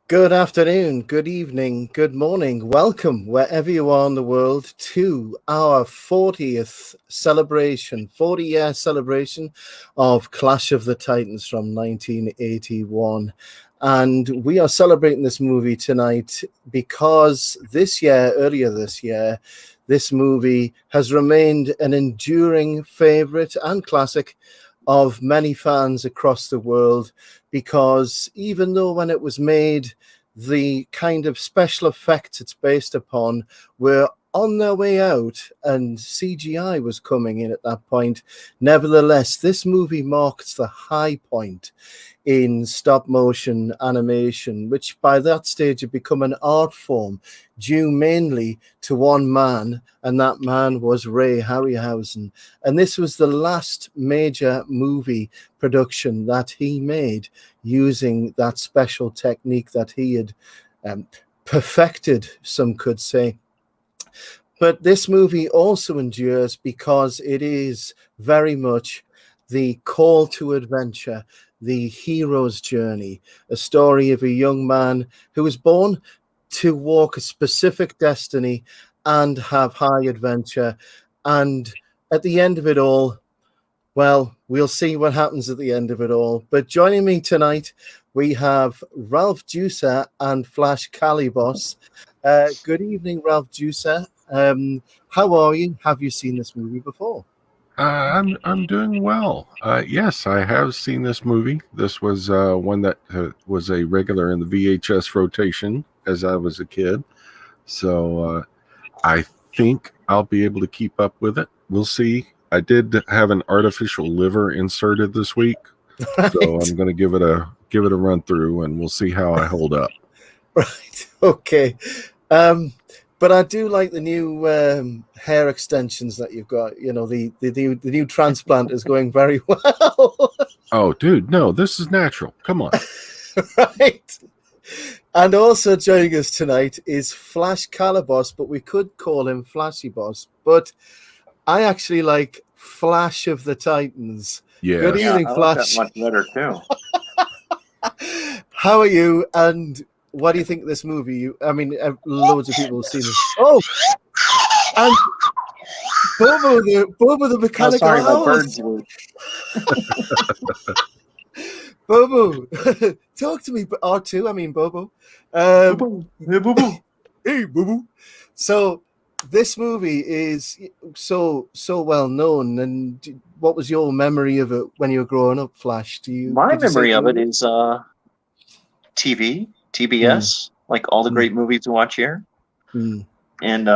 Good afternoon, good evening, good morning. Welcome, wherever you are in the world, to our 40th celebration, 40-year celebration of Clash of the Titans from 1981. And we are celebrating this movie tonight because earlier this year, this movie has remained an enduring favorite and classic of many fans across the world, because even though when it was made, the kind of special effects it's based upon were on their way out and CGI was coming in at that point, nevertheless, this movie marks the high point in stop motion animation, which by that stage had become an art form due mainly to one man, and that man was Ray Harryhausen. And this was the last major movie production that he made using that special technique that he had perfected, some could say. But this movie also endures because it is very much the call to adventure, the hero's journey, a story of a young man who was born to walk a specific destiny and have high adventure. And at the end of it all, well, we'll see what happens at the end of it all. But joining me tonight, we have Ralph Juicer and Flash Calibos. Good evening, Ralph Juicer. How are you? Have you seen this movie before? I'm doing well. Yes, I have seen this movie. This was one that was a regular in the VHS rotation as I was a kid. So I think I'll be able to keep up with it. We'll see. I did have an artificial liver inserted this week, right. So I'm going to give it a run through, and we'll see how I hold up. Right. Okay. But I do like the new hair extensions that you've got. You know, the new transplant is going very well. Oh, dude, no, this is natural. Come on. Right. And also joining us tonight is Flash Calibos, but we could call him Flashy Boss. But I actually like Flash of the Titans. Yeah. Good evening, Flash. I like that much better too. How are you? And what do you think of this movie? Loads of people have seen this. Oh, and Bobo the mechanical my owl. birds were. Bobo, talk to me. R2, I mean Bobo. Boo-boo. Hey, boo-boo. Hey, Bobo. So this movie is so well known. And what was your memory of it when you were growing up, Flash? My Did you see memory the of it movie? is TV, TBS, like all the Mm. great movies we watch here. Mm. And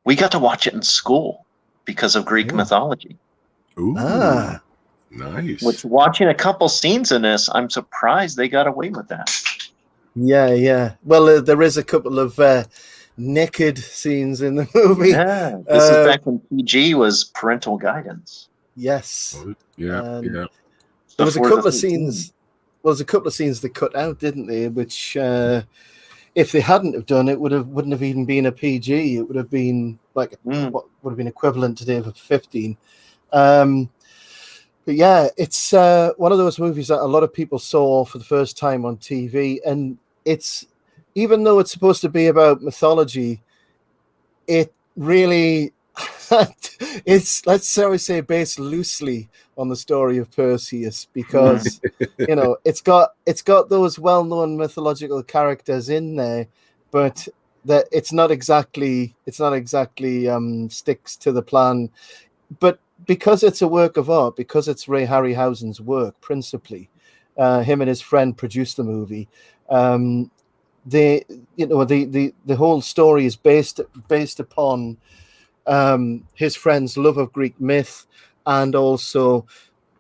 we got to watch it in school because of Greek Oh. mythology. Ooh, Ah, nice. Which, watching a couple scenes in this, I'm surprised they got away with that. yeah. Well, there is a couple of naked scenes in the movie. Yeah, this is back when PG was parental guidance. Yes. Yeah. There was a Before couple the of scenes. Well, there's a couple of scenes they cut out, didn't they? Which, if they hadn't have done it, wouldn't have even been a PG. It would have been like what would have been equivalent today for 15. But yeah, it's one of those movies that a lot of people saw for the first time on TV, and it's, even though it's supposed to be about mythology, it really it's, let's say, based loosely on the story of Perseus, because it's got those well-known mythological characters in there, but that it's not exactly sticks to the plan. But because it's a work of art, because it's Ray Harryhausen's work principally, him and his friend produced the movie. The whole story is based upon his friend's love of Greek myth, and also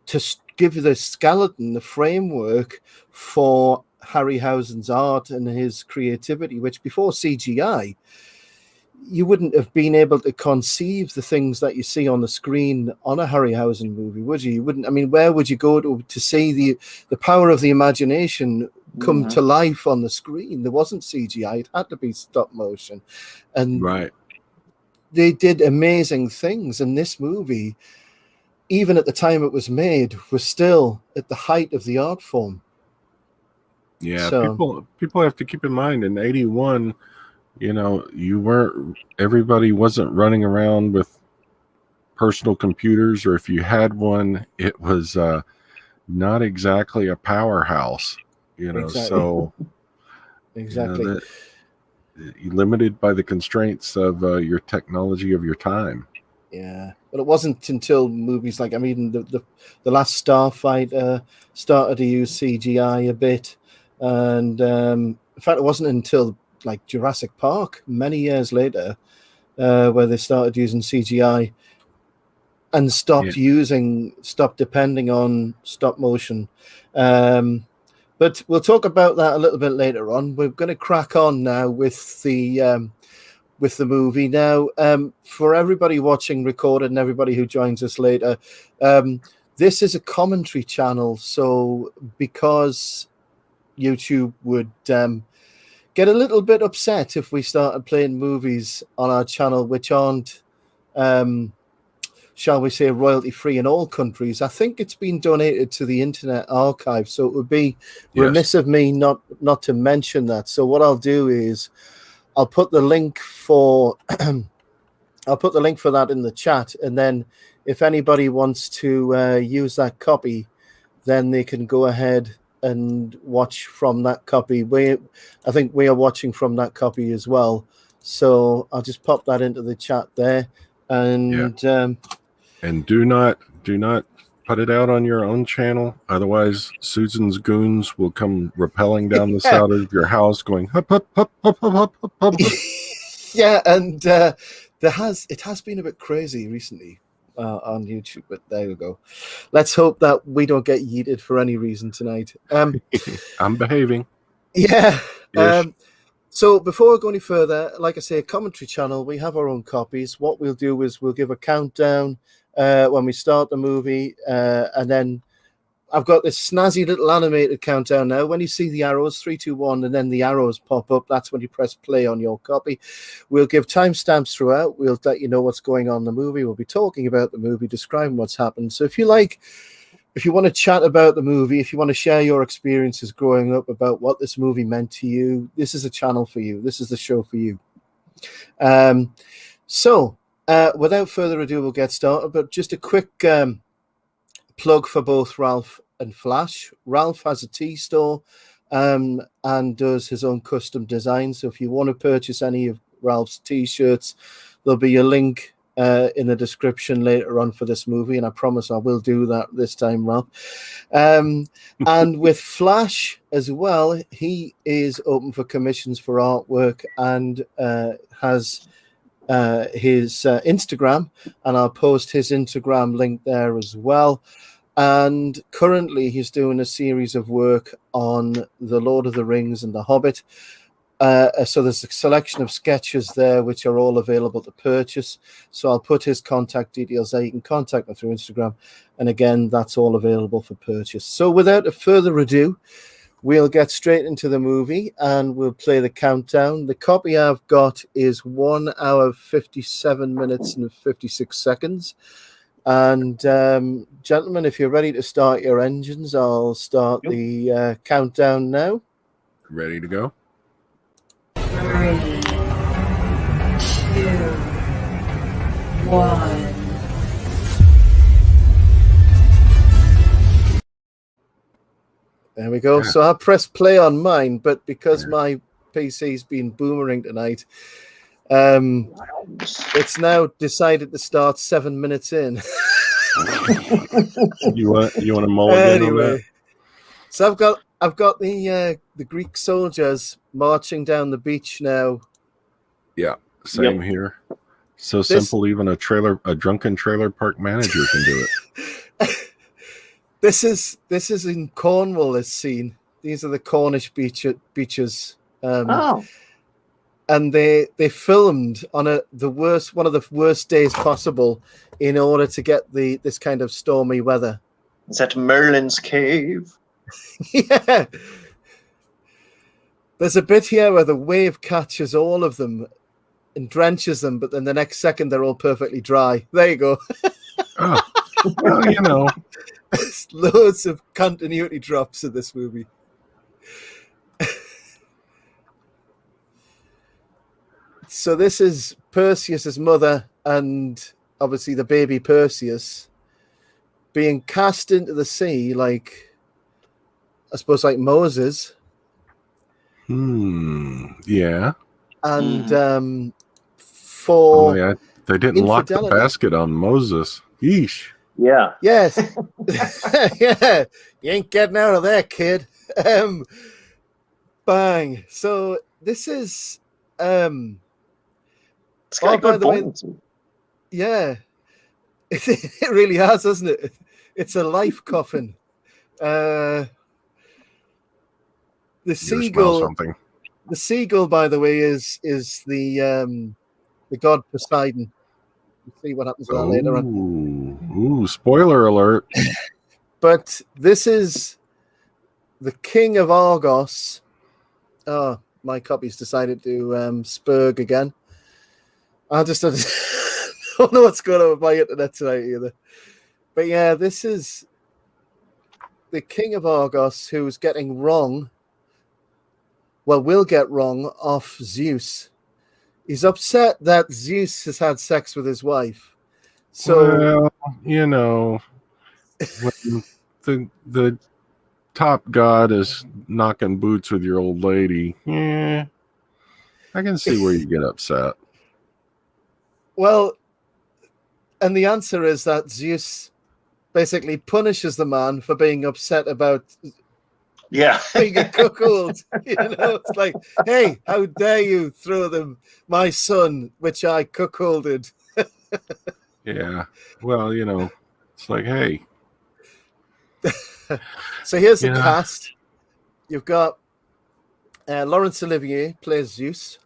to give the skeleton, the framework for Harryhausen's art and his creativity, which before CGI, you wouldn't have been able to conceive the things that you see on the screen on a Harryhausen movie, would you? You wouldn't. I mean, where would you go to see the power of the imagination come to life on the screen? There wasn't CGI; it had to be stop motion, and right. They did amazing things. And this movie, even at the time it was made, was still at the height of the art form. Yeah, so, people have to keep in mind, in 81, everybody wasn't running around with personal computers, or if you had one, it was not exactly a powerhouse, Exactly. So exactly. You're limited by the constraints of your technology of your time. Yeah, but it wasn't until movies like, I mean, the last Starfighter started to use CGI a bit, and in fact, it wasn't until like Jurassic Park many years later where they started using CGI and stopped depending on stop motion. But we'll talk about that a little bit later on. We're going to crack on now with the movie. Now, for everybody watching recorded and everybody who joins us later, this is a commentary channel. So because YouTube would get a little bit upset if we started playing movies on our channel which aren't, shall we say, royalty free in all countries. I think it's been donated to the Internet Archive, so it would be remiss of me not to mention that. So what I'll do is I'll put the link for that in the chat, and then if anybody wants to use that copy, then they can go ahead and watch from that copy. I think we are watching from that copy as well. So I'll just pop that into the chat there, and and do not put it out on your own channel, otherwise Susan's goons will come rappelling down the side of your house going hup, hup, hup, hup, hup, hup, hup. Yeah, and it has been a bit crazy recently on YouTube, but there we go. Let's hope that we don't get yeeted for any reason tonight. I'm behaving. Yeah. So before we go any further, like I say, a commentary channel, we have our own copies. What we'll do is we'll give a countdown when we start the movie, and then I've got this snazzy little animated countdown now. When you see the arrows, 3, 2, 1, and then the arrows pop up, that's when you press play on your copy. We'll give timestamps throughout. We'll let you know what's going on in the movie. We'll be talking about the movie, describing what's happened. So if you want to chat about the movie, if you want to share your experiences growing up about what this movie meant to you, this is a channel for you. This is the show for you. So without further ado, we'll get started. But just a quick plug for both Ralph and Flash. Ralph has a tea store and does his own custom design. So if you want to purchase any of Ralph's t-shirts, there'll be a link in the description later on for this movie, and I promise I will do that this time, Ralph. And with Flash as well, he is open for commissions for artwork and has his Instagram, and I'll post his Instagram link there as well. And currently he's doing a series of work on The Lord of the Rings and The Hobbit. So there's a selection of sketches there which are all available to purchase. So I'll put his contact details there. You can contact me through Instagram. And again, that's all available for purchase. So without further ado, we'll get straight into the movie and we'll play the countdown. The copy I've got is 1 hour, 57 minutes and 56 seconds. And gentlemen, if you're ready to start your engines, I'll start the countdown now. Ready to go? 3, 2, 1. There we go. Yeah. So I pressed play on mine, but because my PC's been boomerang tonight, it's now decided to start 7 minutes in. You want to mull again on that? So I've got the Greek soldiers marching down the beach now. Yeah, same here. So simple, even a drunken trailer park manager can do it. This is in Cornwall. This scene. These are the Cornish beaches. And they filmed on one of the worst days possible in order to get this kind of stormy weather. Is that Merlin's cave? Yeah. There's a bit here where the wave catches all of them and drenches them, but then the next second they're all perfectly dry. There you go. Oh, well, you know. There's loads of continuity drops in this movie. So this is Perseus's mother and obviously the baby Perseus being cast into the sea like, I suppose, like Moses. Yeah. And they didn't lock the basket on Moses. Yeesh. Yeah. Yes. Yeah. You ain't getting out of there, kid. Bang. So this is it's got by the way, yeah. It really has, doesn't it? It's a life coffin. The seagull, by the way, is the god Poseidon. We'll see what happens with that later on. Ooh, spoiler alert. But this is the king of Argos. Oh, my copy's decided to spurg again. I just don't know what's going on with my internet tonight either. But yeah, this is the king of Argos who's getting will get wrong off Zeus. He's upset that Zeus has had sex with his wife. So, well, you know, when the top god is knocking boots with your old lady, I can see where you get upset. Well, and the answer is that Zeus basically punishes the man for being upset about being a cuckold. You know, it's like, hey, how dare you throw my son, which I cuckolded. Yeah. Well, you know, it's like, hey. So here's the cast. You've got Laurence Olivier plays Zeus.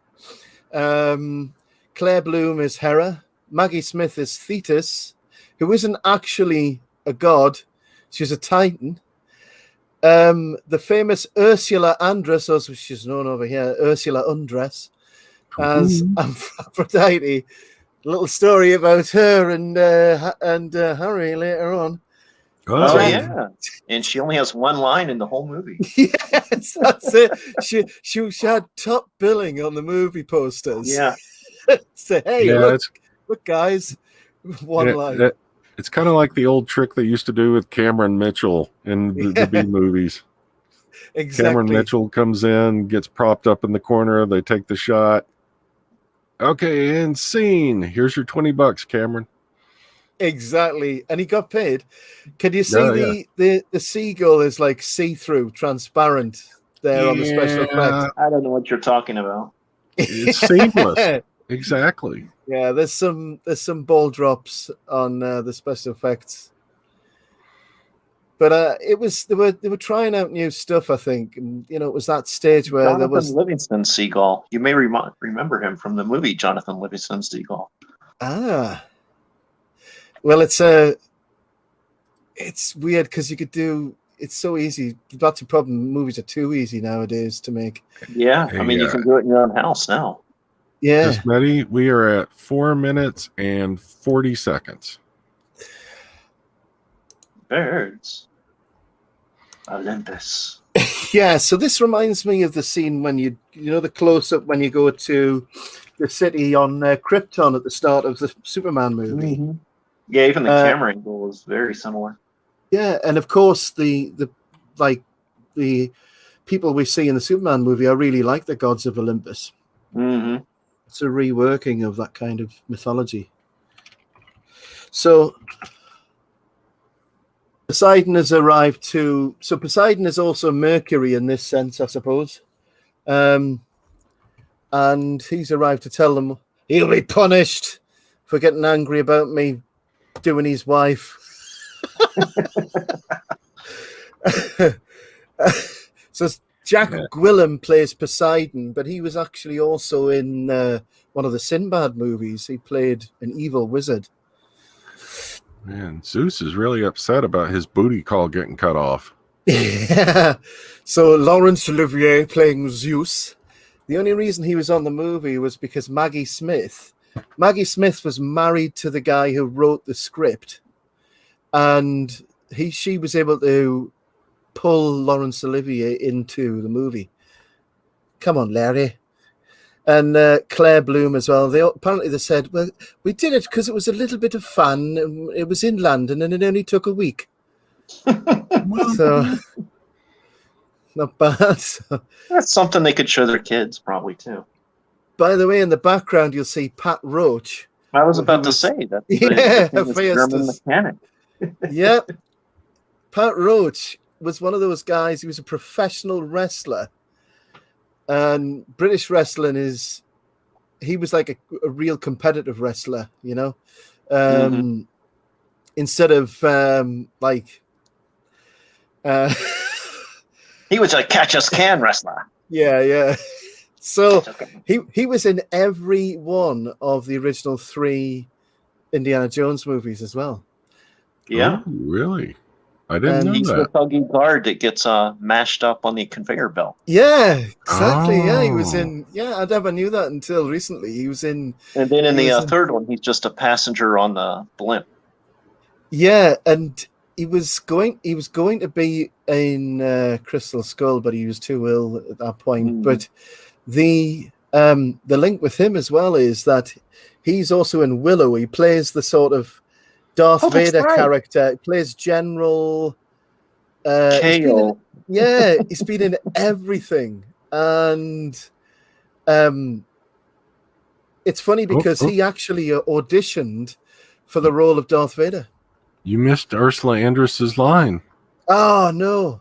Claire Bloom is Hera. Maggie Smith is Thetis, who isn't actually a god. She's a titan. The famous Ursula Andress, as she's known over here, Ursula Undress, as Aphrodite. A little story about her and Harry later on. Oh, yeah. And she only has one line in the whole movie. Yes, that's it. She had top billing on the movie posters. Yeah. Say, hey, look, guys, one line. It's kind of like the old trick they used to do with Cameron Mitchell in the B movies. Exactly. Cameron Mitchell comes in, gets propped up in the corner. They take the shot. Okay, and scene. Here's your $20, Cameron. Exactly. And he got paid. Can you see the seagull is like see-through, transparent there on the special effects? I don't know what you're talking about. It's seamless. Exactly. Yeah, there's some ball drops on the special effects. But they were trying out new stuff, I think. And, it was that stage where Jonathan there was Livingston Seagull. You may remember him from the movie Jonathan Livingston Seagull. Well, it's weird because you could do. It's so easy. That's the problem. Movies are too easy nowadays to make. Yeah, I mean, you can do it in your own house now. Yeah. Smitty, we are at 4 minutes and 40 seconds. Birds. Olympus. Yeah, so this reminds me of the scene when you know the close-up when you go to the city on Krypton at the start of the Superman movie. Mm-hmm. Yeah, even the camera angle is very similar. Yeah, and of course the people we see in the Superman movie are really like the gods of Olympus. Mm-hmm. It's a reworking of that kind of mythology. So Poseidon has arrived to. So Poseidon is also Mercury in this sense, I suppose. And he's arrived to tell them he'll be punished for getting angry about me doing his wife. So Jack Gwilym plays Poseidon, but he was actually also in one of the Sinbad movies. He played an evil wizard. Man, Zeus is really upset about his booty call getting cut off. Yeah. So Laurence Olivier playing Zeus. The only reason he was on the movie was because Maggie Smith was married to the guy who wrote the script, and she was able to pull Laurence Olivier into the movie. Come on, Larry. And Claire Bloom as well. Apparently they said, well, we did it because it was a little bit of fun. It was in London and it only took a week. So, not bad. That's something they could show their kids probably too. By the way, in the background, you'll see Pat Roach. I was about to say that. The German mechanic. Yeah. Pat Roach was one of those guys. He was a professional wrestler. And British wrestling he was like a real competitive wrestler, instead of he was a catch-as-can wrestler. Yeah. So he was in every one of the original 3 Indiana Jones movies as well. Yeah. Oh, really? I didn't know he's that. the thuggy guard that gets mashed up on the conveyor belt. Yeah, exactly. Oh. Yeah, he was in. Yeah, I never knew that until recently. He was in. And then in the third one, he's just a passenger on the blimp. Yeah, and he was going to be in Crystal Skull, but he was too ill at that point. Mm. But the link with him as well is that he's also in Willow. He plays the sort of Darth Vader character. He plays General Kale. He's been in everything. And it's funny because he actually auditioned for the role of Darth Vader. You missed Ursula Andress's line. Oh, no.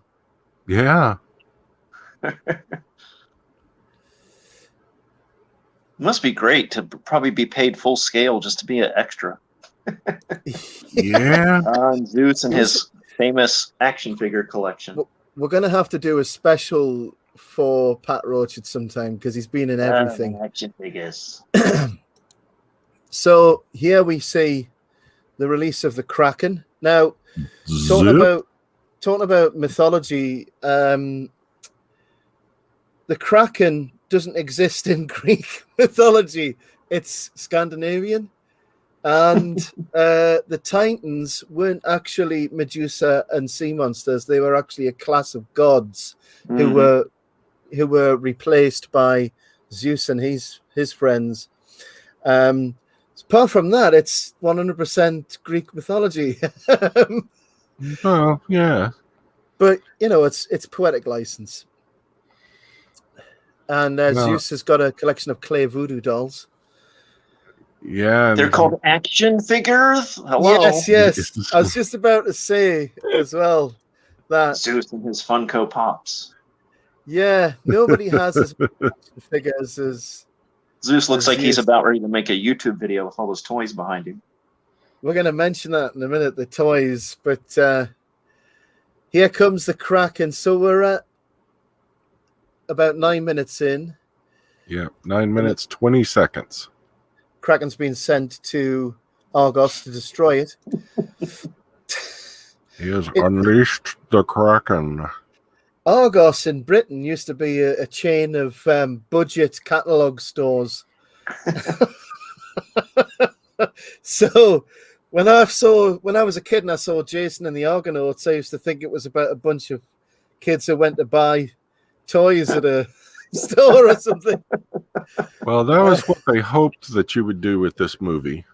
Yeah. Must be great to probably be paid full scale just to be an extra. Yeah. Zeus and his famous action figure collection. We're going to have to do a special for Pat Roach at some time because he's been in everything. Action figures. So here we see the release of the Kraken. Now, talking about mythology, the Kraken doesn't exist in Greek mythology. It's Scandinavian. And the Titans weren't actually Medusa and sea monsters. They were actually a class of gods who were replaced by Zeus and his friends. Apart from that, it's 100% Greek mythology. Oh, yeah. But, it's poetic license. And Zeus has got a collection of clay voodoo dolls. Yeah. They're called action figures. Hello. Yes. I was just about to say as well that Zeus and his Funko Pops. Yeah, nobody has as many action figures as Zeus looks like he's Zeus. about ready to make a YouTube video with all those toys behind him. We're going to mention that in a minute, the toys. But here comes the Kraken. So we're at about 9 minutes in. Yeah, 9 minutes, 20 seconds. Kraken's been sent to Argos to destroy it. He has unleashed the Kraken. Argos in Britain used to be a chain of budget catalogue stores. So when I was a kid and I saw Jason and the Argonauts, I used to think it was about a bunch of kids who went to buy toys at a store or something. Well, that was what they hoped that you would do with this movie.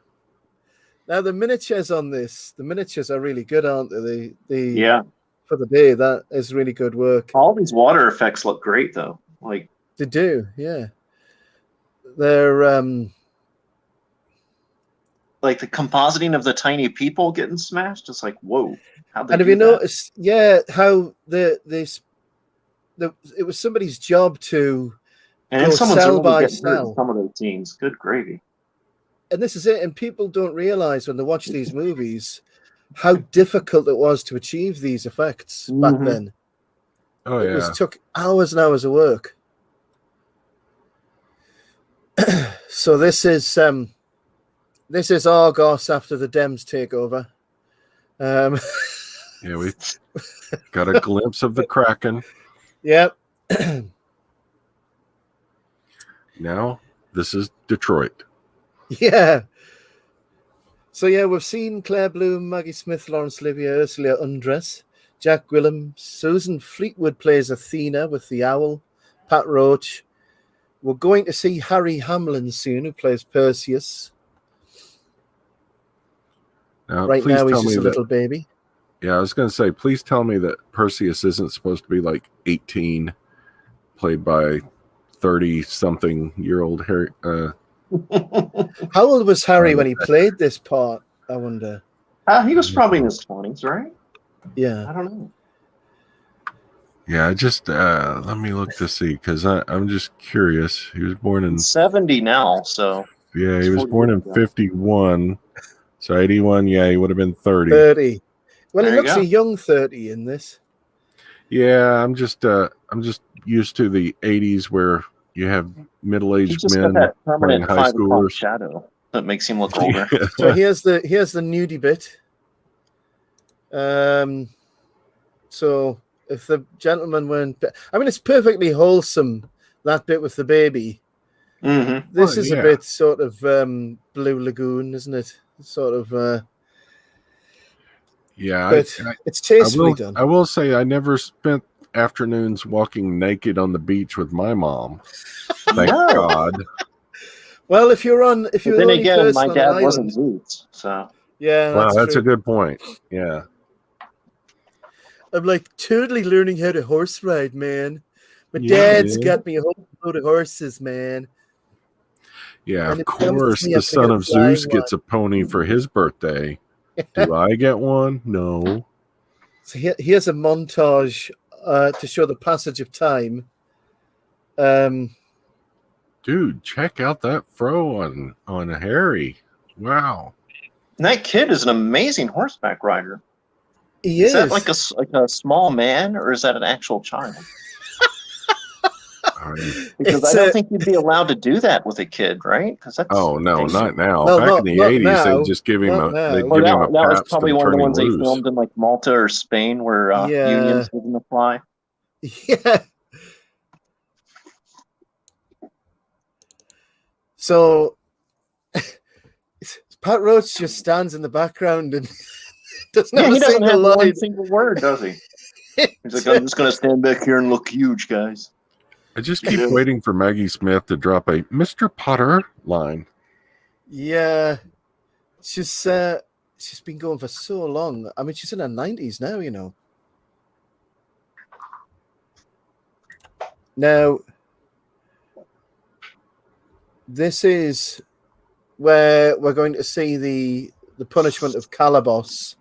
Now the miniatures on this, the miniatures are really good, aren't they? Yeah. For the day, that is really good work. All these water effects look great, though. Like They do, yeah. They're like the compositing of the tiny people getting smashed. It's like, whoa! How'd they and have do you that? noticed? Yeah, how it was somebody's job to And go someone's cell really by getting hurt in cell. some of those scenes. Good gravy. And this is it. And people don't realize when they watch these movies how difficult it was to achieve these effects back Mhm. then. Oh, It yeah. took hours and hours of work. So this is Argos after the Dems take over. Yeah, we got a glimpse of the Kraken. Yep. Now, this is Detroit. Yeah. So yeah, we've seen Claire Bloom, Maggie Smith, Laurence Olivier, Ursula Undress, Jack Gwilym, Susan Fleetwood plays Athena with the owl, Pat Roach. We're going to see Harry Hamlin soon, who plays Perseus. Now, Right please now, he's tell just me a that. little baby. Yeah, I was going to say, please tell me that Perseus isn't supposed to be like 18, played by 30-something-year-old Harry. How old was Harry when he played this part? I wonder. He was probably in his 20s, right? Yeah. I don't know. Yeah, I just let me look to see because I'm just curious. He was born in He's 70 now, so yeah, he it's was 40 born years in ago. 51, so 81. Yeah, he would have been 30. 30. Well, he There you looks go. a young 30 in this. Yeah, I'm just used to the 80s where you have He's middle-aged just men got that playing permanent high 5 o'clock schoolers. shadow that makes him look older. So here's the nudie bit. So if the gentleman weren't, I mean, it's perfectly wholesome, that bit with the baby. Mm-hmm. This Oh, is yeah. a bit sort of Blue Lagoon, isn't it? Sort of, Yeah, but it's tastefully done. I will say I never spent afternoons walking naked on the beach with my mom. Thank No. God. Well, if you're But the then only again, person my on an dad island, wasn't Zeus, so yeah, Wow, that's true. a good point. Yeah. I'm like totally learning how to horse ride, man. My Yeah, dad's dude. got me a whole load of horses, man. Yeah, And of if it comes to course, me, the I'm son thinking of of flying Zeus gets a pony for his birthday. Do I get one? No. So here's a montage to show the passage of time. Dude, check out that fro on Harry. Wow. and that kid is an amazing horseback rider. He Is is. that like a small man, or is that an actual child? Because It's I don't think you'd be allowed to do that with a kid, right? Because that's Oh no, not now. Well, Back not- in the not 80s, now. they'd just give him Not now. they'd Or give him a that was Pabst probably and one of the turn him ones they loose. filmed in like Malta or Spain, where Yeah. unions didn't apply. Yeah. So Pat Roach just stands in the background and doesn't Yeah, have he a doesn't single have line. one single word, does he? He's like, I'm just going to stand back here and look huge, guys. I just keep waiting for Maggie Smith to drop a Mr. Potter line. Yeah, she's been going for so long. I mean, she's in her 90s now, you know. Now, this is where we're going to see the punishment of Calabos.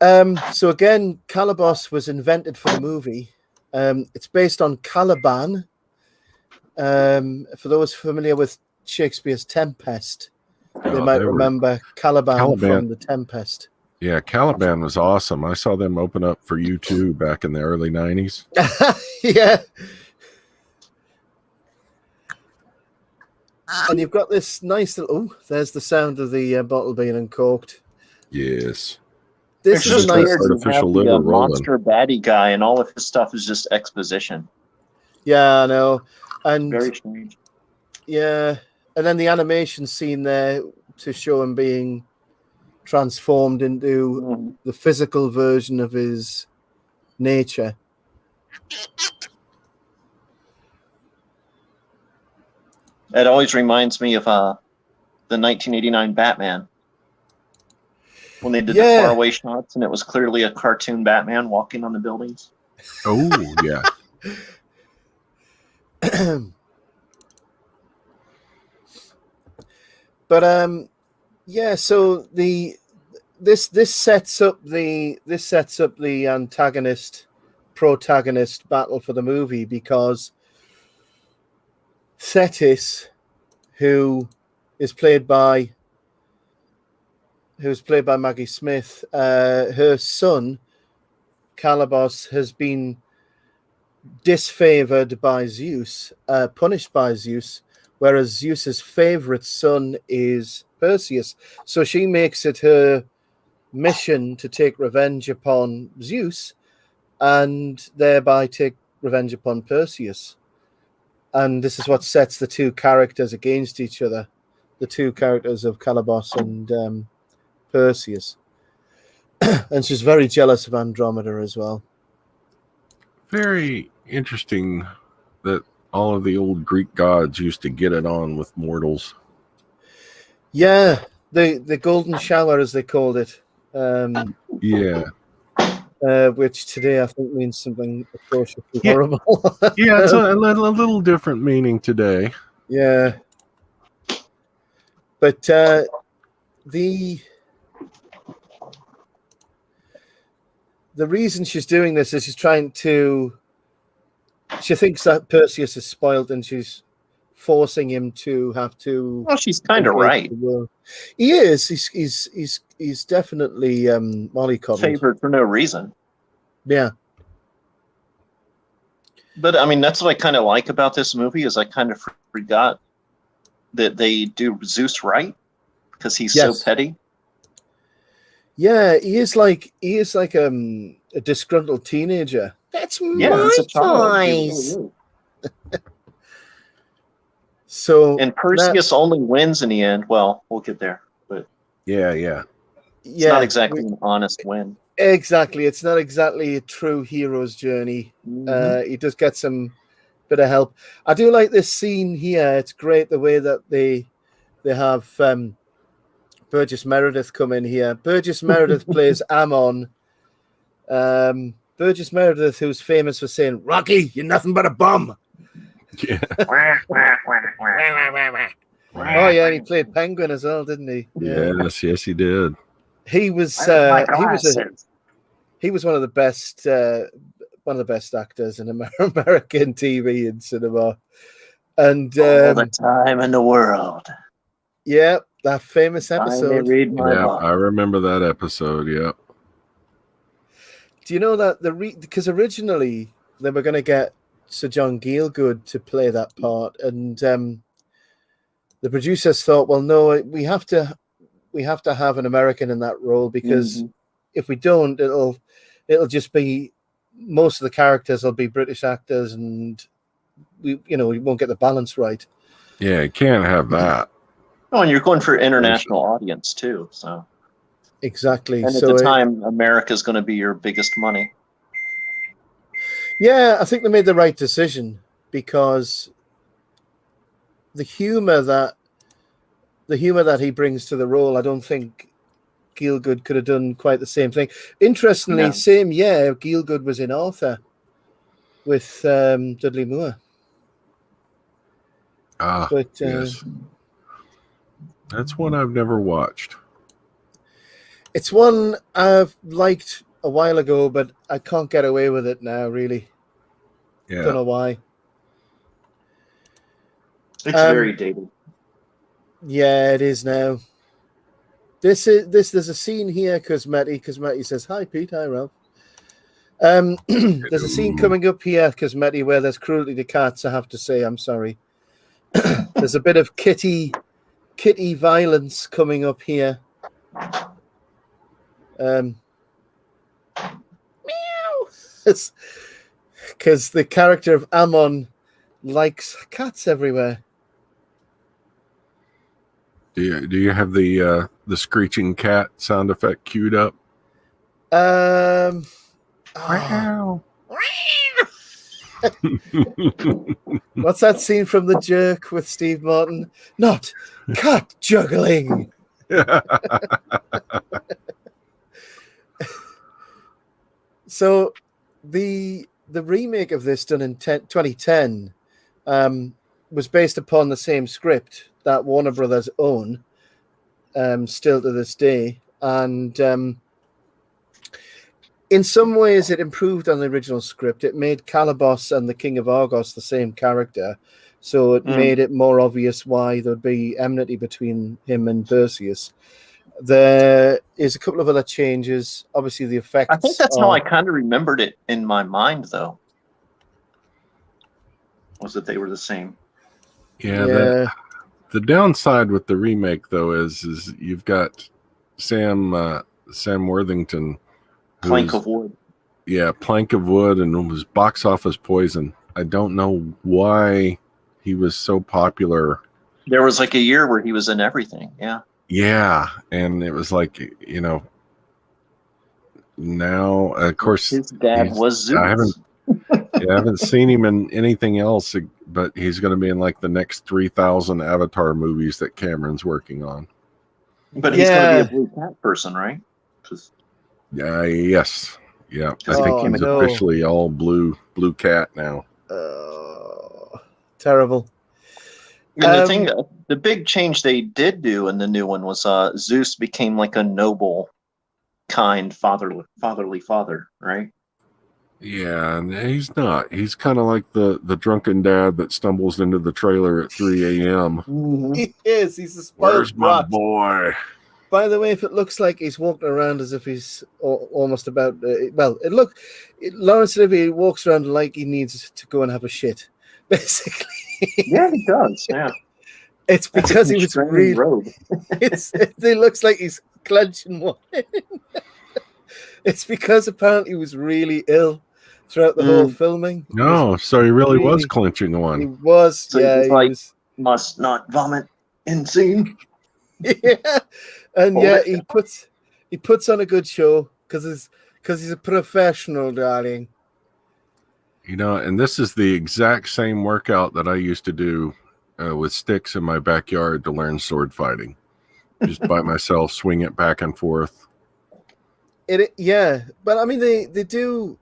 So again, Calabos was invented for the movie. It's based on Caliban. For those familiar with Shakespeare's Tempest, they might remember Caliban from the Tempest. Yeah, Caliban was awesome. I saw them open up for U2 back in the early 90s. Yeah. And you've got this nice little... Oh, there's the sound of the bottle being uncorked. Yes. It's This is just a nice weird to artificial have liver the rolling. monster baddie guy, and all of his stuff is just exposition. Yeah, I know. And Very strange. yeah, and then the animation scene there to show him being transformed into the physical version of his nature. It always reminds me of the 1989 Batman. When they did the faraway shots, and it was clearly a cartoon Batman walking on the buildings. Oh, yeah. But yeah, so this sets up the antagonist protagonist battle for the movie, because Thetis, who is played by Maggie Smith, her son Calabos has been disfavored by Zeus, punished by Zeus, whereas Zeus's favorite son is Perseus. So she makes it her mission to take revenge upon Zeus and thereby take revenge upon Perseus. And this is what sets the two characters against each other, the two characters of Calabos and Perseus. And she's very jealous of Andromeda as well. Very interesting that all of the old Greek gods used to get it on with mortals. Yeah, the golden shower, as they called it. Yeah. Which today I think means something atrociously horrible. Yeah, it's a little different meaning today. Yeah. But the reason she's doing this is she thinks that Perseus is spoiled and she's forcing him to have to... Well, she's kind of right. He is. He's definitely mollycoddled. Favored for no reason. Yeah. But, I mean, that's what I kind of like about this movie, is I kind of forgot that they do Zeus right, because he's so petty. Yeah, he is like a disgruntled teenager. That's my toys. So, and Perseus only wins in the end. Well, we'll get there, but yeah, it's not exactly an honest win. Exactly, it's not exactly a true hero's journey. He does get some bit of help. I do like this scene here. It's great the way that they have Burgess Meredith come in here. Burgess Meredith plays Ammon. Burgess Meredith, who's famous for saying, "Rocky, you're nothing but a bum." Yeah. Oh yeah, he played Penguin as well, didn't he? Yeah. Yes, he did. He was he was one of the best actors in American TV and cinema. And all the time in the world. Yeah, that famous episode. I remember that episode. Yeah. Do you know that because originally they were going to get Sir John Gielgud to play that part, and the producers thought, well, no, we have to have an American in that role, because if we don't, it'll just be, most of the characters will be British actors, and we won't get the balance right. Yeah, you can't have that. Oh, and you're going for international audience too, so exactly. And at the time, America's going to be your biggest money. Yeah, I think they made the right decision, because the humor that the humor that he brings to the role, I don't think Gielgud could have done quite the same thing. Interestingly, same year, Gielgud was in Arthur with Dudley Moore. But yes. That's one I've never watched. it's one I've liked a while ago, but I can't get away with it now, really. Yeah. Don't know why. It's very dated. Yeah, it is now. There's a scene here, Cosmetti says, "Hi Pete, hi Ralph." There's a scene coming up here, Cosmetti, where there's cruelty to cats. I have to say, I'm sorry. There's a bit of kitty violence coming up here. Meow. Because the character of Ammon likes cats everywhere. Do you have the screeching cat sound effect queued up? Wow. What's that scene from The Jerk with Steve Martin? Not cat juggling. So the remake of this, done in 2010, was based upon the same script that Warner Brothers own, still to this day, and in some ways it improved on the original script. It made Calibos and the King of Argos the same character, so it made it more obvious why there'd be enmity between him and Perseus. There is a couple of other changes. Obviously, the effects. I think that's how I kind of remembered it in my mind, though. Was that they were the same? Yeah. The downside with the remake, though, is you've got Sam Worthington, Plank of Wood. Yeah, Plank of Wood, and it was box office poison. I don't know why he was so popular. There was like a year where he was in everything. Yeah. Yeah, and it was like, now, of course, his dad was Zeus. I haven't seen him in anything else, but he's going to be in like the next 3,000 Avatar movies that Cameron's working on. But he's going to be a blue cat person, right? Yes. Yeah, I think he's officially all blue cat now. Terrible. And the big change they did do in the new one was Zeus became like a noble, kind, fatherly father, right? Yeah, and he's not. He's kind of like the drunken dad that stumbles into the trailer at 3 a.m. Mm-hmm. He is. He's a spoiled Where's my boy? By the way, if it looks like he's walking around as if he's almost about, Laurence Olivier walks around like he needs to go and have a shit, basically. Yeah, he does. Yeah. It's because he was really. It looks like he's clenching one. It's because apparently he was really ill throughout the whole filming. No, so he really was clenching one. He was. So yeah, he was must not vomit in scene. Yeah, and he puts on a good show because he's a professional, darling. And this is the exact same workout that I used to do with sticks in my backyard to learn sword fighting. Just by myself, swing it back and forth. But I mean, they do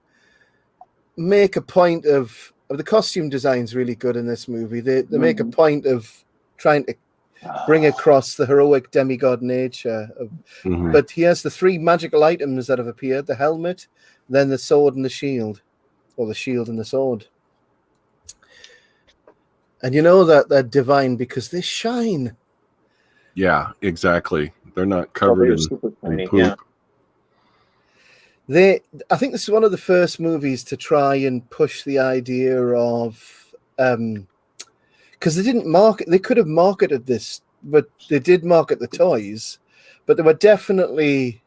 make a point of the costume design's really good in this movie. They make a point of trying to bring across the heroic demigod nature of, but he has the 3 magical items that have appeared: the helmet, then the sword and the shield, or the shield and the sword. And you know that they're divine because they shine. Yeah, exactly. They're not covered in poop. Yeah. I think this is one of the first movies to try and push the idea of, because they could have marketed this, but they did market the toys, but they were definitely,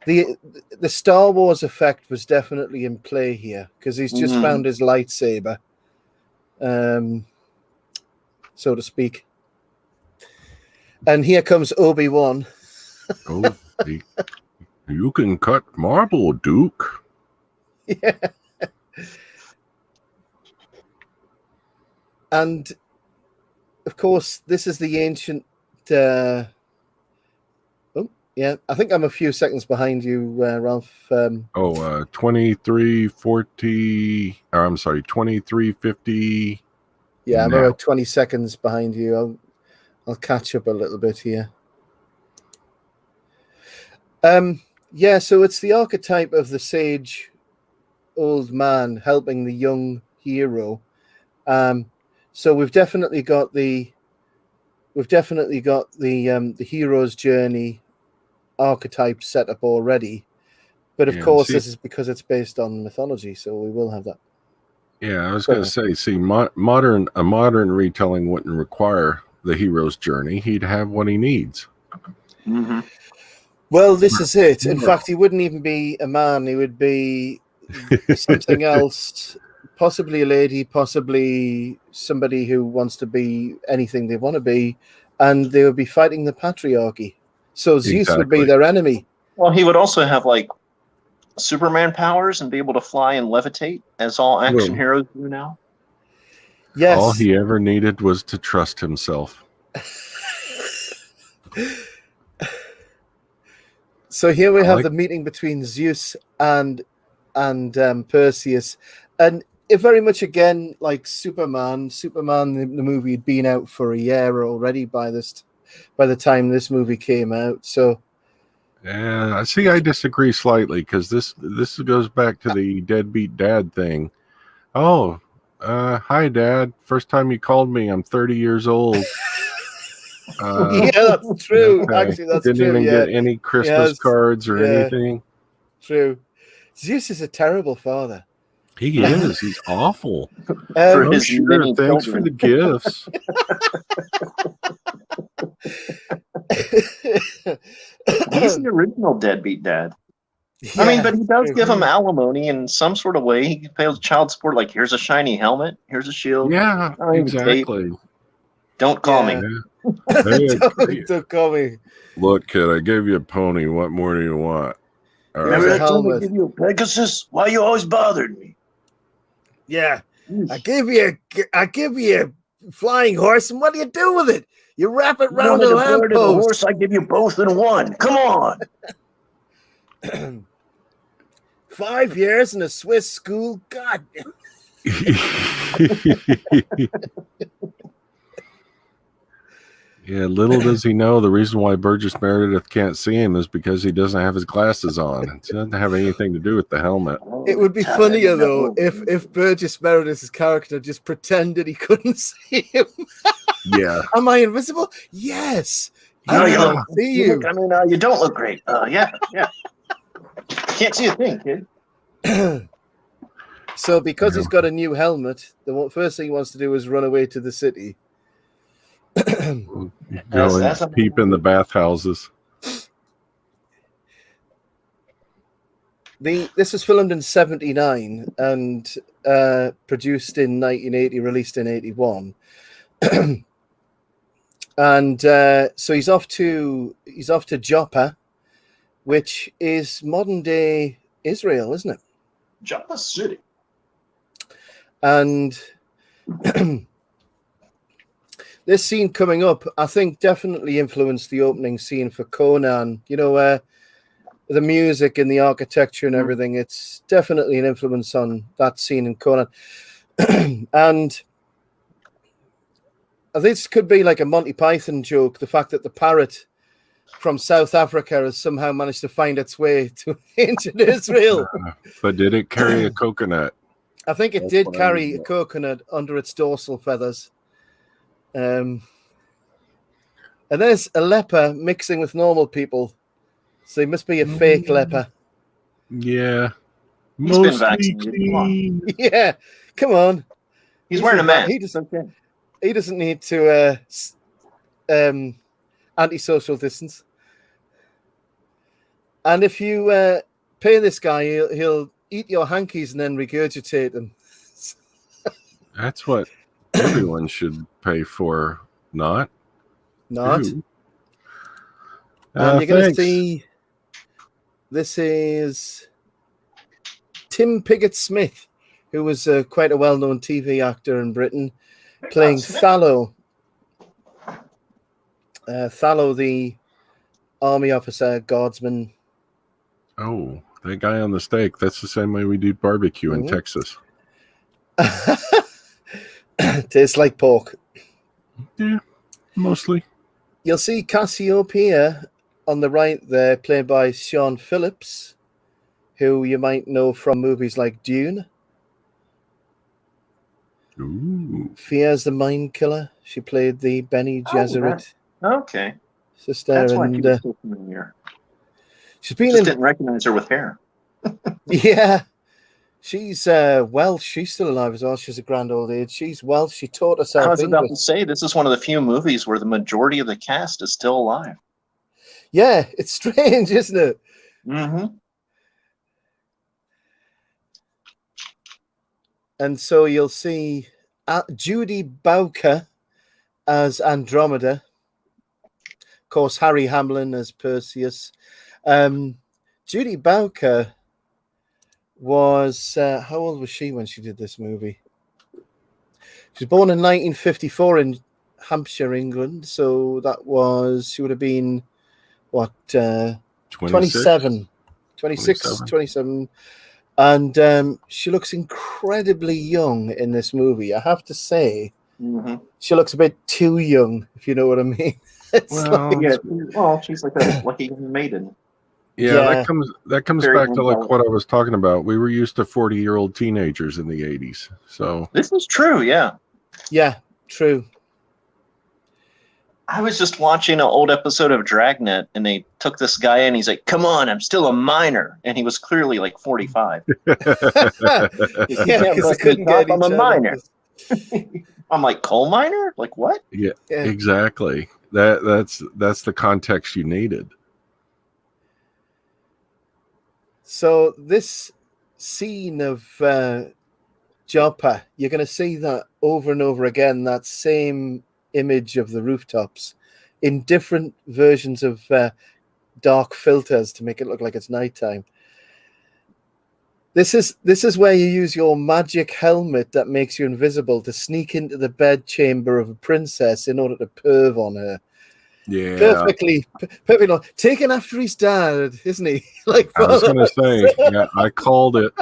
the Star Wars effect was definitely in play here, because he's just found his lightsaber, so to speak. And here comes Obi-Wan. Oh, you can cut marble, Duke. Yeah. And of course, this is the ancient Yeah, I think I'm a few seconds behind you, Ralph. 23:40. I'm sorry, 23:50. Yeah, I'm now. about 20 seconds behind you. I'll catch up a little bit here. Yeah, so it's the archetype of the sage old man helping the young hero. So we've definitely got the hero's journey archetype set up already. But of course, this is because it's based on mythology, so we will have that. Yeah, I was going to say, a modern retelling wouldn't require the hero's journey. He'd have what he needs. Mm-hmm. Well, this is it. In fact, he wouldn't even be a man. He would be something else, possibly a lady, possibly somebody who wants to be anything they want to be, and they would be fighting the patriarchy. So Zeus would be their enemy. Well, he would also have like Superman powers and be able to fly and levitate, as all action heroes do now. Yes. All he ever needed was to trust himself. So here we have the meeting between Zeus and Perseus, and it very much again like Superman. Superman, the movie, had been out for a year already by the time this movie came out. So, yeah, see, I disagree slightly because this goes back to the deadbeat dad thing. Oh, hi, Dad. First time you called me, I'm 30 years old. Yeah, that's true. Okay. Actually, that's Didn't true. even get any Christmas cards or anything. True. Zeus is a terrible father. He is. He's awful. For his many thanks children. for the gifts. He's the original deadbeat dad. Yeah, I mean, but he does give him alimony in some sort of way. He pays child support, like, here's a shiny helmet, here's a shield. Yeah, exactly. Don't call me. Don't call me. Look, kid, I gave you a pony. What more do you want? Remember that time I gave you a Pegasus? Why you always bothered me? Yeah, I gave you a flying horse, and what do you do with it? You wrap it around the lamppost. Horse, I give you both in one. Come on. 5 years in a Swiss school. God. Yeah, little does he know the reason why Burgess Meredith can't see him is because he doesn't have his glasses on. It doesn't have anything to do with the helmet. It would be funnier though if Burgess Meredith's character just pretended he couldn't see him. Yeah. Am I invisible? Yes. No, I don't see you. I mean, you don't look great. Yeah. Can't see a thing, kid. So because he's got a new helmet, the first thing he wants to do is run away to the city. Go and peep in the bathhouses. This was filmed in 1979 and produced in 1980, released in 1981. And so he's off to Joppa, which is modern day Israel, isn't it? Joppa City. And this scene coming up, I think, definitely influenced the opening scene for Conan. You know, the music and the architecture and everything. It's definitely an influence on that scene in Conan. And this could be like a Monty Python joke, the fact that the parrot from South Africa has somehow managed to find its way to ancient Israel. But did it carry a coconut? I think it did carry a coconut under its dorsal feathers. And there's a leper mixing with normal people. So he must be a fake leper. Yeah. He's been vaccinated. Come on. Yeah, come on. He's wearing a mask. He doesn't need to antisocial distance. And if you pay this guy, he'll eat your hankies and then regurgitate them. That's what everyone should pay for, not. And you're going to see, this is Tim Pigott-Smith, who was quite a well-known TV actor in Britain, playing Thallo. Thallo, the army officer, guardsman. Oh, that guy on the stake. That's the same way we do barbecue in Texas. Tastes like pork. Yeah, mostly. You'll see Cassiopeia on the right there, played by Sean Phillips, who you might know from movies like Dune. Ooh. Fia's the Mind Killer. She played the Bene Gesserit Okay. sister. That's why and she was so familiar. she's been Just in. didn't recognize her with hair. Yeah. She's Welsh. She's still alive as well. She's a grand old age. She's Welsh. She taught I herself was about English. to say, this is one of the few movies where the majority of the cast is still alive. Yeah, it's strange, isn't it? Mm-hmm. And so you'll see Judi Bowker as Andromeda. Of course, Harry Hamlin as Perseus. Judi Bowker was how old was she when she did this movie? She was born in 1954 in Hampshire, England. So that was, she would have been what, 27. 27. And she looks incredibly young in this movie. I have to say, she looks a bit too young, if you know what I mean. She's like a lucky young maiden. Yeah, that comes Very back to like angelic. what I was talking about. We were used to 40-year-old teenagers in the 80s. So This is true, yeah. Yeah, true. I was just watching an old episode of Dragnet, and they took this guy in. He's like, "Come on, I'm still a minor," and he was clearly like 45. Yeah, because I couldn't get I'm a each minor. other. I'm like, coal miner? Like what? yeah, exactly. That's the context you needed. So this scene of Joppa, you're going to see that over and over again, that same image of the rooftops in different versions of dark filters to make it look like it's nighttime. This is where you use your magic helmet that makes you invisible to sneak into the bed chamber of a princess in order to perv on her. Yeah, perfectly taken after his dad, isn't he? Like I was going to say, yeah, I called it.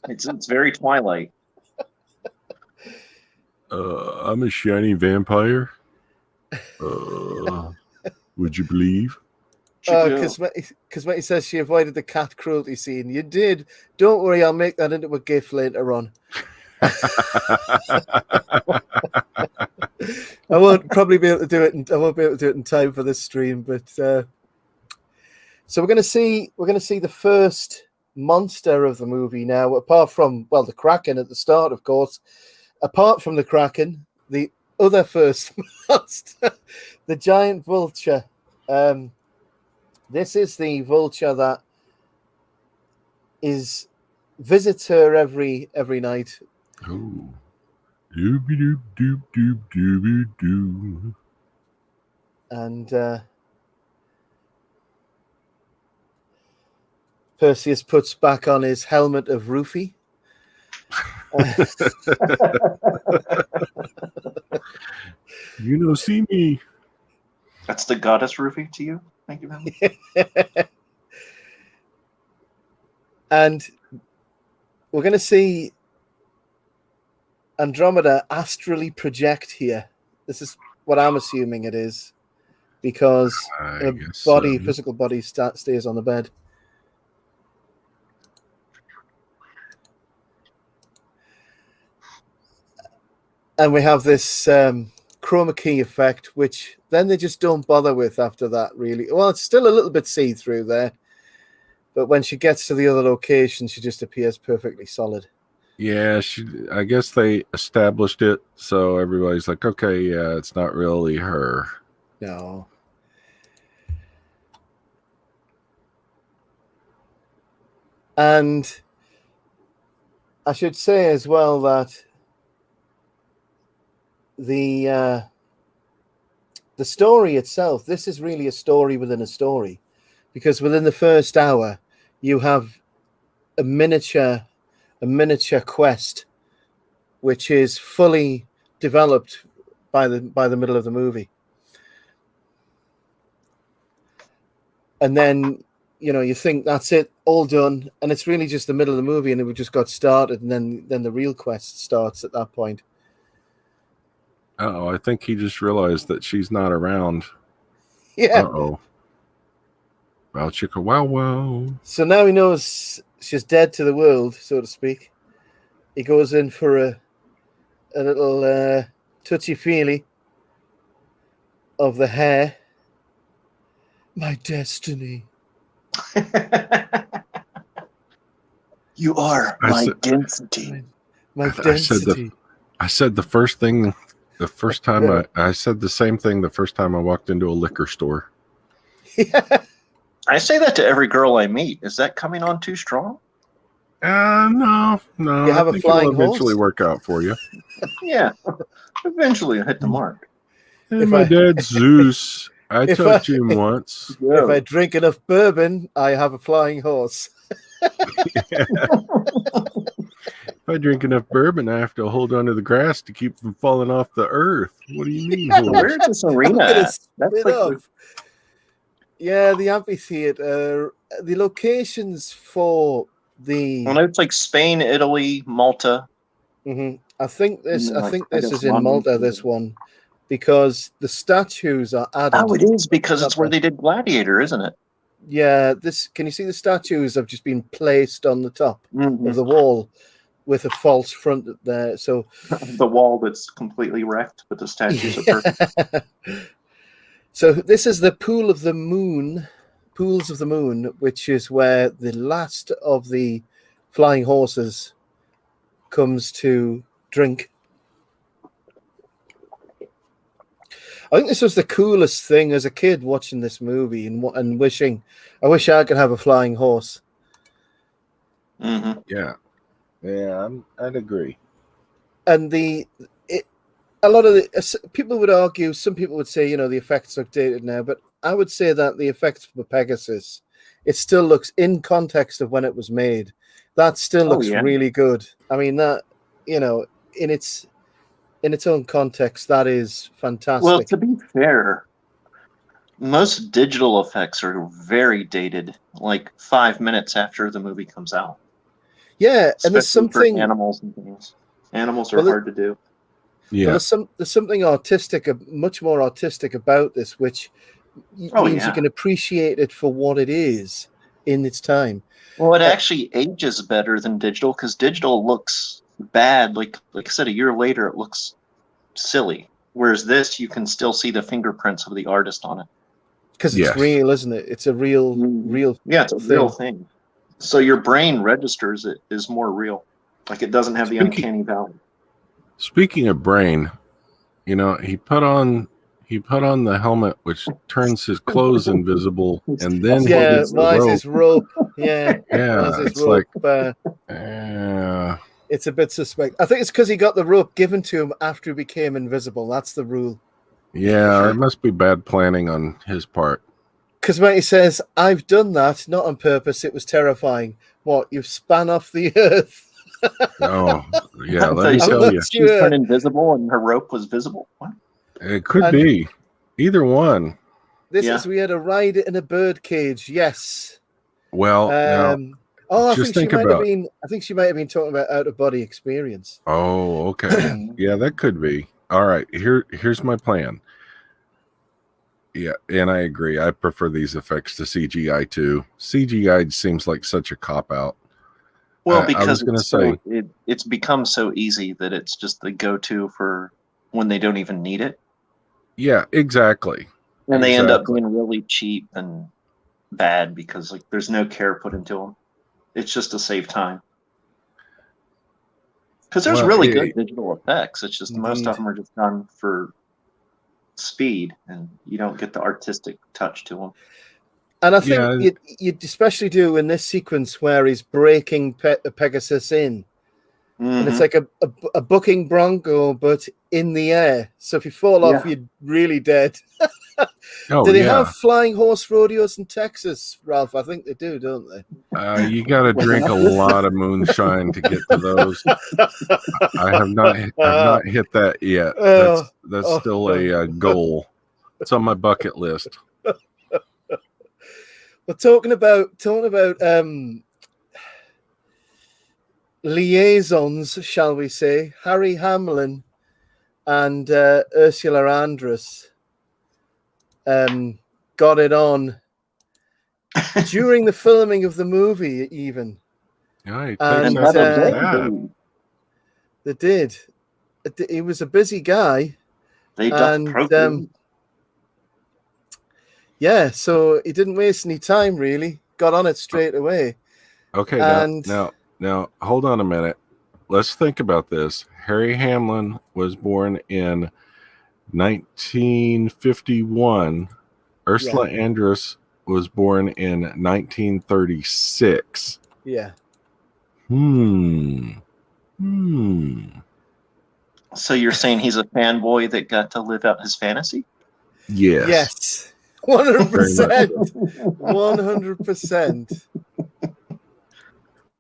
It's very Twilight. I'm a shiny vampire. Would you believe? Because when he says she avoided the cat cruelty scene, you did. Don't worry, I'll make that into a gif later on. I won't probably be able to do it. I won't be able to do it in time for this stream. But so we're going to see the first monster of the movie now. Apart from the Kraken at the start, of course. Apart from the Kraken, the other first monster, the giant vulture. This is the vulture that visits her every night. Oh. Doop doop doop doop doop doop. And Perseus puts back on his helmet of roofie. See me. That's the goddess Rufy to you. Thank you, man. And we're going to see Andromeda astrally project here. This is what I'm assuming it is, because her physical body stays on the bed. And we have this chroma key effect, which then they just don't bother with after that, really. Well, it's still a little bit see-through there. But when she gets to the other location, she just appears perfectly solid. Yeah, I guess they established it, so everybody's like, okay, yeah, it's not really her. No. And I should say as well that the story itself, this is really a story within a story, because within the first hour you have a miniature quest which is fully developed by the middle of the movie. and then you think that's it, all done, and it's really just the middle of the movie, and it just got started, and then the real quest starts at that point. Oh, I think he just realized that she's not around. Yeah. Uh-oh. Wow, chicka wow wow. So now he knows she's dead to the world, so to speak. He goes in for a little touchy-feely of the hair. My destiny. You are my density. My density. I said the first thing the first time I said the same thing the first time I walked into a liquor store. Yeah. I say that to every girl I meet. Is that coming on too strong? No. You have I a think flying it'll eventually horse? work out for you. Yeah. Eventually I'll hit the mark. Hey, my dad's Zeus. I touched him once. If I drink enough bourbon, I have a flying horse. If I drink enough bourbon, I have to hold onto the grass to keep from falling off the earth. What do you mean? Where's this arena at? That's like Yeah, the amphitheater. The locations for the. Well, it's like Spain, Italy, Malta. Mm-hmm. I think this is in London. Malta. This one, because the statues are added. Oh, it is because it's where they did Gladiator, isn't it? Yeah. Can you see the statues have just been placed on the top Mm-hmm. of the wall with a false front there? So the wall that's completely wrecked, but the statues are perfect. So this is the Pools of the Moon, which is where the last of the flying horses comes to drink. I think this was the coolest thing as a kid watching this movie and wishing, I wish I could have a flying horse. Mm-hmm. Yeah, I'd agree. And a lot of the people would argue, some people would say, the effects look dated now, but I would say that the effects for Pegasus, it still looks, in context of when it was made, that still looks really good. I mean, that, in its own context, that is fantastic. Well, to be fair, most digital effects are very dated, like 5 minutes after the movie comes out. Yeah, and there's Especially for something animals and things. Animals are hard to do. Yeah, well, there's something artistic, much more artistic about this, which means you can appreciate it for what it is in its time. Well, it actually ages better than digital because digital looks bad. Like I said, a year later, it looks silly. Whereas this, you can still see the fingerprints of the artist on it. Because it's real, isn't it? It's a real. Yeah, it's a real thing. So your brain registers it as more real. Like it doesn't have the uncanny valley. Speaking of brain, he put on the helmet, which turns his clothes invisible, and then he gets the rope. His rope? Yeah, it's rope, like, it's a bit suspect. I think it's because he got the rope given to him after he became invisible. That's the rule. Yeah, it must be bad planning on his part. Because when he says, "I've done that, not on purpose. It was terrifying." What, you've span off the earth? Oh, yeah. Let me tell you, she was turned invisible and her rope was visible. What? It could be either one. We had a ride in a bird cage. Yes. Well, I think she might have been talking about out of body experience. Oh, okay. Yeah, that could be. All right. Here's my plan. Yeah, and I agree. I prefer these effects to CGI too. CGI seems like such a cop out. Well, because it's become so easy that it's just the go-to for when they don't even need it. Yeah, exactly. And they end up being really cheap and bad because there's no care put into them. It's just to save time. Because there's really good digital effects. It's just most of them are just done for speed, and you don't get the artistic touch to them. And I think you'd especially do in this sequence where he's breaking Pegasus in. Mm-hmm. And it's like a bucking bronco, but in the air. So if you fall off, you're really dead. Do they have flying horse rodeos in Texas, Ralph? I think they do, don't they? You got to drink a lot of moonshine to get to those. I have not hit that yet. That's still a goal. It's on my bucket list. But talking about liaisons, shall we say, Harry Hamlin and Ursula Andress got it on during the filming of the movie, even. Yeah, he And takes that after they his dad. do. They did. He was a busy guy. They doth And procreate. yeah, so he didn't waste any time, really. Got on it straight away. Okay, And now, hold on a minute. Let's think about this. Harry Hamlin was born in 1951. Ursula Andress was born in 1936. yeah. So you're saying he's a fanboy that got to live out his fantasy? Yes. 100%. 100%.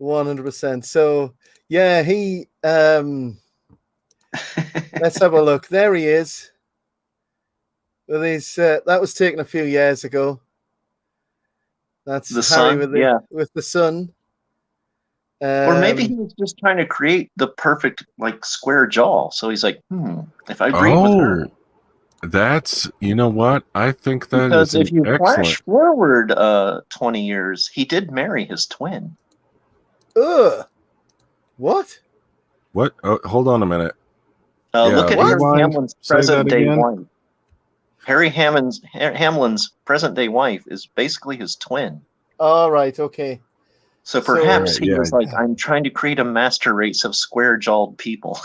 100%. So yeah, he let's have a look. There he is. With his that was taken a few years ago. That's The Harry sun, with the sun. Or maybe he was just trying to create the perfect like square jaw. So he's like, if I breed with her. That's, you know what? I think that Because is if you excellent. flash forward 20 years, he did marry his twin. What? What? Oh, hold on a minute. Look at Harry Hamlin's present day again? wife. Harry Hamlin's present day wife is basically his twin. All right, okay. So perhaps he yeah. was like, I'm trying to create a master race of square-jawed people.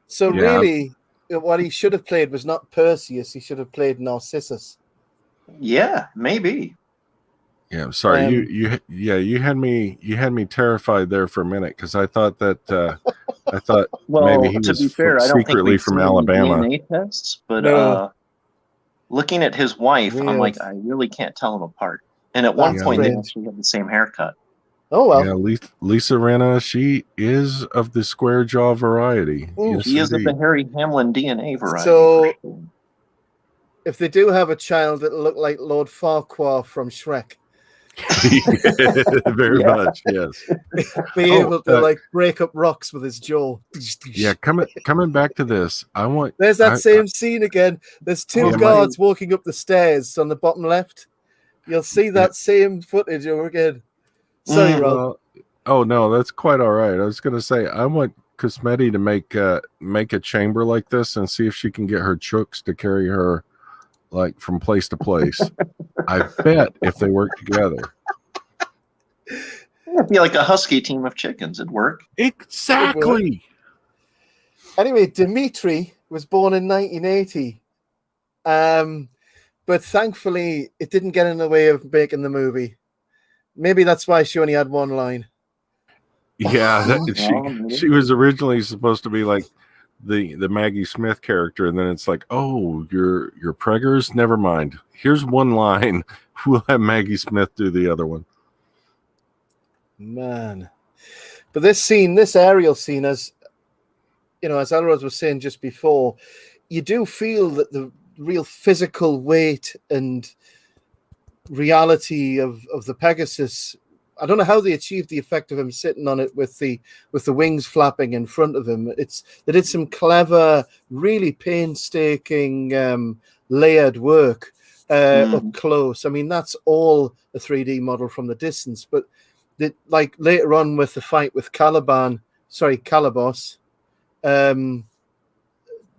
So really, what he should have played was not Perseus. He should have played Narcissus. Yeah, maybe. Yeah, sorry. You had me terrified there for a minute because I thought that maybe he was fair, I don't think secretly we've from seen Alabama. DNA tests, but No. looking at his wife, I'm Weird. like, I really can't tell them apart. And at one point, they strange. actually have the same haircut. Oh well. Yeah, Lisa Rinna, she is of the square jaw variety. Ooh. Yes, He is of indeed. the Harry Hamlin DNA variety. So- for sure. If they do have a child that'll look like Lord Farquhar from Shrek, Very much, yes. be able to like break up rocks with his jaw. Yeah, coming back to this, There's that same scene again. There's two Yeah, guards walking up the stairs on the bottom left. You'll see that same footage over again. Sorry, Rob. Oh no, that's quite all right. I was gonna say I want Cosmetti to make a chamber like this and see if she can get her chooks to carry her like from place to place. I bet if they work together. It'd be like a husky team of chickens. It'd work. Exactly. Anyway, Dimitri was born in 1980. But thankfully, it didn't get in the way of making the movie. Maybe that's why she only had one line. Yeah, she was originally supposed to be like the Maggie Smith character, and then it's like, oh, you're preggers? Never mind. Here's one line. We'll have Maggie Smith do the other one. Man. But this aerial scene, as you know, as Elrod was saying just before, you do feel that the real physical weight and reality of the Pegasus. I don't know how they achieved the effect of him sitting on it with the wings flapping in front of him. They did some clever, really painstaking layered work up close. I mean, that's all a 3D model from the distance. But like later on with the fight with Calibos,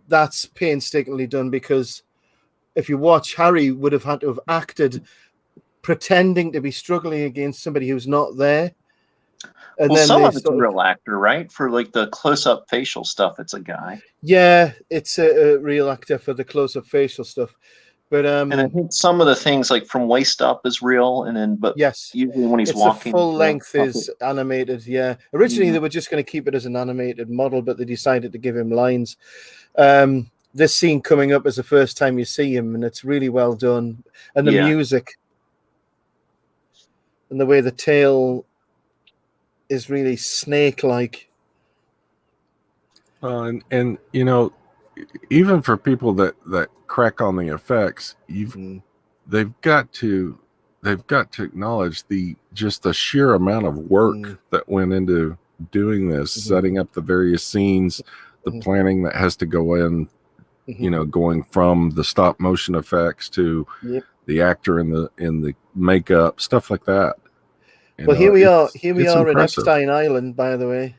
that's painstakingly done, because if you watch, Harry would have had to have acted pretending to be struggling against somebody who's not there. And well, then some of it's a real actor, right? For like the close-up facial stuff, it's a guy. Yeah, it's a real actor for the close-up facial stuff. But and I think some of the things like from waist up is real, and then yes, usually when he's walking, the full length is animated. Yeah, originally they were just going to keep it as an animated model, but they decided to give him lines. This scene coming up is the first time you see him, and it's really well done. And the music and the way the tail is really snake-like. And you know, even for people that crack on the effects, they've got to they've got to acknowledge the sheer amount of work that went into doing this, setting up the various scenes, the planning that has to go in, going from the stop motion effects to the actor in the makeup, stuff like that. Well, here we are in Epstein Island, by the way.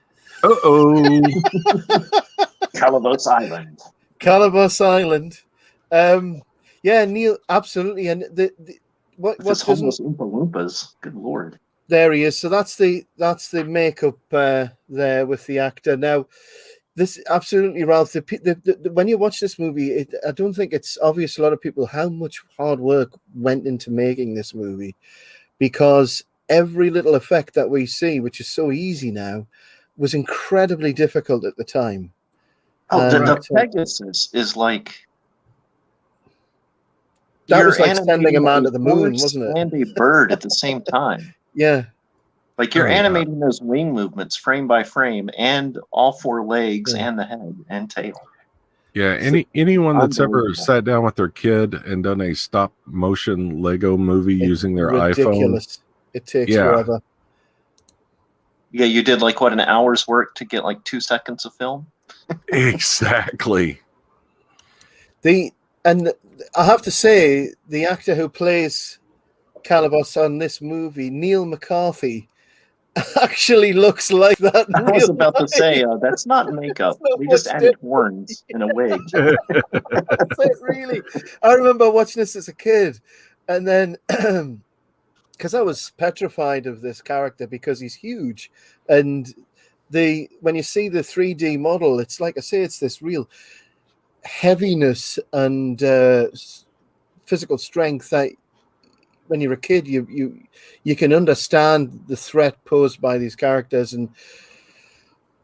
Calabos Island. Calabos Island. Yeah, Neil, absolutely. And what homeless Oompa Loompas? Good Lord. There he is. So that's the makeup there with the actor. Now, this absolutely, Ralph. When you watch this movie, I don't think it's obvious to a lot of people how much hard work went into making this movie, because every little effect that we see, which is so easy now, was incredibly difficult at the time. Oh, the Pegasus is like... That was like sending a man to the moon, wasn't it? And a bird at the same time. Yeah. Like you're animating those wing movements frame by frame, and all four legs and the head and tail. Yeah, anyone that's ever sat down with their kid and done a stop motion Lego movie using their ridiculous. iPhone. It takes forever. Yeah, you did like an hour's work to get like 2 seconds of film. Exactly. And I have to say, the actor who plays Calabos on this movie, Neil McCarthy, actually looks like that. I was about to say, that's not makeup. We just added horns in a wig. That's it, really. I remember watching this as a kid, and then because I was petrified of this character because he's huge, and when you see the 3D model, it's like I say, it's this real heaviness and physical strength that when you're a kid you can understand the threat posed by these characters. And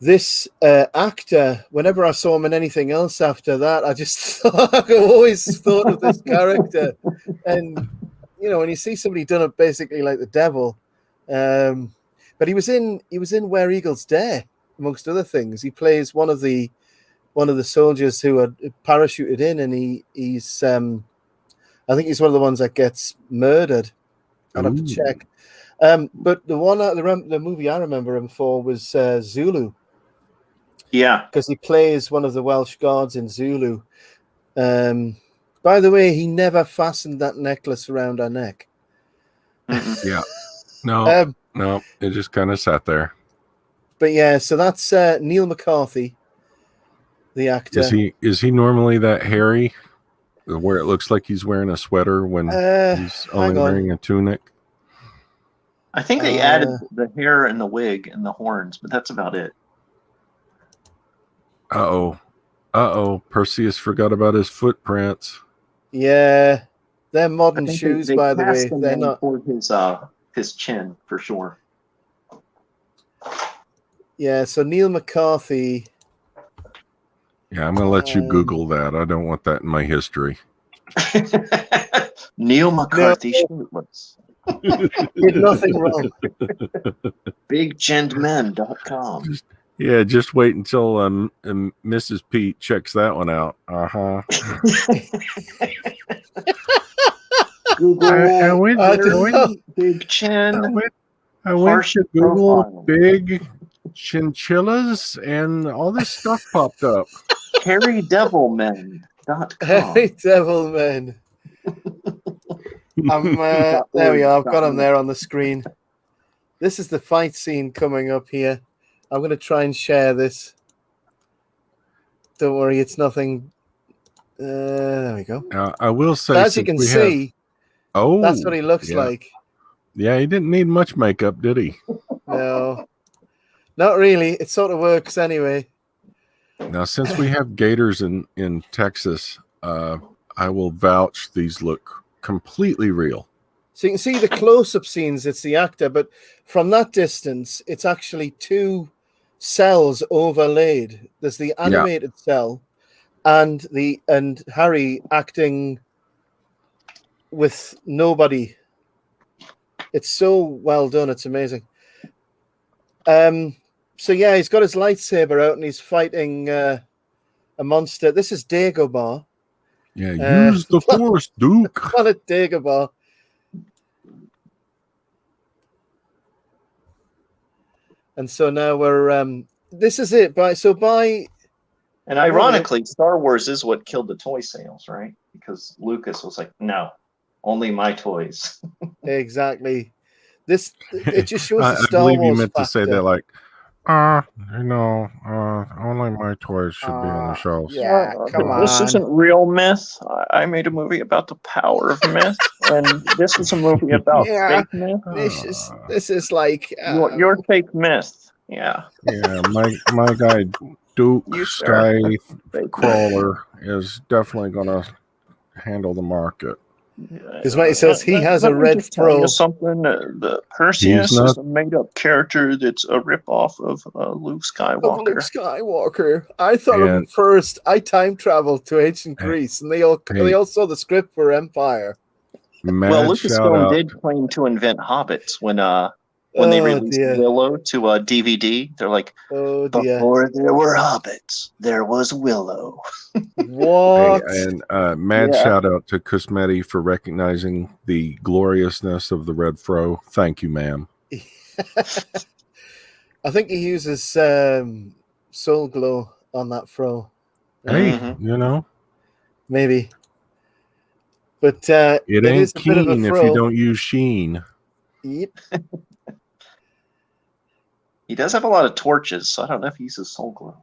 this actor, whenever I saw him in anything else after that, I just always thought of this character. And when you see somebody done it basically like the devil, but he was in Where Eagles Dare, amongst other things. He plays one of the soldiers who are parachuted in, and he's I think he's one of the ones that gets murdered. I'd have to check. But the movie I remember him for was Zulu. Yeah, because he plays one of the Welsh gods in Zulu. By the way, he never fastened that necklace around her neck. Yeah, no, it just kind of sat there. But yeah, so that's Neil McCarthy, the actor. Is he normally that hairy, where it looks like he's wearing a sweater when he's only wearing a tunic? I think they added the hair and the wig and the horns, but that's about it. Perseus forgot about his footprints. Yeah, they're modern shoes, by the way. They're not for his chin for sure. Yeah, so Neil McCarthy. Yeah, I'm going to let you Google that. I don't want that in my history. Neil McCarthy shirtless. Did nothing wrong. BigChinnedMen.com. Just wait until Mrs. Pete checks that one out. Google. I went Big Chin. I went to Google big chinchillas, and all this stuff popped up. HarryDevilmen.com. Harry Devilmen. There we are. I've got him there on the screen. This is the fight scene coming up here. I'm going to try and share this. Don't worry, it's nothing. There we go. I will say, as you can see, that's what he looks like. Yeah, he didn't need much makeup, did he? No, not really. It sort of works anyway. Now, since we have gators in Texas, I will vouch these look completely real. So you can see the close-up scenes, it's the actor, but from that distance, it's actually two cells overlaid. There's the animated cell and Harry acting with nobody. It's so well done, it's amazing. So yeah, he's got his lightsaber out and he's fighting a monster. This is Dagobah. Yeah, use the Force, Duke. Call it Dagobah. And so now we're this is it. And ironically, Star Wars is what killed the toy sales, right? Because Lucas was like, no, only my toys. Exactly. It just shows I the Star believe Wars you meant factor. to say that like, only my toys should be on the shelves. Yeah, come on. This isn't real myth. I made a movie about the power of myth, and this is a movie about fake myth. This is like Your fake myth. Yeah. Yeah, my guy Duke You, sir. Skycrawler is definitely gonna handle the market. Because Matty says he has a red throw. Something. The Perseus is a made-up character that's a rip-off of Luke Skywalker. I thought of him first. I time traveled to ancient Greece, and they all saw the script for Empire. Well, Lucasfilm did claim to invent hobbits when they released Willow to DVD. They're like, before there were hobbits, there was Willow. What? Hey, and mad shout out to Cosmetti for recognizing the gloriousness of the red fro. Thank you, ma'am. I think he uses soul glow on that fro. Hey, maybe. But it ain't keen if you don't use sheen. Yep. He does have a lot of torches, so I don't know if he uses soul glow.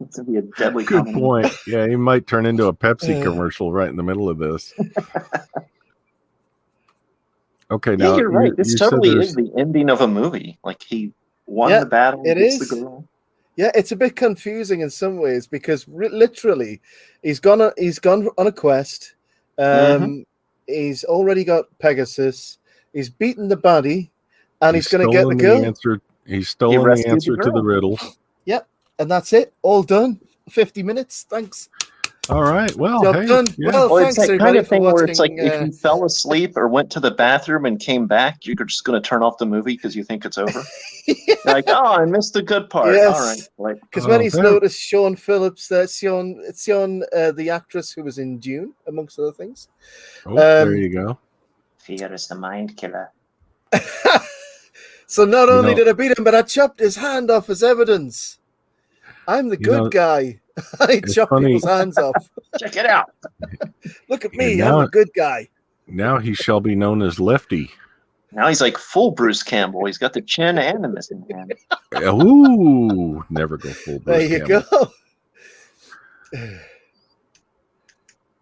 It's gonna be a deadly. Good point. Yeah, he might turn into a Pepsi commercial right in the middle of this. Okay, now you're right. This totally is the ending of a movie. Like he won the battle. It is. The girl. Yeah, it's a bit confusing in some ways because literally, he's gone on a quest. He's already got Pegasus. He's beaten the baddie, and he's going to get the girl. He's stolen the answer to the riddle. Yep, and that's it. All done. 50 minutes. Thanks. All right. Well, job done. Yeah. Well, it's thanks, that kind of thing where it's like watching, if you fell asleep or went to the bathroom and came back, you're just going to turn off the movie because you think it's over. You're like, I missed the good part. Yes. All right. Because when he's noticed Sean Phillips, it's Sean, the actress who was in Dune, amongst other things. Oh, there you go. Fear is the mind killer. So not only did I beat him, but I chopped his hand off as evidence. I'm the good guy. I chop people's hands off. Check it out. Look at me. I'm a good guy. Now he shall be known as Lefty. Now he's like full Bruce Campbell. He's got the chin and the missing hand. Ooh, never go full Bruce Campbell. There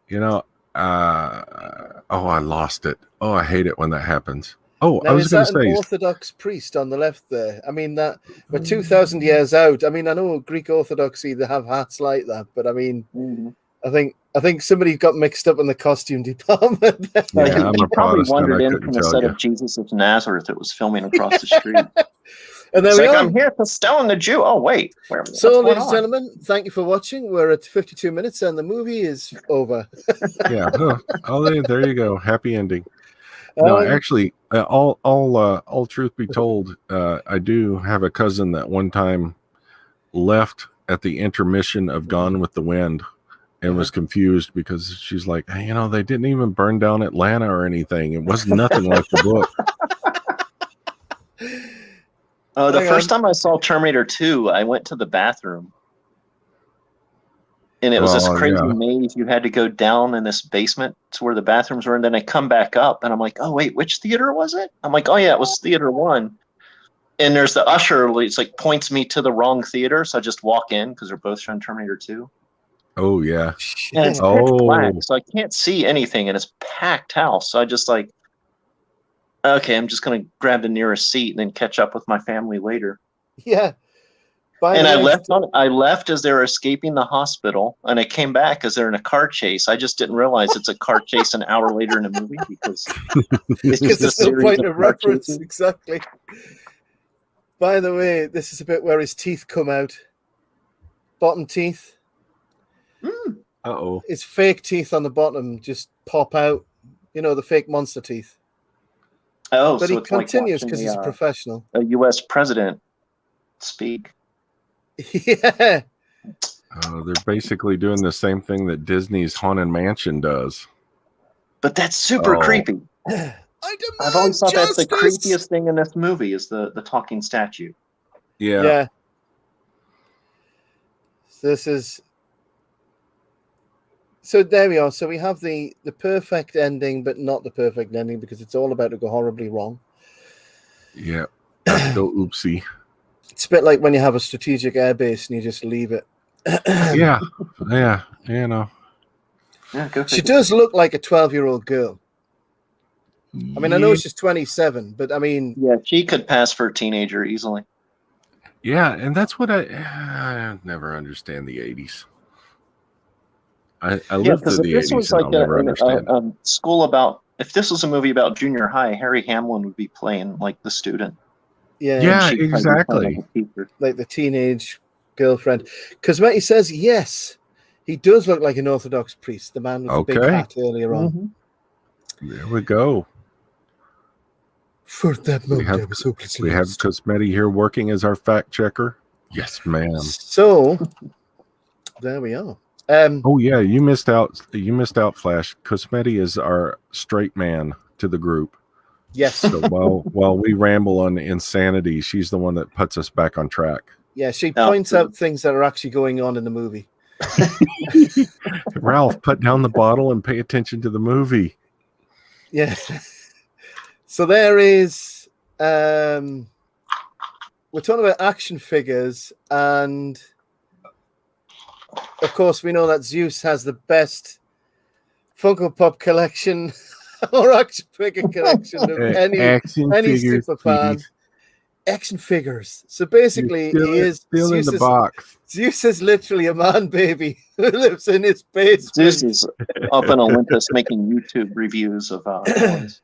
you go. I lost it. Oh, I hate it when that happens. Oh, now, I was going to say, an Orthodox priest on the left there. I mean, that we're 2,000 years out. I mean, I know Greek Orthodoxy, they have hats like that, but I mean, I think somebody got mixed up in the costume department. Yeah, he probably wandered in from the set of Jesus of Nazareth that was filming across the street. And there it's we like, are. I'm here to stone the Jew. Oh, wait. So, ladies and gentlemen, thank you for watching. We're at 52 minutes and the movie is over. Yeah. Oh, there you go. Happy ending. No, actually, all truth be told, I do have a cousin that one time left at the intermission of Gone with the Wind and was confused because she's like, hey, they didn't even burn down Atlanta or anything. It was nothing like the book. The first time I saw Terminator 2, I went to the bathroom. And it was this crazy maze. You had to go down in this basement to where the bathrooms were. And then I come back up and I'm like, oh, wait, which theater was it? I'm like, oh, yeah, it was theater 1. And there's the usher. It's like points me to the wrong theater. So I just walk in because they're both showing Terminator 2. Oh, yeah. And it's pitch black. So I can't see anything. And it's packed house. So I just like, okay, I'm just going to grab the nearest seat and then catch up with my family later. Yeah. And I left as they were escaping the hospital, and I came back as they're in a car chase. I just didn't realize it's a car chase an hour later in a movie because it's just a series point of of reference. Exactly. By the way, this is a bit where his teeth come out. Bottom teeth. Uh-oh. His fake teeth on the bottom just pop out. The fake monster teeth. Oh, but so he continues because he's a professional. A U.S. president speak. Yeah. They're basically doing the same thing that Disney's Haunted Mansion does. But that's super creepy. I demand I've always thought that's the justice! creepiest thing in this movie is the talking statue. Yeah. This is. So there we are. So we have the perfect ending, but not the perfect ending because it's all about to go horribly wrong. Yeah. That's go oopsie. It's a bit like when you have a strategic airbase and you just leave it. Yeah. Yeah. You know. Yeah, go She figure. does look like a 12-year-old girl. I mean, I know Yeah. she's 27, but I mean, Yeah, she could pass for a teenager easily. Yeah, and that's what I never understand the 80s. I Yeah, lived through because if the this 80s was and like I'll never understand it. a school about, if this was a movie about junior high, Harry Hamlin would be playing like the student. yeah, Yeah, She'd probably be playing exactly. like a teacher. like the teenage girlfriend. Because Matty says, yes, he does look like an Orthodox priest, the man with the big Okay. hat earlier on. Mhm. There we go. For that We moment, I have was hopelessly we have lost. Cosmetti here working as our fact checker. Yes, ma'am. So, there we are. Oh yeah, you missed out. You missed out, Flash. Cosmetti is our straight man to the group. Yes. So while we ramble on insanity, she's the one that puts us back on track. Yeah, she Oh, points out things that are actually going on in the movie. Ralph, put down the bottle and pay attention to the movie. Yeah. So there is we're talking about action figures, and of course we know that Zeus has the best Funko Pop collection or action figure collection of any figures, super fan. please. Action figures. So basically You're he is still in Zeus the is, box. Zeus is literally a man baby who lives in his basement. Zeus is up in Olympus making YouTube reviews of toys.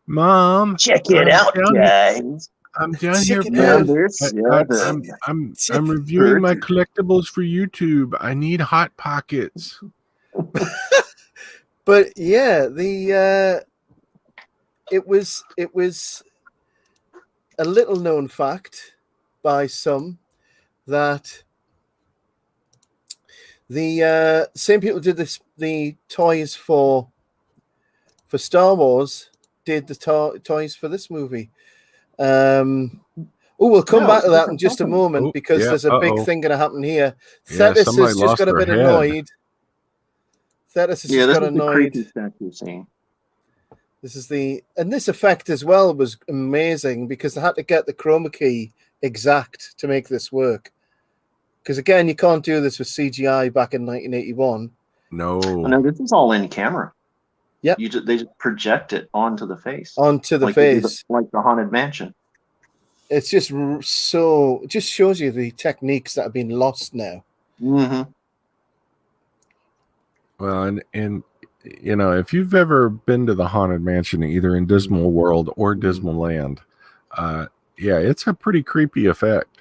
Mom, Check it I'm out, down here- guys. I'm down here. Check it out. Number I'm 7. reviewing my collectibles for YouTube. I need hot pockets. But yeah, the it was a little known fact by some that the same people did the toys for Star Wars did the toys for this movie. We'll come back to that in just a moment because there's a big thing going to happen here. Thetis has just got a bit annoyed. Thetis has just got annoyed. Creepy statue scene. This is this effect as well was amazing because they had to get the chroma key exact to make this work. Because again, you can't do this with CGI back in 1981. No, this is all in camera. Yep. They just project it onto the face. Onto the like they do face. like the Haunted Mansion. It's just so. It just shows you the techniques that have been lost now. Mm-hmm. well, and you know, if you've ever been to the Haunted Mansion, either in Dismal World or Dismal Land, yeah, it's a pretty creepy effect.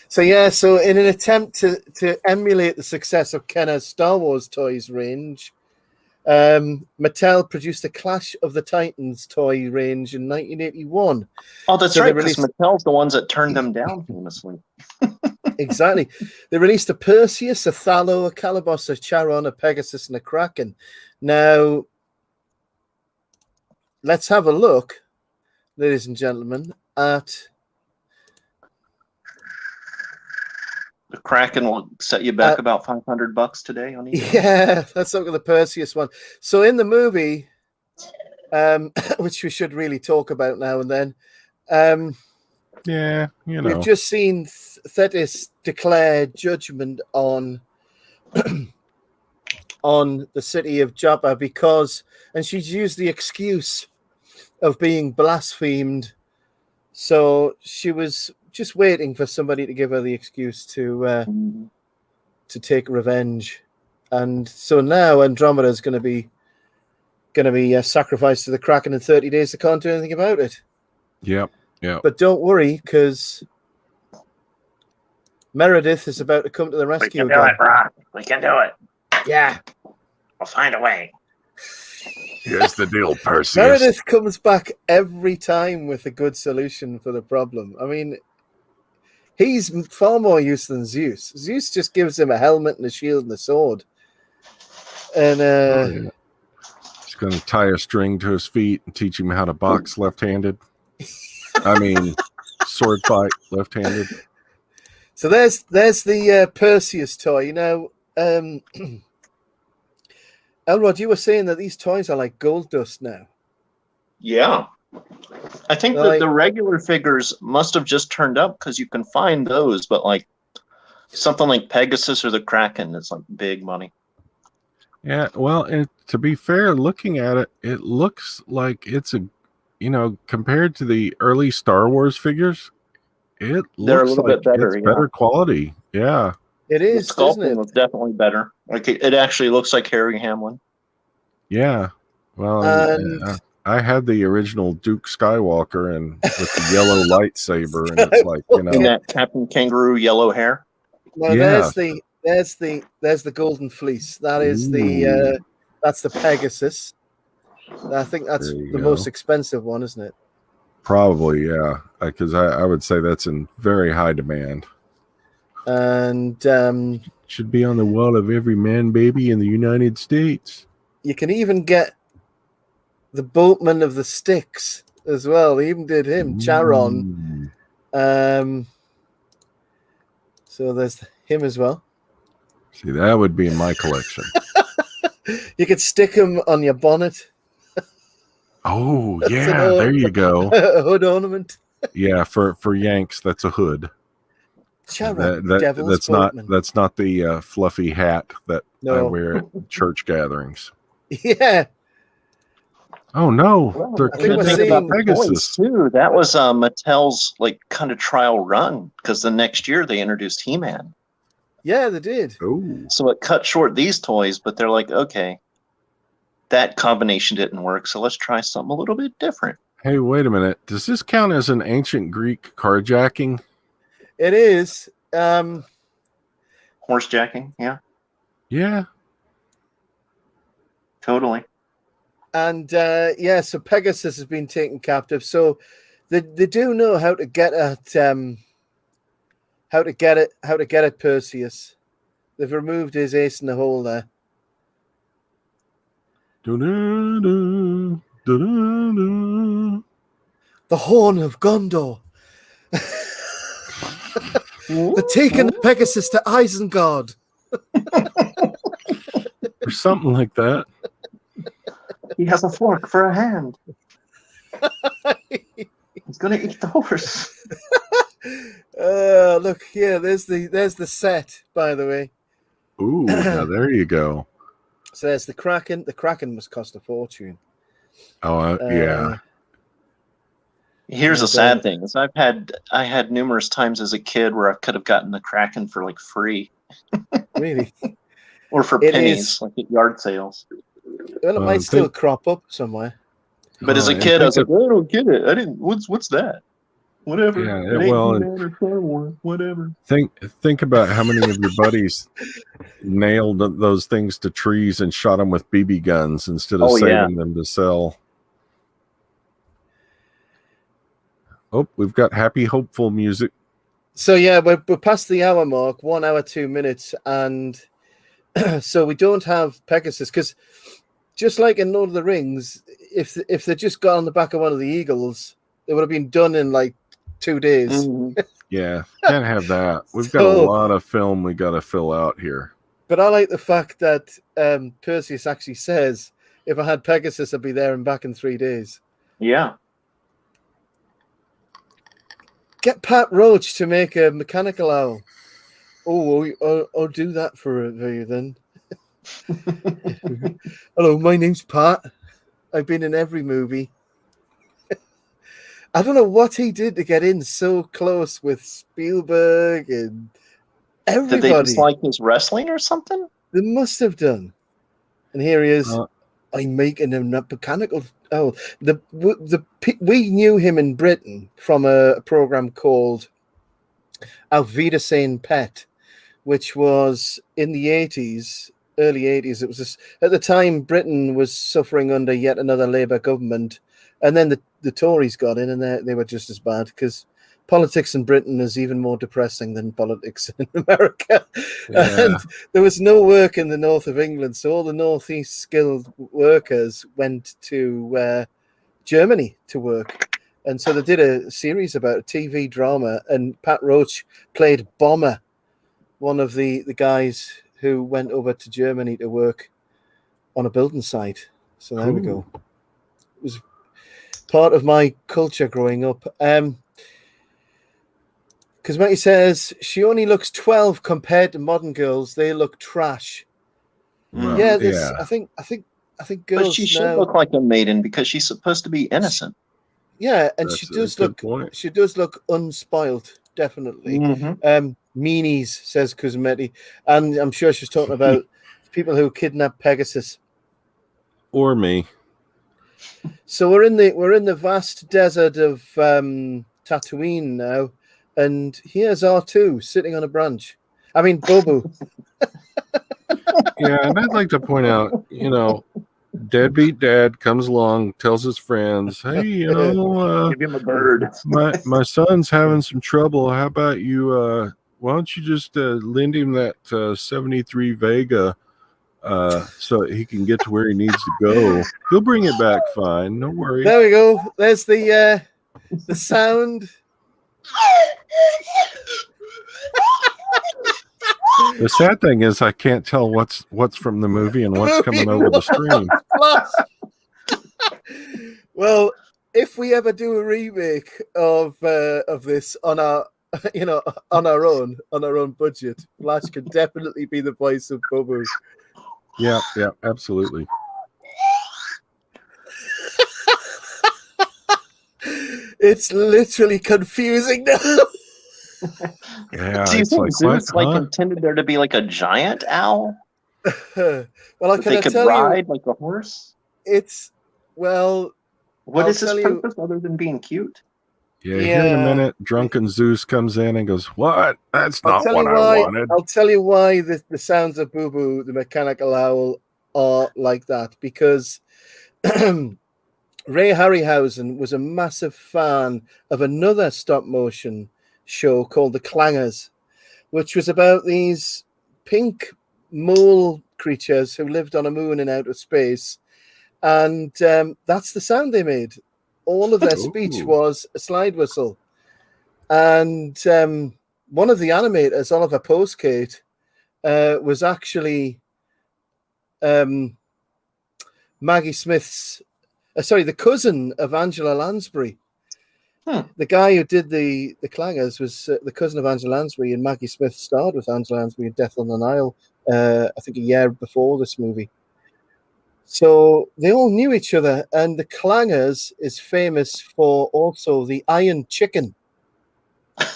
So in an attempt to emulate the success of Kenner's Star Wars toys range, Mattel produced a Clash of the Titans toy range in 1981. Oh, that's So right, they because Mattel's the ones that turned them down famously. Exactly. They released a Perseus, a Thallo, a Calibos, a Charon, a Pegasus, and a Kraken. Now, let's have a look, ladies and gentlemen, at... The Kraken will set you back about $500 today on eBay. Yeah, let's look at the Perseus one. So in the movie, which we should really talk about now and then, Yeah, you know, we've just seen Thetis declare judgment on on the city of Jabba and she's used the excuse of being blasphemed. So she was just waiting for somebody to give her the excuse to take revenge, and so now Andromeda is going to be sacrificed to the Kraken in 30 days. They can't do anything about it. Yep. But don't worry, because Meredith is about to come to the rescue. We can do it, Rock. We can do it. Yeah, We'll find a way. Here's the deal, Perseus. Meredith comes back every time with a good solution for the problem. I mean, he's far more use than Zeus. Zeus just gives him a helmet and a shield and a sword. And going to tie a string to his feet and teach him how to box left-handed. I mean, sword fight left-handed. So there's the Perseus toy. You know, Elrod, you were saying that these toys are like gold dust now. Yeah. I think that Like- the regular figures must have just turned up because you can find those, but like something like Pegasus or the Kraken is like big money. Yeah, well, and to be fair, looking at it, it looks like it's compared to the early Star Wars figures, it They're a looks little like bit better, it's yeah. better quality. Yeah. It The is, doesn't sculpting it? was definitely better. Like it actually looks like Harry Hamlin. Yeah. Well, And I had the original Duke Skywalker and with the yellow lightsaber, and it's like, And that Captain Kangaroo yellow hair. now Yeah. there's the golden fleece. That is Ooh. that's the Pegasus. I think that's There you the go. most expensive one, isn't it? Probably, yeah, because I would say that's in very high demand. And Should be on the wall of every man baby in the United States. you can even get the boatman of the Styx as well. They even did him, Charon. Ooh. So there's him as well. See, that would be in my collection. You could stick him on your bonnet. Oh, That's yeah, an there you go. A hood ornament. Yeah, for Yanks, that's a hood. Charon, devil's boatman. That's not the fluffy hat that I No. wear at church gatherings. Yeah. Oh no, Well, they're I think we're kidnapping seeing- Pegasus. too. That was Mattel's like kind of trial run because the next year they introduced He-Man. Yeah, they did. Oh, So it cut short these toys, but they're like, okay, that combination didn't work, so let's try something a little bit different. hey, wait a minute. Does this count as an ancient Greek carjacking? It is. Horsejacking, yeah, Yeah. totally. And so Pegasus has been taken captive. So they do know how to get at Perseus. They've removed his ace in the hole there. Du-du-du, du-du-du. The Horn of Gondor. They're taking Pegasus to Isengard. Or something like that. He has a fork for a hand. He's gonna eat the horse. Look here. There's the set, by the way. Ooh, now there you go. So there's the Kraken. The Kraken must cost a fortune. Oh, yeah. Here's Yeah, a sad thing: is I had numerous times as a kid where I could have gotten the Kraken for like free Really? or for It pennies, is- like at yard sales. Well, it might still crop up somewhere. But as a and kid, I was think like, I don't get it. I didn't. What's that? Whatever. Yeah, It ain't well, He-Man or Star Wars, whatever. Think about how many of your buddies nailed those things to trees and shot them with BB guns instead of Oh, yeah. saving them to sell. Oh, we've got happy, hopeful music. So yeah, we're past the hour mark, 1 hour 2 minutes, and so we don't have Pegasus because just like in Lord of the Rings, if they just got on the back of one of the eagles, they would have been done in like 2 days. Mhm. Yeah, can't have that. We've got a So- lot of film we got to fill out here. But I like the fact that Perseus actually says, "If I had Pegasus, I'd be there and back in 3 days." Yeah. Get Pat Roach to make a mechanical owl. I'll do that for you then. Hello, my name's Pat. I've been in every movie. I don't know what he did to get in so close with Spielberg and Did everybody. they dislike his wrestling or something? They must have done. And here he is. Uh, I'm making a mechanical owl. We knew him in Britain from a program called Auf Wiedersehen Pet, which was in the 80s, early 80s. It was just, at the time Britain was suffering under yet another Labour government, and then the Tories got in, and they were just as bad because politics in Britain is even more depressing than politics in America. Yeah. And there was no work in the north of England, so all the northeast skilled workers went to Germany to work. And so they did a series about a TV drama, and Pat Roach played Bomber, one of the guys who went over to Germany to work on a building site. So there we go. It was part of my culture growing up. Because Maggie says she only looks 12 compared to modern girls. They look trash. Well, Yeah, I think girls But she should now look like a maiden because she's supposed to be innocent. Yeah, and That's she a does good look point. she does look unspoiled, definitely. Mhm. Meanies, says Kuzmetti. And I'm sure she's talking about people who kidnap Pegasus. Or me. So we're in the vast desert of Tatooine now, and here's R2 sitting on a branch. I mean Bobu. Yeah, and I'd like to point out, deadbeat dad comes along, tells his friends, "Hey, Give him a bird. my son's having some trouble. How about you? Why don't you just lend him that 73 Vega, so he can get to where he needs to go? He'll bring it back fine. No worries." There we go. There's the sound. The sad thing is, I can't tell what's from the movie and what's coming over the screen. Well, if we ever do a remake of this on our on our own budget, Flash could definitely be the voice of Bobu. Yeah, absolutely. It's literally confusing now. Yeah, Do you it's think like Zeus what? Huh? intended there to be like a giant owl Well, that they could ride like a horse? It's well. What I'll is his tell you- purpose other than being cute? Yeah, here in a Yeah. minute, drunken Zeus comes in and goes, "What? That's I'll not tell what you I why. wanted." I'll tell you why the sounds of Boo Boo, the mechanical owl, are like that, because Ray Harryhausen was a massive fan of another stop motion show called The Clangers, which was about these pink mole creatures who lived on a moon in outer space, and that's the sound they made. All of their speech Ooh. was a slide whistle. And one of the animators, Oliver Postgate, was actually Maggie Smith's, the cousin of Angela Lansbury. The guy who did the clangers was the cousin of Angela Lansbury, and Maggie Smith starred with Angela Lansbury in Death on the Nile, I think a year before this movie. So they all knew each other, and the Clangers is famous for also the Iron Chicken.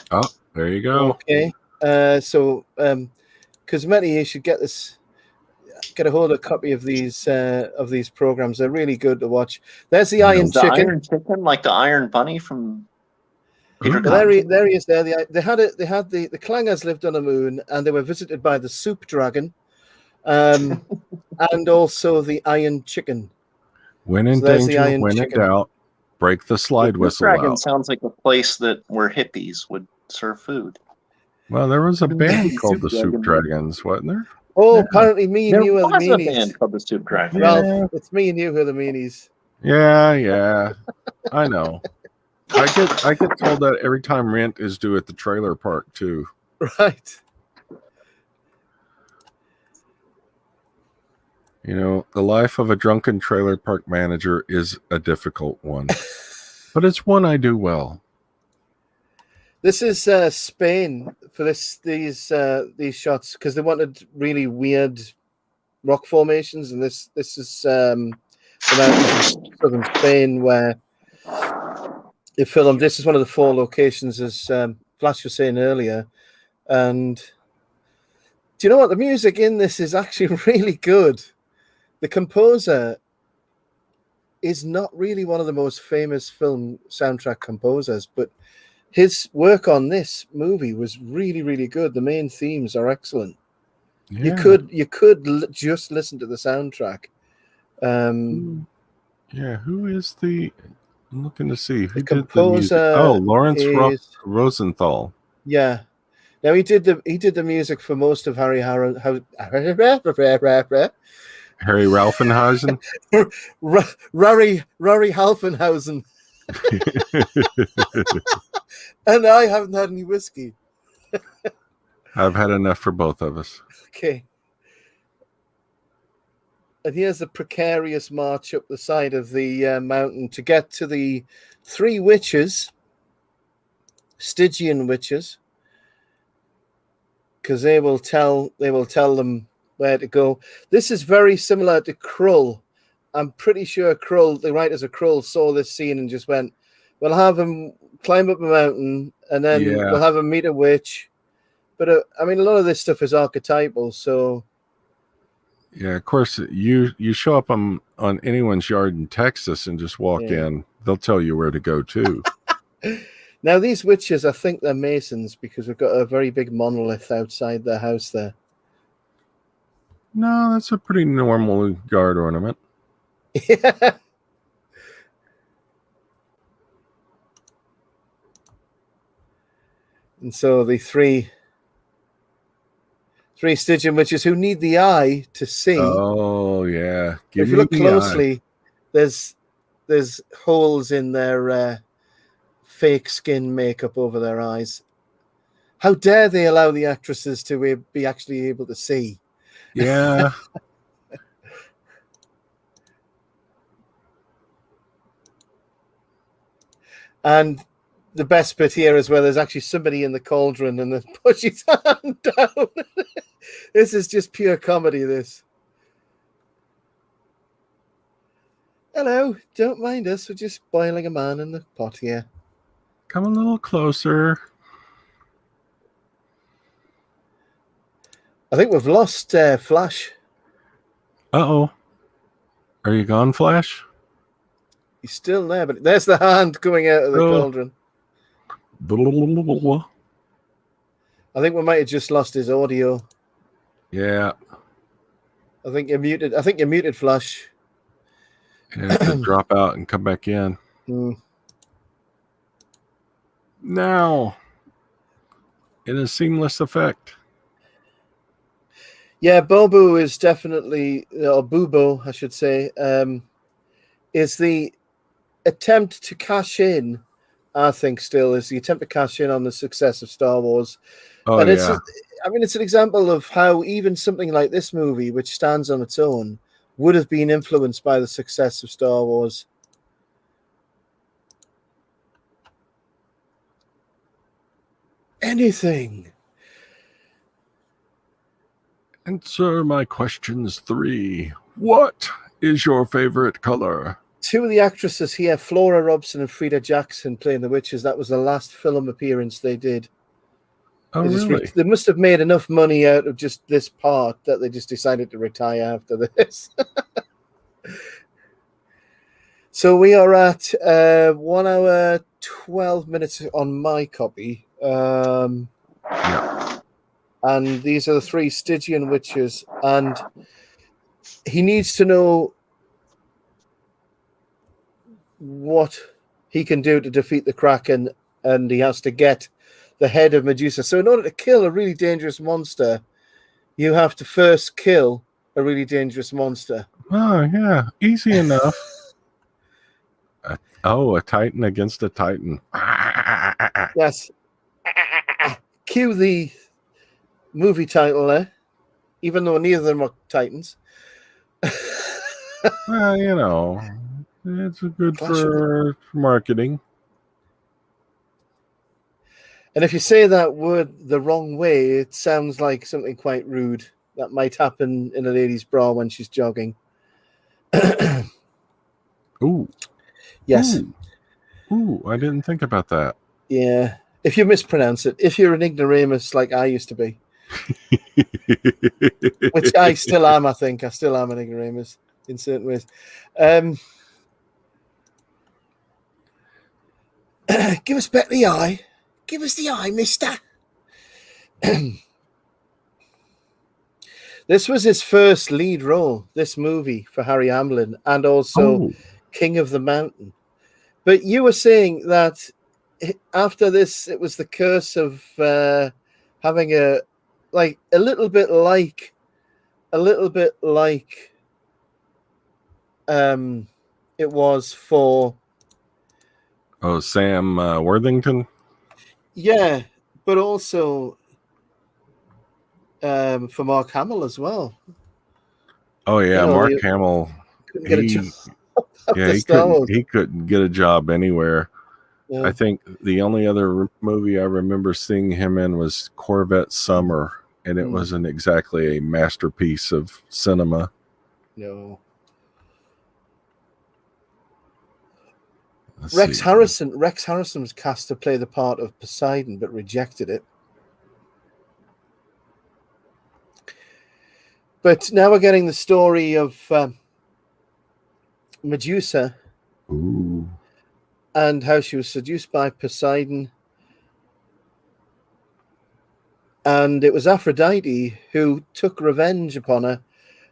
Oh, there you go. Okay, so Cosmetti, you should get a hold of a copy of these programs. They're really good to watch. There's the Iron The Chicken. Iron Chicken, like the Iron Bunny from Peter Well, there Cushing? he is. There, they had the Clangers lived on the moon, and they were visited by the Soup Dragon, and also the Iron Chicken. When in So there's the danger, Iron when Chicken. in doubt, break the slide The whistle Dragon out. sounds like a place where hippies would serve food. Well, there was a band called the Soup Soup Dragons, wasn't there? Oh, apparently me and There you are the was a meanies. band called the Soup Dragon. Ralph, it's me and you who are the meanies. Yeah, I know. I get told that every time rent is due at the trailer park too. Right. The life of a drunken trailer park manager is a difficult one, but it's one I do well. This is Spain for these shots, because they wanted really weird rock formations, and this is the mountains in southern Spain where they filmed. This is one of the 4 locations, as Flash was saying earlier. And do you know what? The music in this is actually really good. The composer is not really one of the most famous film soundtrack composers, but his work on this movie was really, really good. The main themes are excellent. Yeah. You could just listen to the soundtrack. Yeah, who is the I'm looking to see who The did the music. Oh, composer Laurence is Rosenthal. yeah. Now he did the music for most of Harry Harrison. Harry Ralphенhausen. Rory Halfenhausen, and I haven't had any whiskey. I've had enough for both of us. Okay. And here's a precarious march up the side of the mountain to get to the three witches, Stygian witches, because they will tell them where to go. This is very similar to Krull. I'm pretty sure Krull, the writers of Krull, saw this scene and just went, "We'll have him climb up a mountain, and then we'll have him meet a witch." But I mean, a lot of this stuff is archetypal, so. Yeah, of course, you show up on anyone's yard in Texas and just walk in. They'll tell you where to go to. Now, these witches, I think they're Masons because we've got a very big monolith outside their house there. No, that's a pretty normal guard ornament. Yeah. And so the three Stygian witches who need the eye to see. Oh, yeah. If you look closely, there's holes in their fake skin makeup over their eyes. How dare they allow the actresses to be actually able to see? Yeah. And the best bit here is where there's actually somebody in the cauldron and they push his hand down. This is just pure comedy, this. Hello, don't mind us. We're just boiling a man in the pot here. Come a little closer. I think we've lost Flash. Uh-oh. Are you gone, Flash? He's still there, but there's the hand coming out of the cauldron. I think we might have just lost his audio. Yeah. I think you're muted, Flash. You have to drop out and come back in. Now, in a seamless effect. Yeah, Bobo is definitely, or Bubo, I should say, is the attempt to cash in. I think still is the attempt to cash in on the success of Star Wars. Oh, and yeah. It's an example of how even something like this movie, which stands on its own, would have been influenced by the success of Star Wars. Anything. Answer my questions 3. What is your favorite color? Two of the actresses here, Flora Robson and Frida Jackson, playing the witches. That was the last film appearance they did. Oh, really? They must have made enough money out of just this part that they just decided to retire after this. So we are at 1 hour, 12 minutes on my copy. And these are the three Stygian witches. And he needs to know what he can do to defeat the Kraken, and he has to get the head of Medusa. So in order to kill a really dangerous monster, you have to first kill a really dangerous monster. Oh, yeah. Easy enough. A Titan against a Titan. Yes. Cue the movie title there, even though neither of them are Titans. Well, you know, it's good for marketing. And if you say that word the wrong way, it sounds like something quite rude that might happen in a lady's bra when she's jogging. Ooh. Yes. Ooh, I didn't think about that. Yeah. If you mispronounce it, if you're an ignoramus like I used to be, which I still am, I think. I still am an ignoramus in certain ways. Give us back the eye. Give us the eye, mister. This was his first lead role, this movie, for Harry Hamlin, and also King of the Mountain. But you were saying that after this, it was the curse of having a little bit like it was for Sam Worthington. Yeah, but also for Mark Hamill as well. Oh yeah, You know, Mark he Hamill. couldn't get a job. He couldn't get a job anywhere. Yeah. I think the only other movie I remember seeing him in was Corvette Summer, and it wasn't exactly a masterpiece of cinema. No. Let's Rex see. Harrison was cast to play the part of Poseidon, but rejected it. But now we're getting the story of Medusa. Ooh. And how she was seduced by Poseidon. And it was Aphrodite who took revenge upon her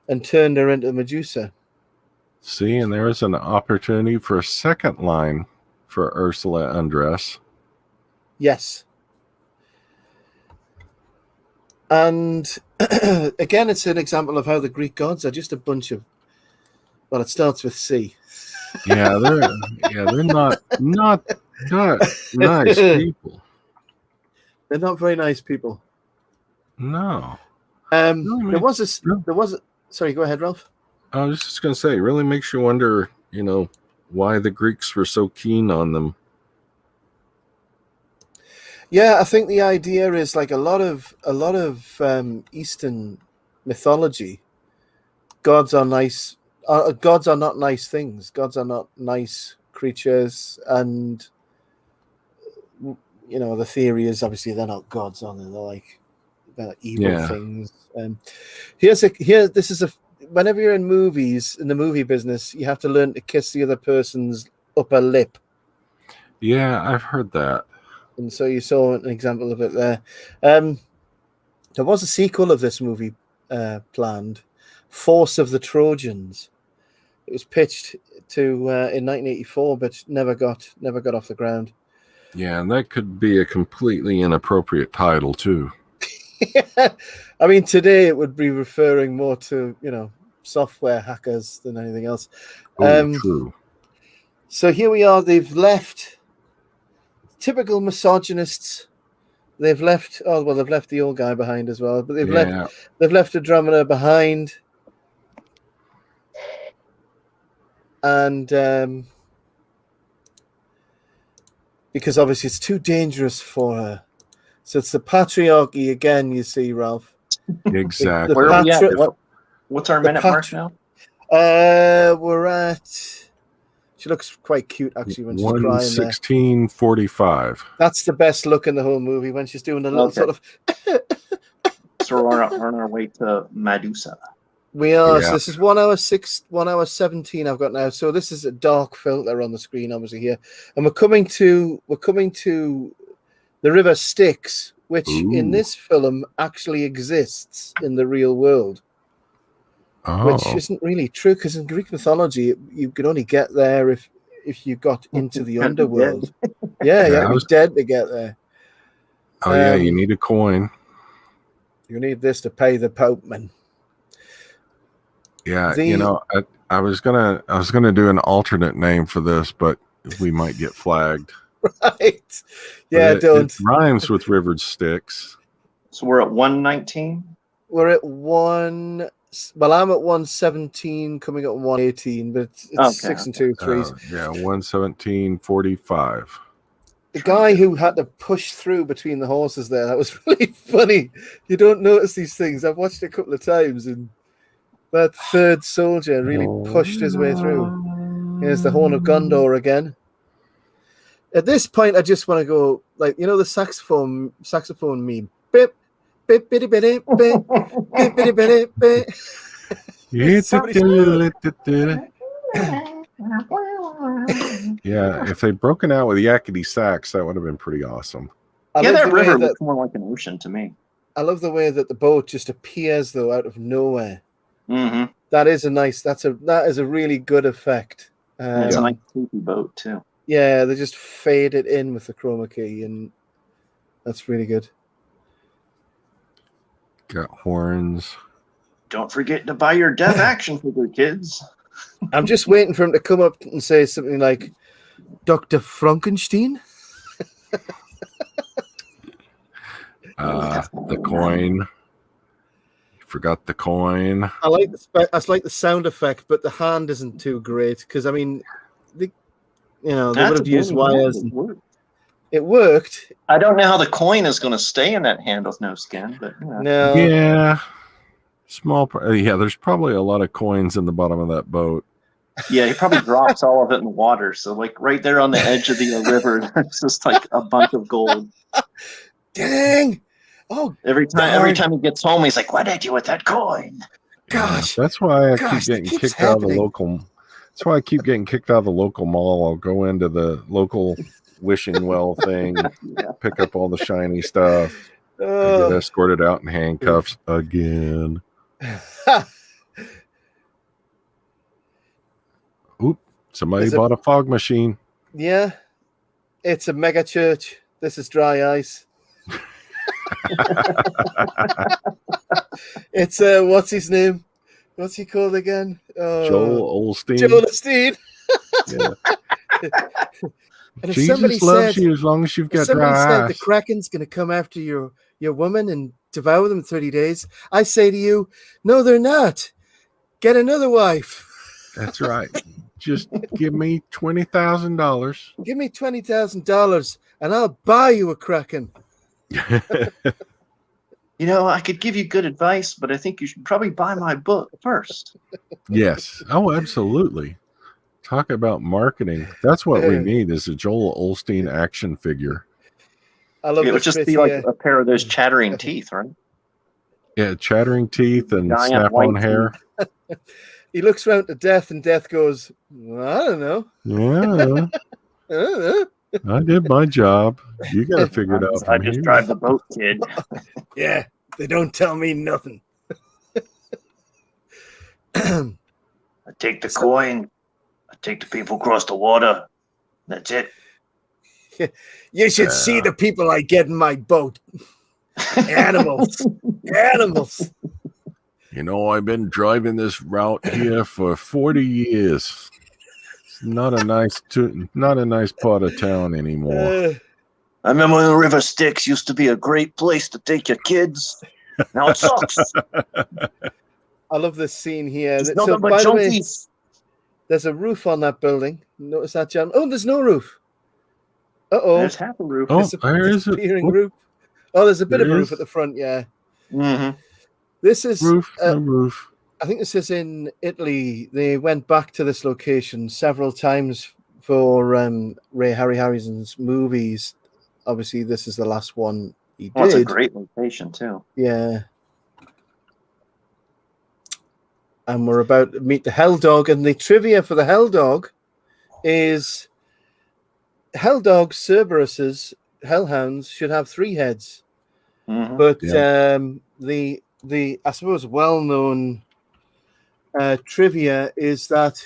and turned her into Medusa. See, and there was an opportunity for a second line for Ursula Undress. Yes. And again, it's an example of how the Greek gods are just a bunch of, well, it starts with C. Yeah, they're not nice people. They're not very nice people. No. There was a. Sorry, go ahead, Ralph. I was just going to say, it really makes you wonder, why the Greeks were so keen on them. Yeah, I think the idea is like a lot of Eastern mythology. Gods are nice. Gods are not nice things. Gods are not nice creatures, and the theory is obviously they're not gods, are they? They're evil things. Whenever you're in movies, in the movie business, you have to learn to kiss the other person's upper lip. Yeah, I've heard that. And so you saw an example of it there. There was a sequel of this movie planned, Force of the Trojans. It was pitched to in 1984, but never got off the ground. Yeah, and that could be a completely inappropriate title too. I mean, today it would be referring more to software hackers than anything else. True. So here we are. They've left. Typical misogynists. They've left. Oh well, they've left the old guy behind as well. But they've left a drummer behind. And because obviously it's too dangerous for her. So it's the patriarchy again, you see, Ralph. Exactly. Where are we at? What's our minute mark now? We're at... She looks quite cute, actually, when she's crying there. 1:16:45. That's the best look in the whole movie, when she's doing a little sort of... So we're on our way to Medusa. We are. Yeah. So this is 1 hour 17 I've got now. So this is a dark filter on the screen, obviously, here. And we're coming to the River Styx, which in this film actually exists in the real world. Which isn't really true, because in Greek mythology you could only get there if you got into the underworld. You had to be dead to get there. Oh yeah, you need a coin. You need this to pay the Popeman. Yeah, I was gonna do an alternate name for this, but we might get flagged. Right. Yeah, don't. It rhymes with River Styx. So we're at 119? We're at 1. Well, I'm at 117, coming up 118, but it's 6 and 2 threes. Yeah, 1:17:45. The guy who had to push through between the horses there, that was really funny. You don't notice these things. I've watched it a couple of times, and that third soldier really pushed his way through. Here's the Horn of Gondor again. At this point, I just want to go, like, the saxophone meme. Bip, bip, bitty, bitty, bip, bip, bitty, bitty, bip. Yeah, if they'd broken out with yakety sax, that would have been pretty awesome. That river looks more like an ocean to me. I love the way that the boat just appears, though, out of nowhere. Mm-hmm. That is a really good effect. It's a nice creepy boat too. Yeah, they just fade it in with the chroma key, and that's really good. Got horns. Don't forget to buy your deaf action figure, kids. I'm just waiting for him to come up and say something like, Dr. Frankenstein? The coin. Forgot the coin. I like the sound effect, but the hand isn't too great because I mean, they would have used wires. It worked. I don't know how the coin is going to stay in that hand with no skin, but No. Yeah, there's probably a lot of coins in the bottom of that boat. Yeah, he probably drops all of it in the water. So, like right there on the edge of the river, there's just like a bunch of gold. Dang! Oh, every time he gets home, he's like, "What did I do with that coin?" Gosh, that's why I keep getting kicked out of the local. That's why I keep getting kicked out of the local mall. I'll go into the local wishing well thing, pick up all the shiny stuff, and get escorted out in handcuffs again. Oop! Somebody bought a fog machine. Yeah, it's a mega church. This is dry ice. It's what's his name? What's he called again? Joel Osteen. Joel Osteen. Yeah. And if Jesus loves you as long as you've got dry said ice. The Kraken's going to come after your woman and devour them in 30 days, I say to you, no, they're not. Get another wife. That's right. Just give me $20,000. Give me $20,000 and I'll buy you a Kraken. I could give you good advice, but I think you should probably buy my book first. Yes. Oh, absolutely. Talk about marketing. That's what we need is a Joel Osteen action figure. I love it would just be like a pair of those chattering teeth, right? Yeah, chattering teeth and snap-on hair. He looks around to Death, and Death goes, well, I don't know. Yeah. I don't know. I did my job. You got to figure it out. I just drive the boat, kid. Yeah, they don't tell me nothing. I take the coin. I take the people across the water. That's it. You should see the people I get in my boat. Animals. Animals. I've been driving this route here for 40 years. It's not a nice part of town anymore. I remember when the River Styx used to be a great place to take your kids. Now it sucks. I love this scene here. It's nothing but junkies. There's a roof on that building. Notice that, John? Oh, there's no roof. Uh-oh. There's half a roof. Oh, there is a roof. Oh, there's a bit of a roof at the front, yeah. Mm-hmm. This is roof. Roof. I think this is in Italy. They went back to this location several times for Ray Harryhausen's movies. Obviously, this is the last one he did. It's a great location, too. Yeah. And we're about to meet the Hell Dog, and the trivia for the Hell Dog is Hell Dog Cerberus's hellhounds should have 3 heads. Mm-hmm. But the I suppose well-known trivia is that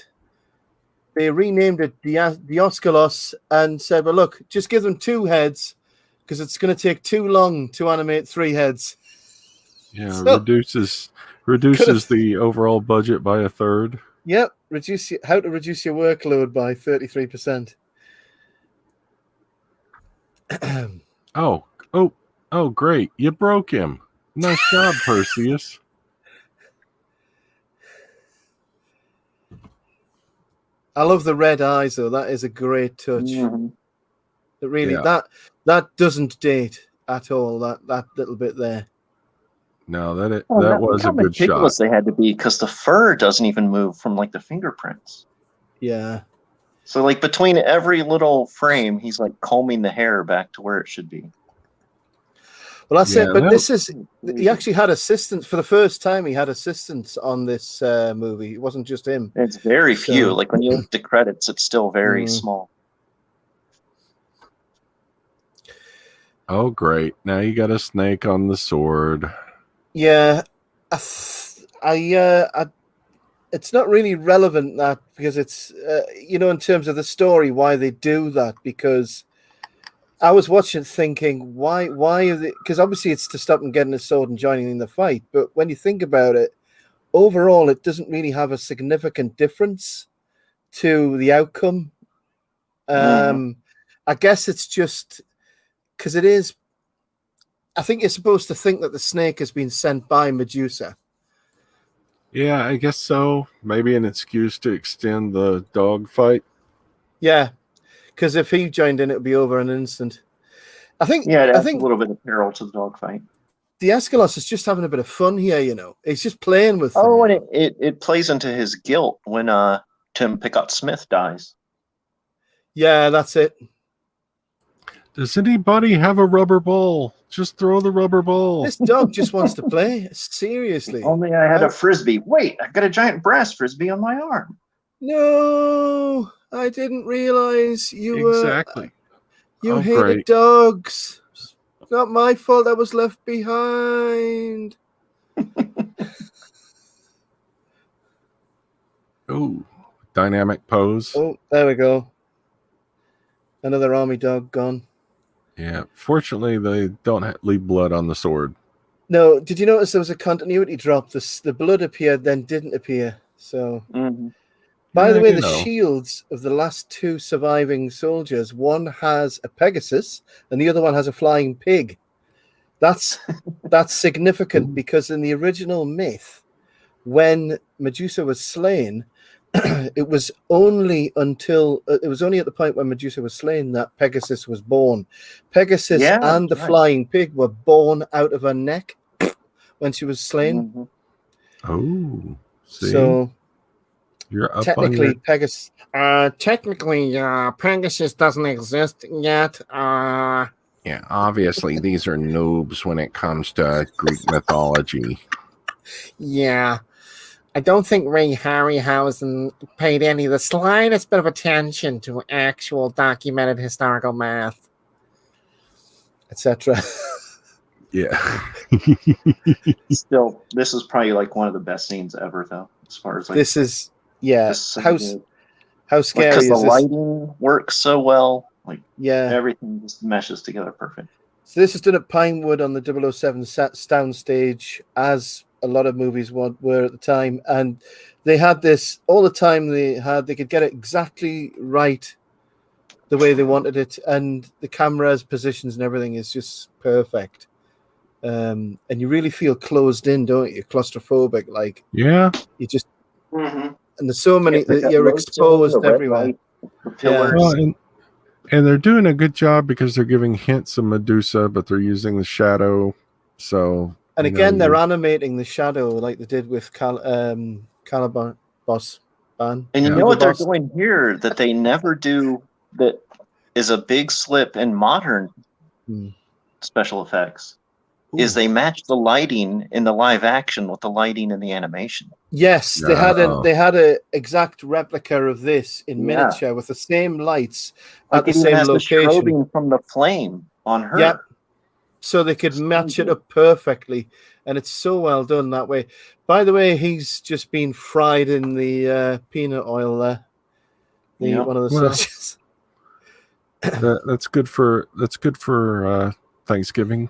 they renamed it Dioskolos and said, well, look, just give them 2 heads because it's going to take too long to animate 3 heads. Yeah, so, reduces the overall budget by a third. Yep, how to reduce your workload by 33%. Oh, great. You broke him. Nice job, Perseus. I love the red eyes, though. That is a great touch. Mm-hmm. It really, that doesn't date at all, that little bit there. No, that was a good shot. They had to be because the fur doesn't even move from like the fingerprints. Yeah. So like between every little frame, he's like combing the hair back to where it should be. Well, that's it. But he actually had assistants for the first time. He had assistants on this movie. It wasn't just him. It's very few. Like when you look at the credits, it's still very small. Oh, great! Now you got a snake on the sword. Yeah, it's not really relevant that because it's in terms of the story why they do that, because I was watching thinking why are they, because obviously it's to stop him getting his sword and joining in the fight, but when you think about it, overall it doesn't really have a significant difference to the outcome. I guess it's just because it is, I think you're supposed to think that the snake has been sent by Medusa. Yeah, I guess so. Maybe an excuse to extend the dog fight. Yeah, because if he joined in, it would be over in an instant. I think it adds a little bit of peril to the dog fight. The Aeschylus is just having a bit of fun here, He's just playing with them. Oh, and it plays into his guilt when Tim Picott-Smith dies. Yeah, that's it. Does anybody have a rubber ball? Just throw the rubber ball. This dog just wants to play. Seriously. Only I had a frisbee. Wait, I got a giant brass frisbee on my arm. No, I didn't realize you exactly. You hated dogs. It's not my fault I was left behind. Oh, dynamic pose. Oh, there we go. Another army dog gone. Yeah, fortunately, they don't leave blood on the sword. No, did you notice there was a continuity drop? The blood appeared, then didn't appear. So, by the way, the shields of the last two surviving soldiers, one has a Pegasus and the other one has a flying pig. That's significant because in the original myth, when Medusa was slain, it was only at the point when Medusa was slain that Pegasus was born. Pegasus and the flying pig were born out of her neck when she was slain. Oh, see? So you're up technically, on Pegasus. Pegasus doesn't exist yet. Yeah, obviously these are noobs when it comes to Greek mythology. Yeah. I don't think Ray Harryhausen paid the slightest bit of attention to actual documented historical math, etc. Yeah. Still, this is probably like one of the best scenes ever, though. As far as this is, how scary because is the this? lighting works so well. Everything just meshes together perfect. So this is done at Pinewood on the 007 sound stage, as a lot of movies were at the time, and they had this all the time. They could get it exactly right the way they wanted it, and the camera's positions and everything is just perfect. And you really feel closed in, don't you? Claustrophobic, yeah. You just and there's so many that you're exposed everywhere. And they're doing a good job because they're giving hints of Medusa, but they're using the shadow. So, and again, they're animating the shadow like they did with Caliban. And you know what they're doing here that they never do, that is a big slip in modern special effects, is they match the lighting in the live action with the lighting in the animation. Yes, they had a exact replica of this in miniature with the same lights at the same location. The strobing from the flame on her. Yep. So they could match it up perfectly, and it's so well done that way. By the way, he's just been fried in the peanut oil there. One of the soldiers. That's good for Thanksgiving.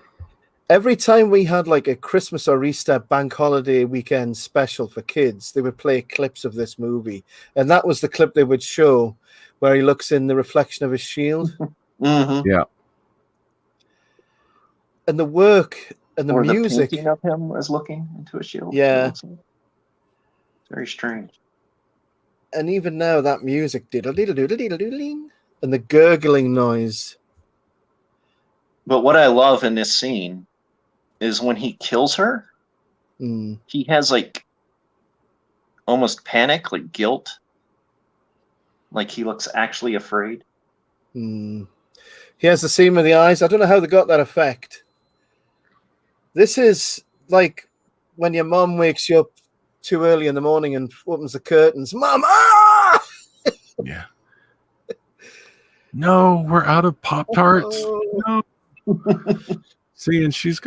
Every time we had like a Christmas or Easter bank holiday weekend special for kids, they would play clips of this movie. And that was the clip they would show where he looks in the reflection of his shield. Yeah. And the work and the music. The painting of him as looking into a shield. Yeah. It's very strange. And even now that music, diddle-diddle-diddle-diddle-diddle-ding, and the gurgling noise. But what I love in this scene is when he kills her, he has like almost panic, like guilt. Like he looks actually afraid. He has the seam of the eyes. I don't know how they got that effect. This is like when your mom wakes you up too early in the morning and opens the curtains. Mom, Yeah. No, we're out of Pop-Tarts. No. See, and she's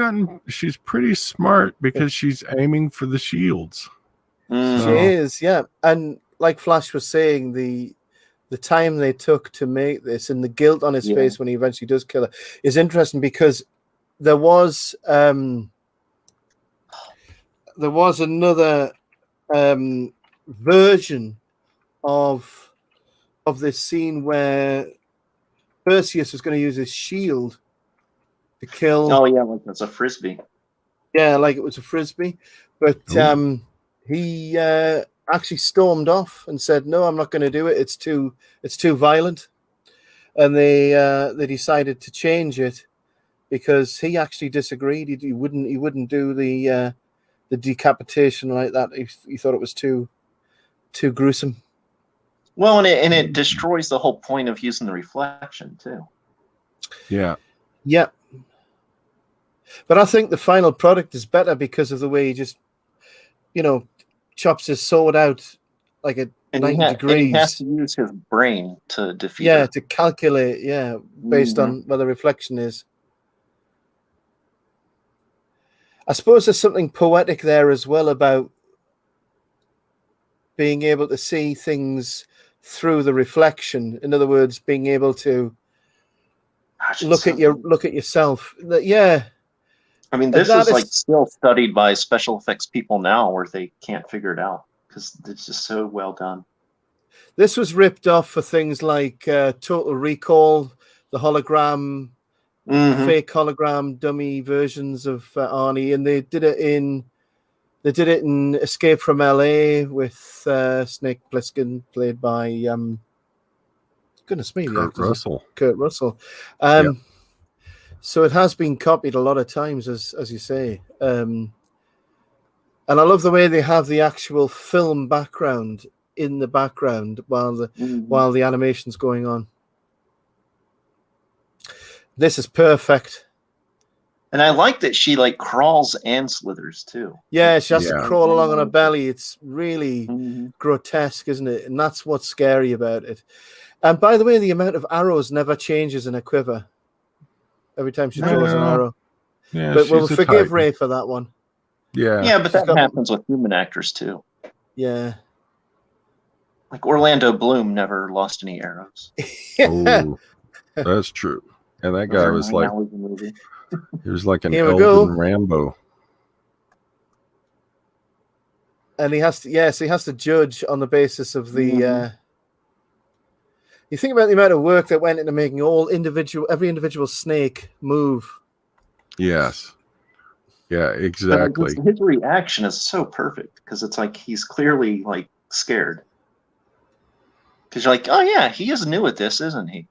pretty smart because she's aiming for the shields. Mm. She is, yeah. And like Flash was saying, the time they took to make this and the guilt on his face when he eventually does kill her is interesting, because there was another version of this scene where Perseus was going to use his shield to kill. Oh yeah, like that's a frisbee. Yeah, like it was a frisbee, but he actually stormed off and said, "No, I'm not going to do it. It's too violent." And they decided to change it because he actually disagreed. He wouldn't do the decapitation like that. He thought it was too gruesome. Well, and it destroys the whole point of using the reflection too. Yeah. Yeah. But I think the final product is better because of the way he just, chops his sword out like at 90 degrees. And he has to use his brain to defeat her. Yeah, to calculate, based on where the reflection is. I suppose there's something poetic there as well about being able to see things through the reflection. In other words, being able to look at yourself. Yeah. I mean, this is like still studied by special effects people now, where they can't figure it out because it's just so well done. This was ripped off for things like Total Recall, the hologram, fake hologram dummy versions of Arnie, and they did it in Escape from LA with Snake Plissken, played by goodness me, Kurt Russell. So it has been copied a lot of times, as you say. And I love the way they have the actual film background in the background while the animation's going on. This is perfect. And I like that she like crawls and slithers too. Yeah, she has to crawl along on her belly. It's really grotesque, isn't it? And that's what's scary about it. And by the way, the amount of arrows never changes in a quiver. Every time she throws an arrow. Yeah, but we'll forgive Ray for that one. Yeah. Yeah, but that happens with human actors too. Yeah. Like Orlando Bloom never lost any arrows. Oh, that's true. And that guy was like, he was like an Elden Rambo. And he has to judge on the basis of the you think about the amount of work that went into making every individual snake move. Yes. Yeah, exactly. His reaction is so perfect because it's like he's clearly like scared. Because you're like, oh yeah, he is new at this, isn't he?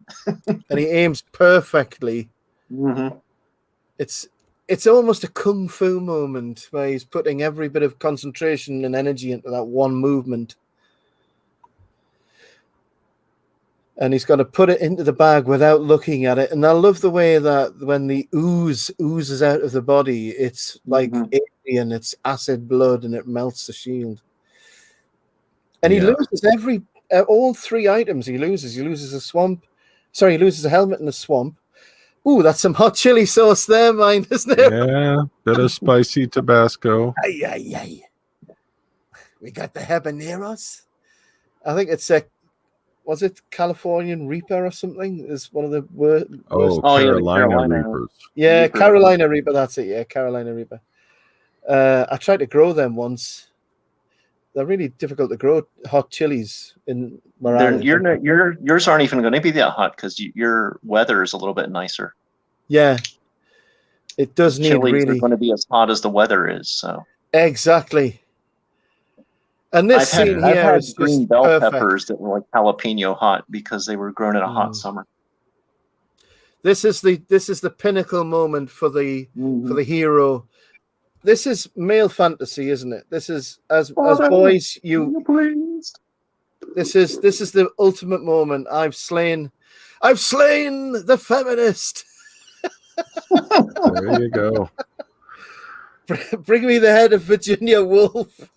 And he aims perfectly. Mm-hmm. It's almost a kung fu moment where he's putting every bit of concentration and energy into that one movement. And he's got to put it into the bag without looking at it. And I love the way that when the ooze oozes out of the body, it's like alien, it's acid blood, and it melts the shield. And he loses all three items. He loses a swamp. Sorry, he loses a helmet and a swamp. Ooh, that's some hot chili sauce there, mine, isn't it? Yeah, bit of spicy Tabasco. Ay. We got the habaneros. I think it's was it Californian Reaper or something? Is one of the worst. Carolina Reapers. Yeah, Carolina Reaper. That's it. Yeah, Carolina Reaper. I tried to grow them once. They're really difficult to grow hot chilies in Morales. Yours aren't even going to be that hot because your weather is a little bit nicer. Yeah, it does need chilies really are going to be as hot as the weather is. So exactly. And this scene here had is green just bell perfect. peppers that were like jalapeno hot because they were grown in a hot summer. This is the pinnacle moment for the hero. This is male fantasy, isn't it? This is as boys This is the ultimate moment. I've slain the feminist. There you go. Bring me the head of Virginia Woolf.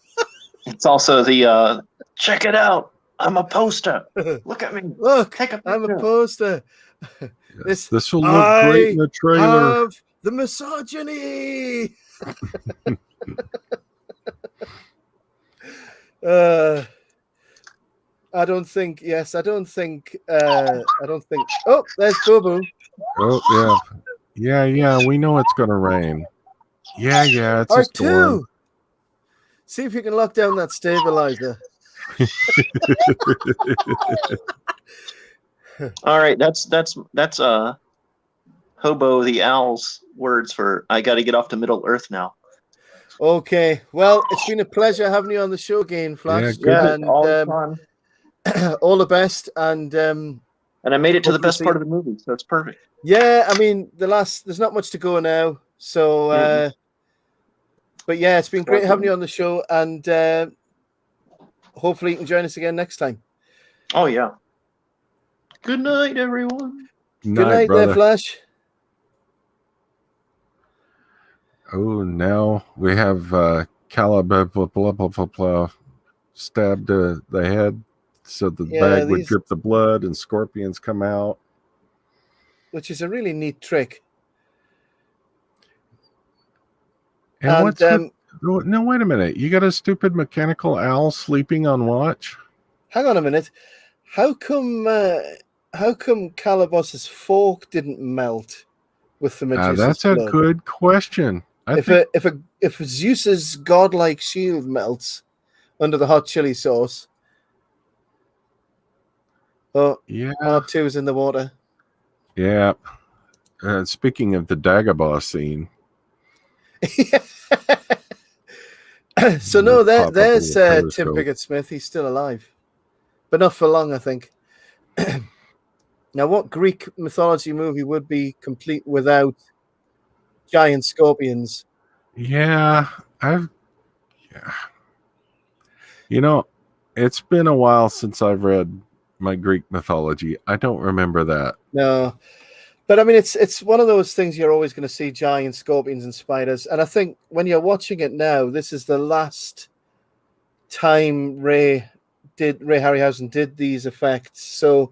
It's also the check it out. I'm a poster. Look at me. Look, Take a picture. I'm a poster. This will look great in the trailer. Have the misogyny. I don't think. Yes, I don't think. I don't think. Oh, there's Bobo. Oh yeah. We know it's gonna rain. Yeah. It's a Part storm. 2. See if you can lock down that stabilizer. All right, that's Hobo the Owl's words for I got to get off to Middle Earth now. Okay. Well, it's been a pleasure having you on the show again, Flash. Yeah, And all fun. all the best. And I made it to the hopefully best part of the movie, so it's perfect. yeah, I mean there's not much to go now. So but yeah, it's been great having you on the show, and hopefully you can join us again next time. Oh yeah. Good night, everyone. Good night brother. there, Flash. Oh, now we have Caleb stabbed the head so the bag would drip the blood and scorpions come out. Which is a really neat trick. And what's no, wait a minute. You got a stupid mechanical owl sleeping on watch? Hang on a minute. How come Calabos's fork didn't melt with the Medusa's that's a blood? good question. If Zeus's godlike shield melts under the hot chili sauce, yeah, R2 is in the water. Yeah. Speaking of the Dagobah scene. So no, there's Tim Pigott-Smith. He's still alive, but not for long, I think. Now, what Greek mythology movie would be complete without giant scorpions? Yeah. You know, it's been a while since I've read my Greek mythology. I don't remember that. No. But I mean, it's one of those things you're always going to see giant scorpions and spiders. And I think when you're watching it now, this is the last time Ray Harryhausen did these effects. So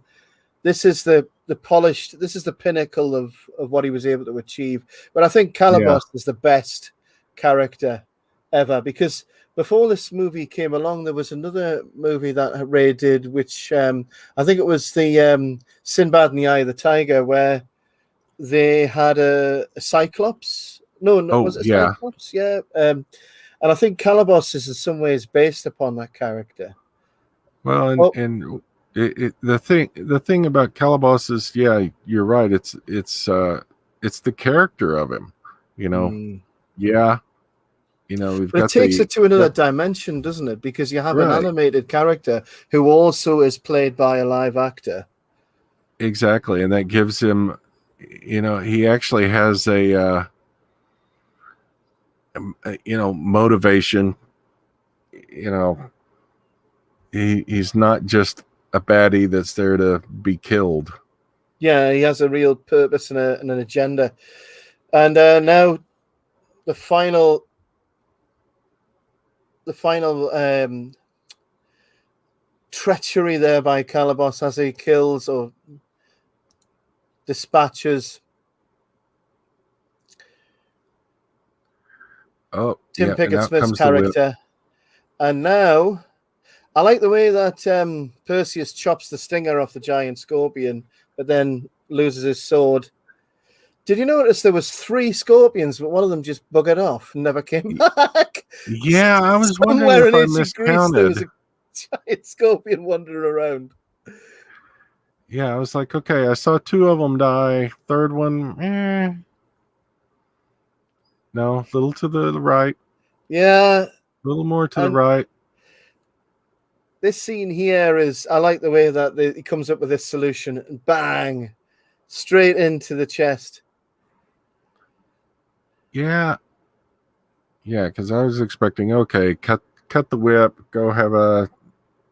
this is the polished, this is the pinnacle of what he was able to achieve. But I think Calabos is the best character ever, because before this movie came along, there was another movie that Ray did, which I think it was the Sinbad and the Eye of the Tiger, where they had a Cyclops. Was it Cyclops? Yeah. And I think Calabos is in some ways based upon that character. Well, the thing about Calabos is, yeah, you're right. It's the character of him, you know. Yeah. You know, but it takes it to another dimension, doesn't it? Because you have an animated character who also is played by a live actor. Exactly, and that gives him, you know, he actually has a motivation. You know, he's not just a baddie that's there to be killed. Yeah, he has a real purpose and an agenda. And now the final treachery there by Calabos as he kills or dispatches Tim Pigott-Smith's character. And now I like the way that Perseus chops the stinger off the giant scorpion, but then loses his sword. Did you notice there was 3 scorpions, but one of them just buggered off and never came back? Yeah, I was wondering if I miscounted. There was a giant scorpion wandering around. Yeah, I was like, okay, I saw 2 of them die. Third one, no, a little to the right. Yeah. A little more to the right. This scene here is, I like the way that he comes up with this solution and bang, straight into the chest. Yeah, because I was expecting, okay, cut the whip, go have a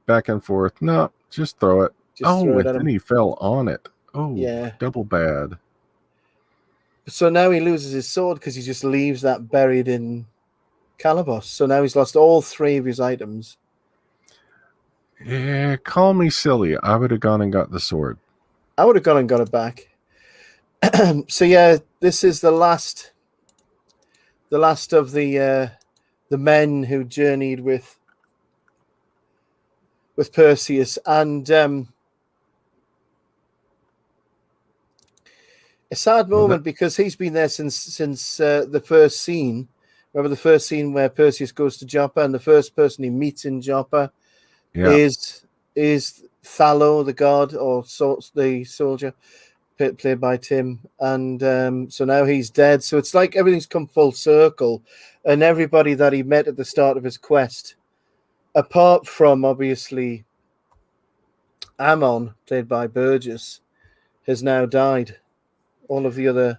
back and forth. No, just throw it. And then he fell on it. Oh, yeah, double bad. So now he loses his sword because he just leaves that buried in Calabos. So now he's lost all 3 of his items. Yeah, call me silly. I would have gone and got the sword. I would have gone and got it back. So yeah, this is the last of the men who journeyed with with Perseus, and a sad moment because he's been there since the first scene. Remember the first scene where Perseus goes to Joppa, and the first person he meets in Joppa is Thallo, the god, or the soldier, played by Tim. And so now he's dead. So it's like everything's come full circle, and everybody that he met at the start of his quest, apart from obviously Ammon, played by Burgess, has now died. All the other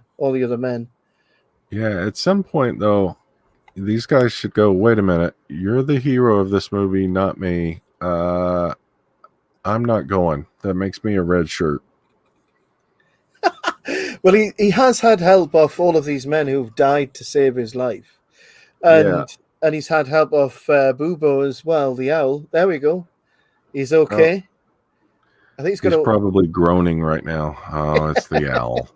men. Yeah, at some point though, these guys should go, wait a minute, you're the hero of this movie, not me. I'm not going. That makes me a red shirt. Well, he has had help of all of these men who've died to save his life. And he's had help of Bubo as well, the owl. There we go. He's okay. I think he's probably groaning right now. Oh, it's the owl.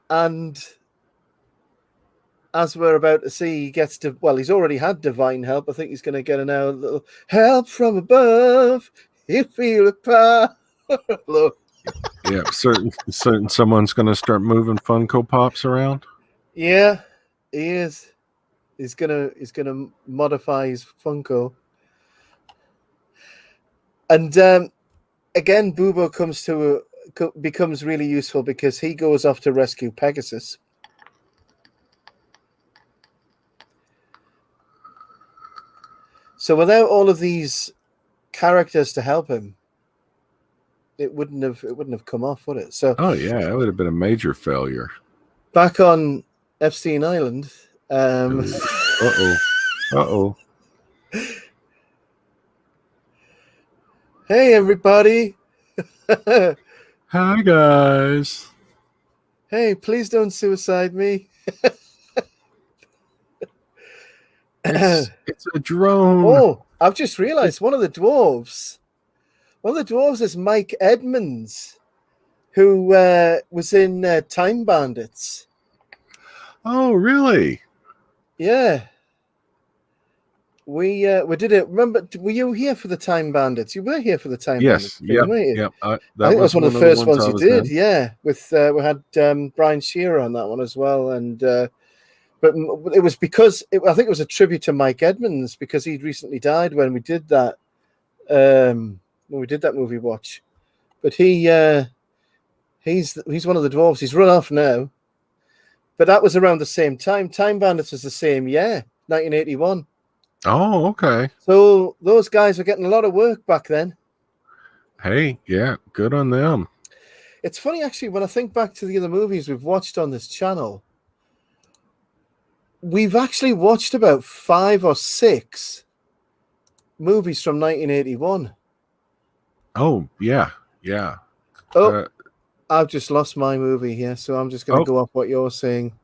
And as we're about to see, he gets to, well, he's already had divine help. I think he's going to get a little help from above. You feel it, pa. Look. Yeah, certain someone's going to start moving Funko Pops around. Yeah, he is. He's gonna modify his Funko. And again, Bubo becomes really useful because he goes off to rescue Pegasus. So without all of these characters to help him, it wouldn't have come off, would it? So oh yeah, it would have been a major failure. Back on Epstein Island. Uh-oh. Hey everybody. Hi guys. Hey, please don't suicide me. It's a drone. Oh, I've just realized one of the dwarves is Mike Edmonds, who was in Time Bandits. Oh, really? Yeah. We did it. Remember, were you here for the Time Bandits? You were here for the Time Bandits. Yes. Yep. I think that was one of the first ones you did. in. Yeah. With we had Brian Shearer on that one as well, and but it was because I think it was a tribute to Mike Edmonds because he'd recently died when we did that. When we did that movie watch, but he's one of the dwarves. He's run off now, but that was around the same time. Time Bandits was the same year, 1981. Oh, okay. So those guys were getting a lot of work back then. Hey, yeah, good on them. It's funny actually when I think back to the other movies we've watched on this channel. We've actually watched about 5 or 6 movies from 1981. Oh, yeah. Oh, I've just lost my movie here, so I'm just going to go off what you're saying.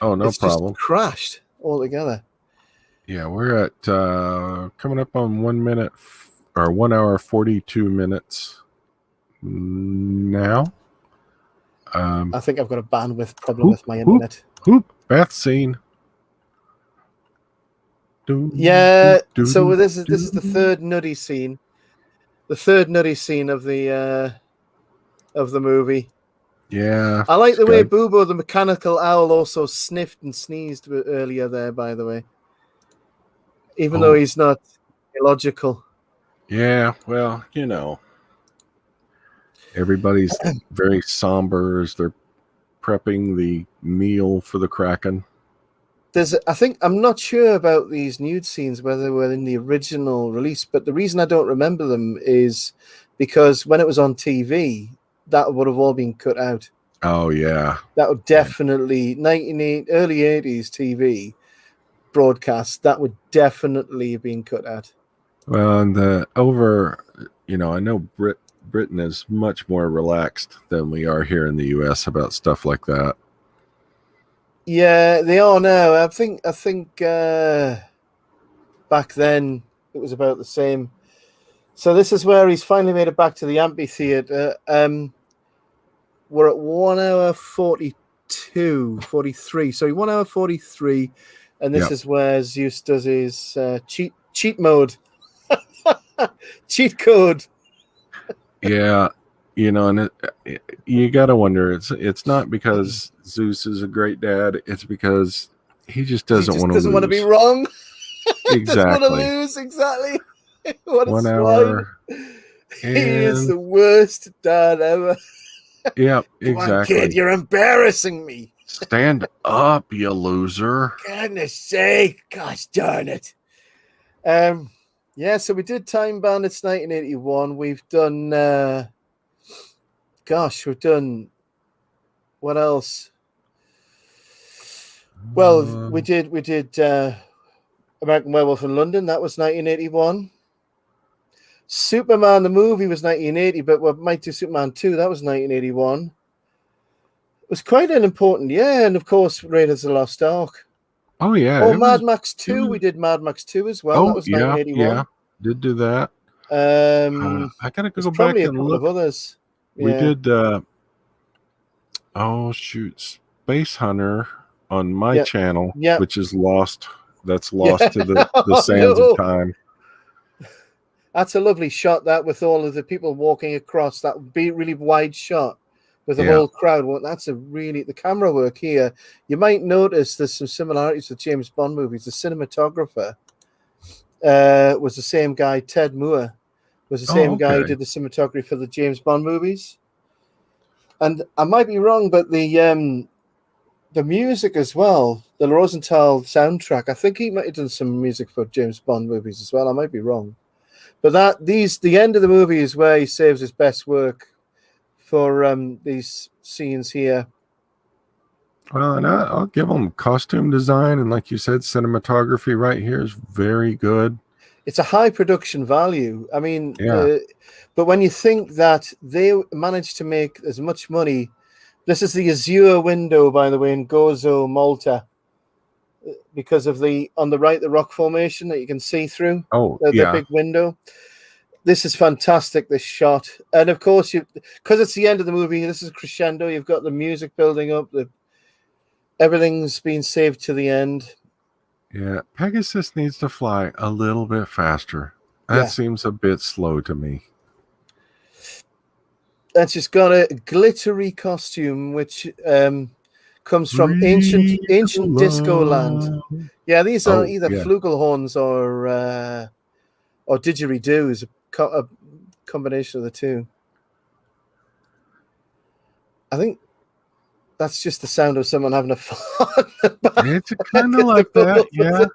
Oh, no problem. Just crashed altogether. Yeah, we're at coming up on 1 minute or 1 hour 42 minutes now. I think I've got a bandwidth problem with my internet. Bath scene. Yeah, so this is the third nutty scene. The third nutty scene of the movie. Yeah. I like the way Bubo the mechanical owl also sniffed and sneezed earlier there, by the way. Even though he's not illogical. Yeah, well, everybody's very somber as they're prepping the meal for the Kraken. I'm not sure about these nude scenes, whether they were in the original release, but the reason I don't remember them is because when it was on TV, that would have all been cut out. Oh, yeah. That would definitely, early 80s TV broadcast, that would definitely have been cut out. Well, and I know Britain is much more relaxed than we are here in the US about stuff like that. Yeah, they are now. I think back then it was about the same. So this is where he's finally made it back to the amphitheater. We're at 1 hour 43. So 1 hour 43, and this is where Zeus does his cheat cheat mode. Cheat code. Yeah, and you got to wonder. It's not because Zeus is a great dad. It's because he just He doesn't just want to doesn't want to be lose. wrong. Doesn't want to Exactly. lose. Exactly. What a 1 swine. hour. He is And the worst dad ever. yeah, Come on, kid, exactly. you're embarrassing me. Stand up, you loser. Goodness sake. Gosh darn it. Yeah, so we did Time Bandits 1981. We've done we've done what else? Well, we did American Werewolf in London. That was 1981. Superman the movie was 1980, but we might do Superman 2. That was 1981. It was quite an important year, and of course, Raiders of the Lost Ark. Oh yeah. Oh, Mad Max 2. We did Mad Max 2 as well. Oh, That was yeah, 1981. yeah. Did do that. I gotta There's go back probably a and couple look. of others. We Yeah. did Space Hunter on my Yep. channel, Yep. which is lost. That's lost to the Oh, sands no. of time. That's a lovely shot, that, with all of the people walking across. That would be a really wide shot with the Yeah. whole crowd. Well, that's the camera work here. You might notice there's some similarities with James Bond movies. The cinematographer was the same guy. Ted Moore was the same guy who okay. did the cinematography for the James Bond movies. And I might be wrong, but the music as well, the Rosenthal soundtrack, I think he might have done some music for James Bond movies as well. I might be wrong. But the end of the movie is where he saves his best work for these scenes here. Well, and I'll give them costume design, and like you said, cinematography right here is very good. It's a high production value. I mean, Yeah. but when you think that they managed to make as much money, this is the Azure window, by the way, in Gozo, Malta, because of on the right, the rock formation that you can see through. Oh, The yeah. big window. This is fantastic, this shot. And of course, because it's the end of the movie, this is crescendo. You've got the music building up. Everything's been saved to the end. Yeah. Pegasus needs to fly a little bit faster. That Yeah. seems a bit slow to me. And she's got a glittery costume, which comes from ancient disco land. Yeah, these are either flugelhorns or didgeridoos, a combination of the two. I think that's just the sound of someone having a fart. It's kind of like that, yeah.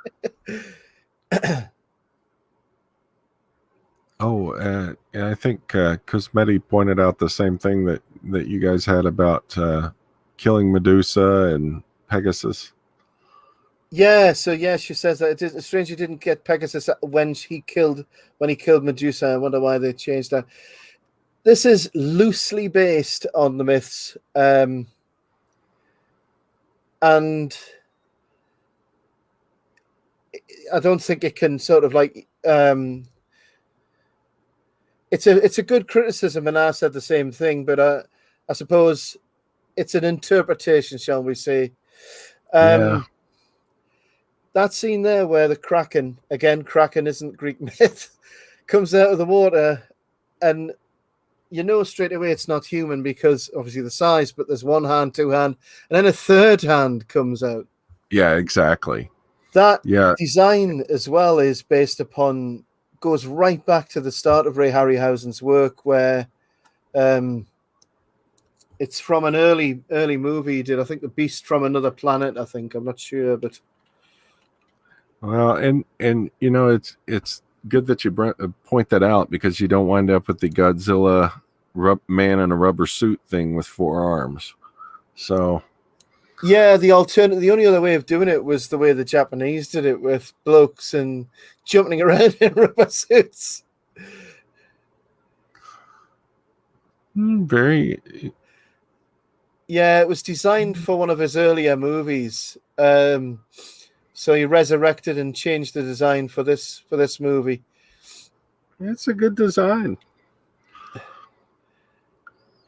Oh, and I think Cosmeti pointed out the same thing that you guys had about killing Medusa and Pegasus. Yeah, so yeah, she says that it's strange you didn't get Pegasus when he killed Medusa. I wonder why they changed that. This is loosely based on the myths, and I don't think it can sort of like it's a good criticism, and I said the same thing, but I suppose it's an interpretation, shall we say? Yeah. That scene there where the Kraken isn't Greek myth, comes out of the water, and you know straight away it's not human because obviously the size, but there's one hand, two hand, and then a third hand comes out. Yeah, exactly. That design as well is goes right back to the start of Ray Harryhausen's work, where it's from an early movie he did. I think The Beast from Another Planet. I'm not sure, but. Well, and you know, it's good that you point that out, because you don't wind up with the Godzilla man in a rubber suit thing with 4 arms. So yeah, the only other way of doing it was the way the Japanese did it, with blokes and jumping around in rubber suits. Very. Yeah, it was designed for one of his earlier movies. So he resurrected and changed the design for this movie. It's a good design.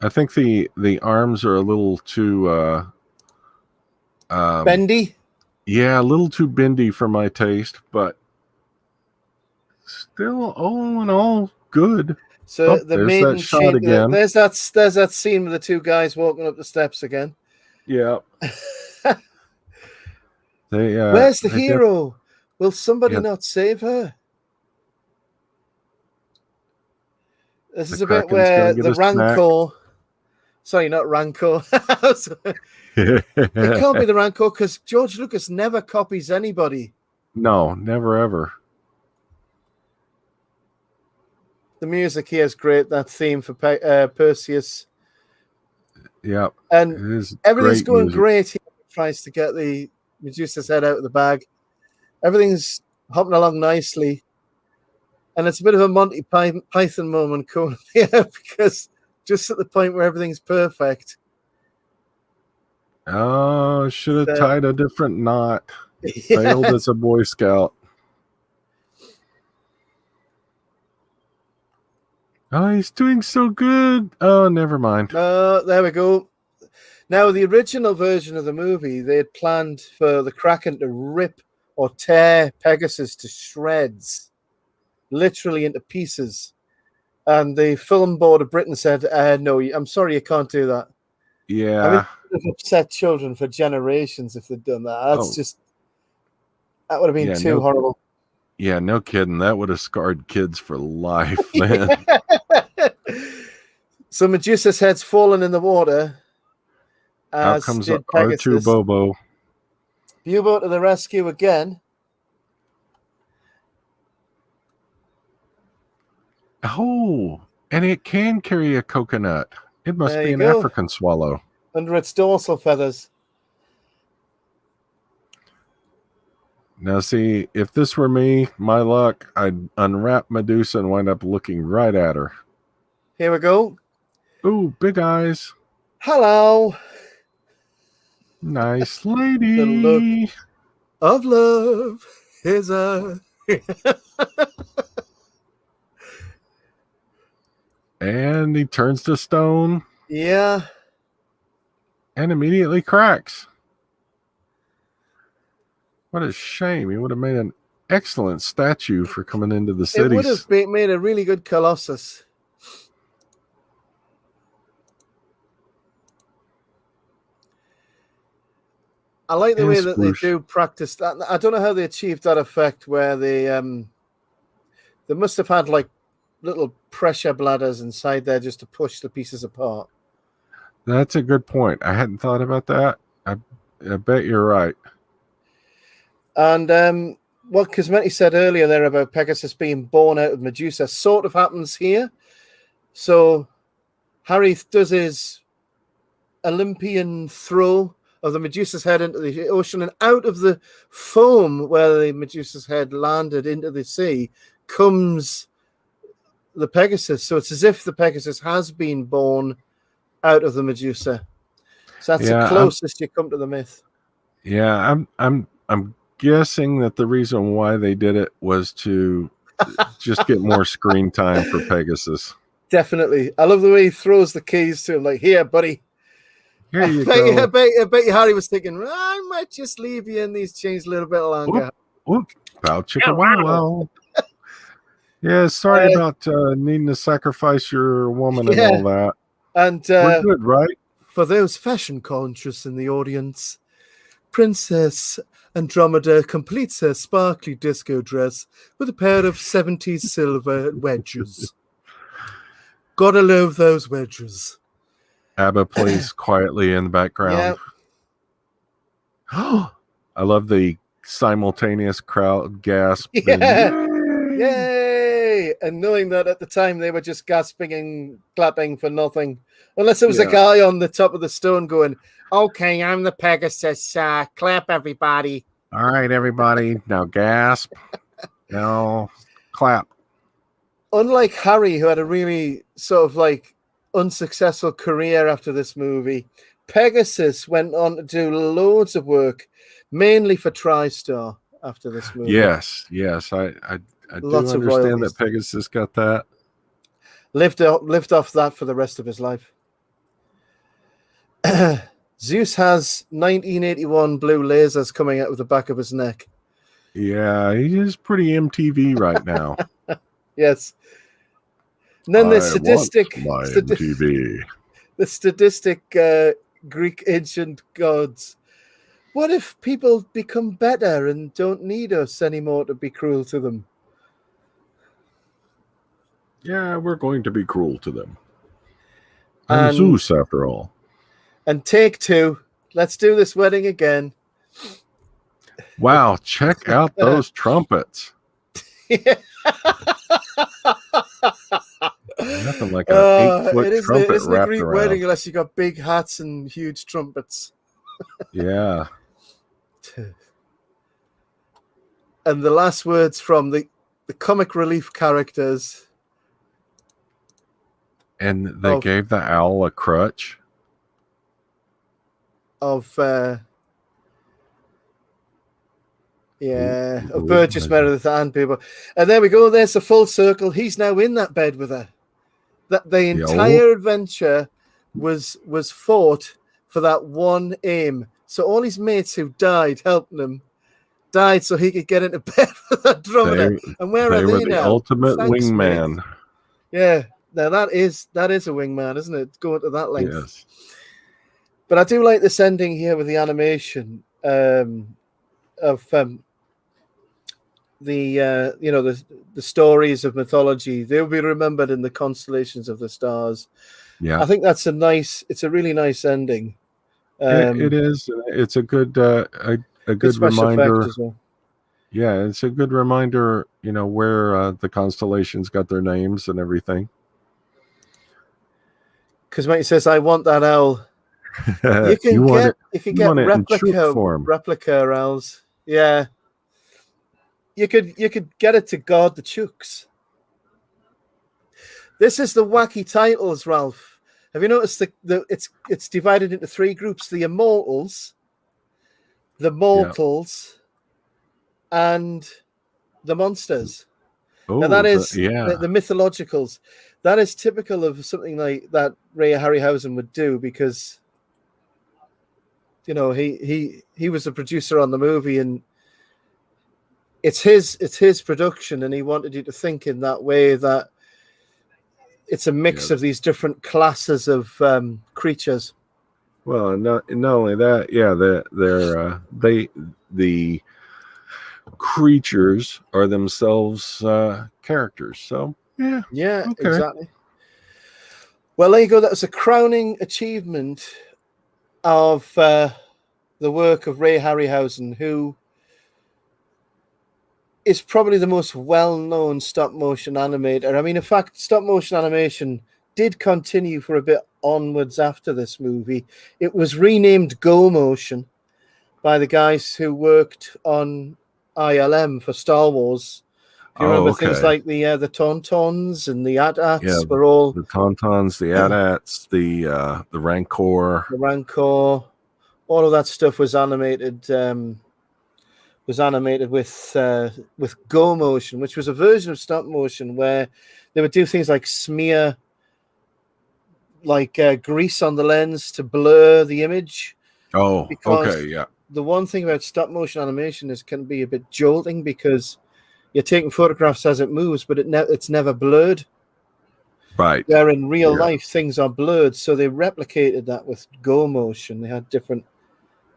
I think the arms are a little too bendy. Yeah, a little too bendy for my taste, but still all in all good. So Oh, the there's maiden that shot again. there's that scene with the two guys walking up the steps again. Yeah. They Where's the they hero? Will somebody Yeah. not save her? This The is a bit Kraken's where gonna get the a snack. Rancor. Sorry, not Rancor. It can't be the Rancor because George Lucas never copies anybody. No, never ever. The music here is great. That theme for Perseus. Yeah. And It is everything's great going music. great. He tries to get the Medusa's head out of the bag. Everything's hopping along nicely. And it's a bit of a Monty Python moment coming here because just at the point where everything's perfect. Oh, should have tied a different knot. Failed as a Boy Scout. Oh, he's doing so good. Oh, never mind. There we go. Now, the original version of the movie, they had planned for the Kraken to rip or tear Pegasus to shreds, literally into pieces. And the Film Board of Britain said, no, I'm sorry, you can't do that. Yeah. I mean, it would have upset children for generations if they'd done that. That would have been too horrible. Yeah, no kidding. That would have scarred kids for life, man. So Medusa's head's fallen in the water. Out comes R2 Bobo. U-boat to the rescue again. Oh, and it can carry a coconut. It must There be you an go. African swallow. Under its dorsal feathers. Now, see, if this were me, my luck, I'd unwrap Medusa and wind up looking right at her. Here we go. Ooh, big eyes. Hello. Nice lady. The look of love is a... And he turns to stone. Yeah. And immediately cracks. What a shame. He would have made an excellent statue for coming into the cities. It would have made a really good Colossus. I like the way that they do practice that. I don't know how they achieved that effect where they must have had like little pressure bladders inside there just to push the pieces apart. That's a good point. I hadn't thought about that. I bet you're right. And what Cosmetti said earlier there about Pegasus being born out of Medusa sort of happens here. So Harry does his Olympian throw of the Medusa's head into the ocean, and out of the foam where the Medusa's head landed into the sea comes the Pegasus. So it's as if the Pegasus has been born out of the Medusa. So that's the closest you come to the myth. Yeah, I'm guessing that the reason why they did it was to just get more screen time for Pegasus. Definitely. I love the way he throws the keys to him, like, here, buddy. Here you go. I bet you Harry was thinking, I might just leave you in these chains a little bit longer. Whoop. Bow chicka wow wow. Yeah, sorry about needing to sacrifice your woman and all that. And we're good, right? For those fashion conscious in the audience, Princess Andromeda completes her sparkly disco dress with a pair of 70s silver wedges. Gotta love those wedges. ABBA plays quietly in the background. Yeah. I love the simultaneous crowd gasp. Yeah. Yay! And knowing that at the time they were just gasping and clapping for nothing. Unless it was a guy on the top of the stone going, okay, I'm the Pegasus. Clap, everybody. All right, everybody. Now gasp. Now clap. Unlike Harry, who had a really sort of like unsuccessful career after this movie, Pegasus went on to do loads of work, mainly for TriStar after this movie. Yes. I do understand that Pegasus got that. Lived off that for the rest of his life. Zeus has 1981 blue lasers coming out of the back of his neck. Yeah, he is pretty MTV right now. Yes. And then the sadistic TV. The sadistic Greek ancient gods. What if people become better and don't need us anymore to be cruel to them? Yeah, we're going to be cruel to them. And Zeus, after all. And take two. Let's do this wedding again. Wow, check out those trumpets. Nothing like an 8-foot trumpet it isn't a wrapped Greek around. wedding unless you got big hats and huge trumpets. Yeah. And the last words from the comic relief characters. And they gave the owl a crutch. Of Burgess Meredith and people. And there we go. There's a full circle. He's now in that bed with her. That the entire adventure was fought for that one aim. So all his mates who died helping him died so he could get into bed with Andromeda. And where are they were the now? ultimate wingman. Mate. Yeah. Now that is a wingman, isn't it? Going to that length. Yes. But I do like this ending here with the animation of the stories of mythology. They'll be remembered in the constellations of the stars. Yeah, I think it's a really nice ending. It is. It's a good good reminder. As well. Yeah, it's a good reminder. Where the constellations got their names and everything. Because Mike says, "I want that owl." You can get replica owls. Yeah. You could get it to guard the chooks. This is the wacky titles, Ralph. Have you noticed it's divided into three groups: the immortals, the mortals, and the monsters. Oh, now that is the mythologicals. That is typical of something like that Ray Harryhausen would do because he was a producer on the movie and it's his production, and he wanted you to think in that way that it's a mix of these different classes of creatures. Well, not only that, the creatures are themselves characters. So yeah, okay. Exactly. Well, there you go. That was a crowning achievement of the work of Ray Harryhausen, who is probably the most well-known stop-motion animator. I mean, in fact, stop-motion animation did continue for a bit onwards after this movie. It was renamed Go Motion by the guys who worked on ILM for Star Wars. Do you remember things like the Tauntauns and the AT-ATs were all... The Tauntauns, the AT-ATs, the Rancor. The Rancor. All of that stuff was animated... with Go Motion, which was a version of stop motion where they would do things like smear grease on the lens to blur the image. Oh, okay, yeah. The one thing about stop motion animation is can be a bit jolting because you're taking photographs as it moves, but it's never blurred. Right. Where in real life things are blurred, so they replicated that with Go Motion. They had different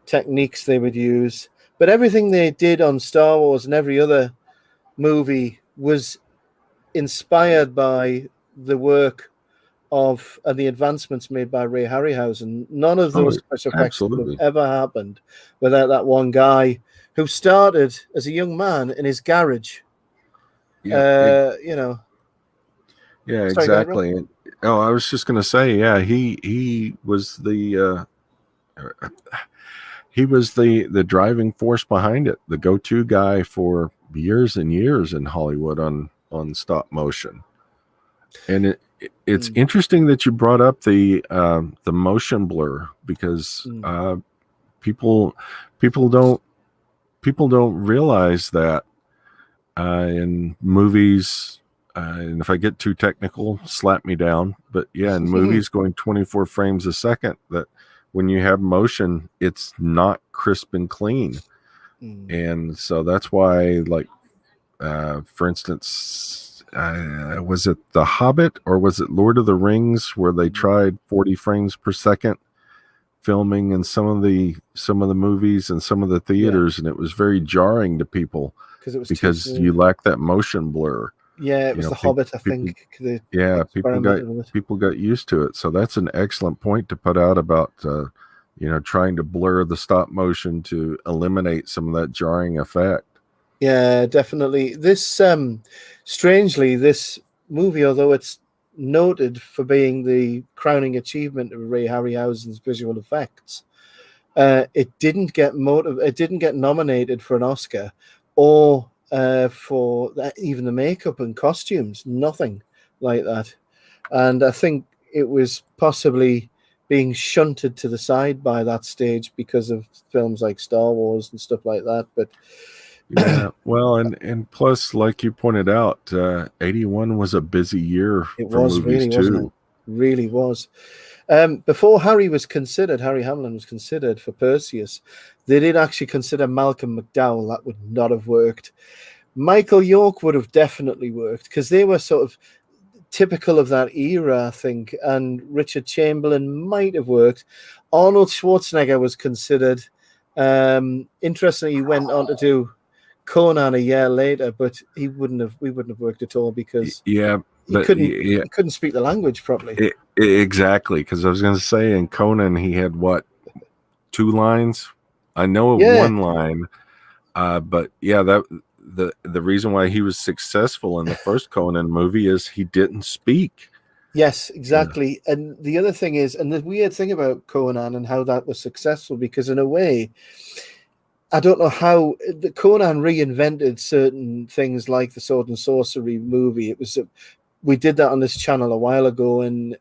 techniques they would use. But everything they did on Star Wars and every other movie was inspired by the work of and the advancements made by Ray Harryhausen. None of those special effects would have ever happened without that one guy who started as a young man in his garage. Yeah, Yeah, exactly. I was just going to say, he was the driving force behind it, the go-to guy for years and years in Hollywood on stop motion. And it's interesting that you brought up the motion blur because people don't realize that in movies. And if I get too technical, slap me down. But in movies going 24 frames a second, that when you have motion, it's not crisp and clean. And so that's why, for instance, was it The Hobbit or was it Lord of the Rings, where they tried 40 frames per second filming in some of the movies and some of the theaters, and it was very jarring to people because you lack that motion blur. Yeah, it was The Hobbit, I think. People got used to it. So that's an excellent point to put out about trying to blur the stop motion to eliminate some of that jarring effect. Yeah, definitely. This strangely, this movie, although it's noted for being the crowning achievement of Ray Harryhausen's visual effects, it didn't get nominated for an Oscar or for even the makeup and costumes, nothing like that. And I think it was possibly being shunted to the side by that stage because of films like Star Wars and stuff like that. But yeah, well, and plus, like you pointed out, 81 was a busy year for movies really, too. wasn't it? Really was. Before Harry Hamlin was considered for Perseus, they did actually consider Malcolm McDowell. That would not have worked. Michael York would have definitely worked because they were sort of typical of that era, I think, and Richard Chamberlain might have worked. Arnold Schwarzenegger was considered. Interestingly, he went on to do Conan a year later, but we wouldn't have worked at all because he couldn't speak the language properly. Exactly, because I was going to say in Conan he had what, 2 lines? I know of one line, but yeah, that the reason why he was successful in the first Conan movie is he didn't speak. Yes, exactly. Yeah. And the other thing is, and the weird thing about Conan and how that was successful, because in a way, I don't know how the Conan reinvented certain things like the Sword and Sorcery movie. We did that on this channel a while ago, and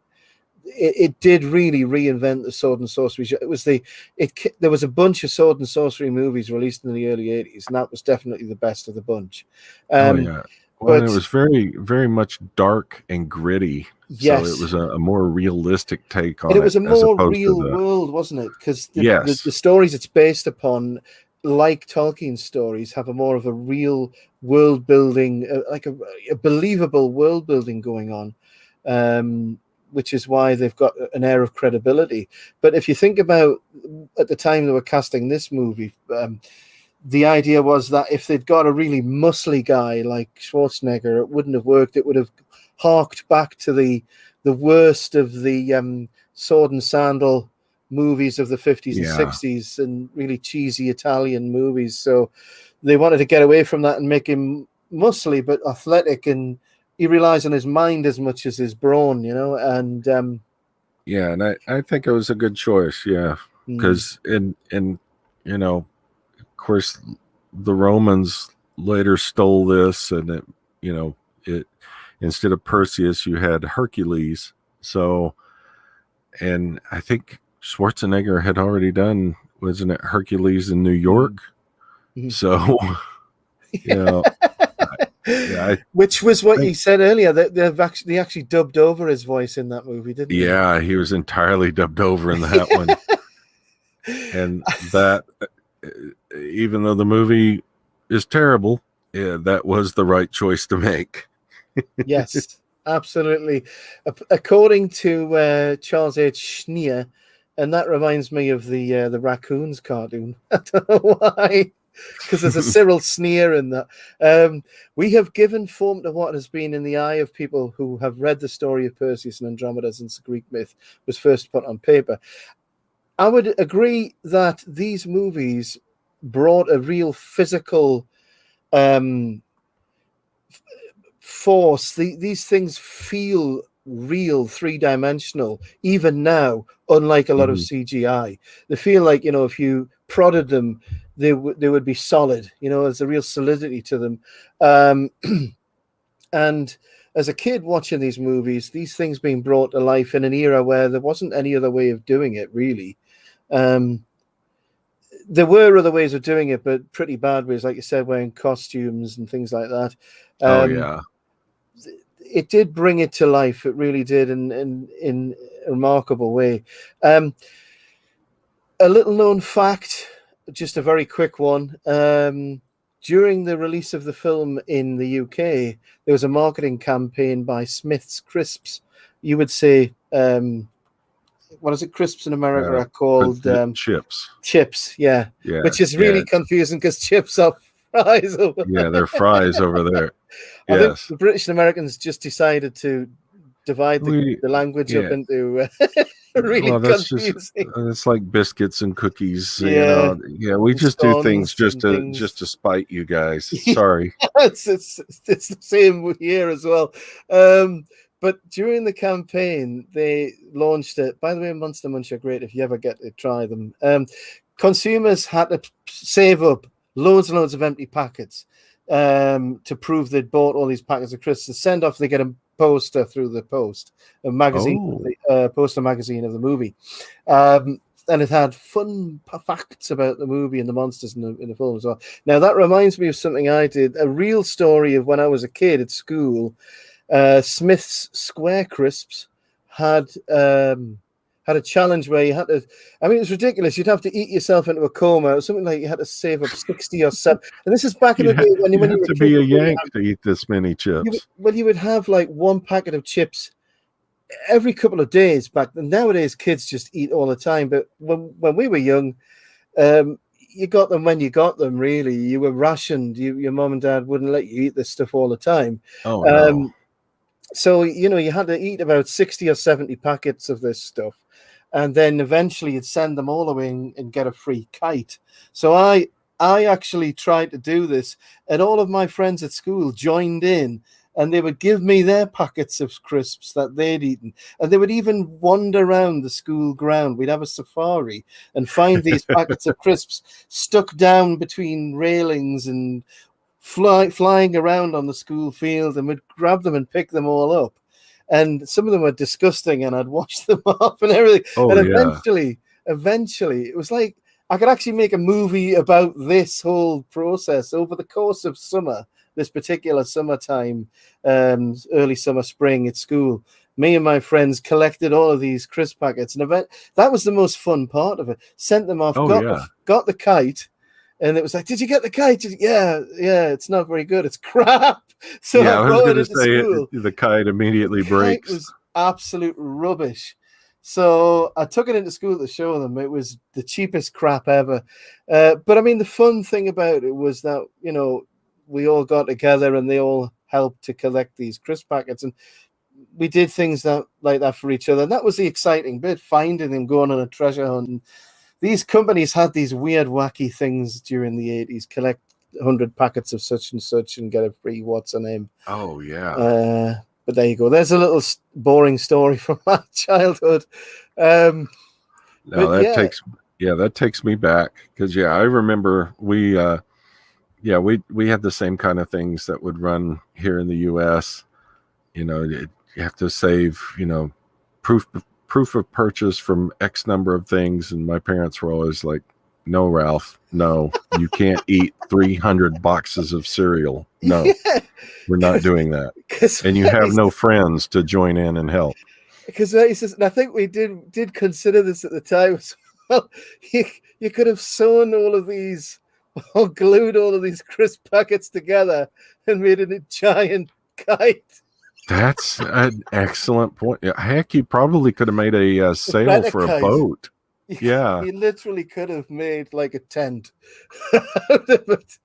it did really reinvent the Sword and Sorcery. There was a bunch of Sword and Sorcery movies released in the early 80s, and that was definitely the best of the bunch. Well, it was very, very much dark and gritty. Yes. So it was a more realistic take on it. It was a more real world, wasn't it? Because the stories it's based upon, like Tolkien's stories, have a more of a real world building, like a believable world building going on, which is why they've got an air of credibility. But if you think about at the time they were casting this movie, the idea was that if they'd got a really muscly guy like Schwarzenegger, it wouldn't have worked. It would have harked back to the worst of the sword and sandal movies of the 50s and 60s and really cheesy Italian movies. So they wanted to get away from that and make him muscly but athletic, and he relies on his mind as much as his brawn, and and I think it was a good choice, because of course the Romans later stole this, and it instead of Perseus you had Hercules. So, and I think Schwarzenegger had already done, wasn't it, Hercules in New York? Mm-hmm. So, which was what you said earlier, that they actually dubbed over his voice in that movie, didn't they? Yeah, he was entirely dubbed over in that one. And that, even though the movie is terrible, that was the right choice to make. Yes, absolutely. According to Charles H. Schneer, and that reminds me of the Raccoons cartoon. I don't know why, because there's a Cyril Sneer in that. We have given form to what has been in the eye of people who have read the story of Perseus and Andromeda since the Greek myth was first put on paper. I would agree that these movies brought a real physical force. These things feel real, 3-dimensional, even now, unlike a lot of CGI. They feel like, if you prodded them, they would be solid. There's a real solidity to them. And as a kid watching these movies, these things being brought to life in an era where there wasn't any other way of doing it, really. There were other ways of doing it, but pretty bad ways, like you said, wearing costumes and things like that. It did bring it to life. It really did, in a remarkable way. A little known fact, just a very quick one. during the release of the film in the UK, there was a marketing campaign by Smith's Crisps. You would say, what is it? Crisps in America are called chips. Chips, yeah. Which is really confusing because chips are fries over there. Yeah, they're fries over there. I think the British and Americans just decided to divide the language up into really confusing. It's like biscuits and cookies. Yeah, we just do things just to spite you guys. Sorry. It's the same here as well. But during the campaign, they launched it. By the way, Monster Munch are great if you ever get to try them. Consumers had to save up loads and loads of empty packets to prove they'd bought all these packets of crisps. To send off, they get a poster through the post, a magazine, poster magazine of the movie. And it had fun facts about the movie and the monsters in the film as well. Now, that reminds me of something I did, a real story of when I was a kid at school. Smith's Square Crisps had a challenge where you had to, I mean, it was ridiculous. You'd have to eat yourself into a coma. It was something like you had to save up 60 or 7. And this is back in the day when you were to be a Yank to eat this many chips. You would have like one packet of chips every couple of days back then. Nowadays, kids just eat all the time. But when we were young, you got them when you got them, really. You were rationed. Your mom and dad wouldn't let you eat this stuff all the time. Oh, no. So, you had to eat about 60 or 70 packets of this stuff. And then eventually you'd send them all away and get a free kite. So I actually tried to do this, and all of my friends at school joined in, and they would give me their packets of crisps that they'd eaten. And they would even wander around the school ground. We'd have a safari and find these packets of crisps stuck down between railings and flying around on the school field, and we'd grab them and pick them all up. And some of them were disgusting, and I'd wash them off and everything. And eventually, it was like I could actually make a movie about this whole process over the course of summer, this particular summertime, early summer, spring at school. Me and my friends collected all of these crisp packets, and that was the most fun part of it. Sent them off, got the kite. And it was like, did you get the kite? Yeah, it's not very good. It's crap. So I was going to say school. The kite immediately breaks. It was absolute rubbish. So I took it into school to show them. It was the cheapest crap ever. But I mean, the fun thing about it was that, we all got together and they all helped to collect these crisp packets. And we did things like that for each other. And that was the exciting bit, finding them, going on a treasure hunt. And these companies had these weird, wacky things during the 80s. Collect 100 packets of such and such and get a free what's her name. Oh, yeah. But there you go. There's a little boring story from my childhood. That takes me back because I remember we had the same kind of things that would run here in the U.S. You have to save proof of purchase from X number of things, and my parents were always like, no, Ralph, no, you can't eat 300 boxes of cereal. No, we're not doing that. And you have no friends to join in and help. Because and I think we did consider this at the time. Well, you could have sewn all of these or glued all of these crisp packets together and made it a giant kite. That's an excellent point. Heck, you probably could have made a sail for a boat. Yeah. You literally could have made like a tent out of it.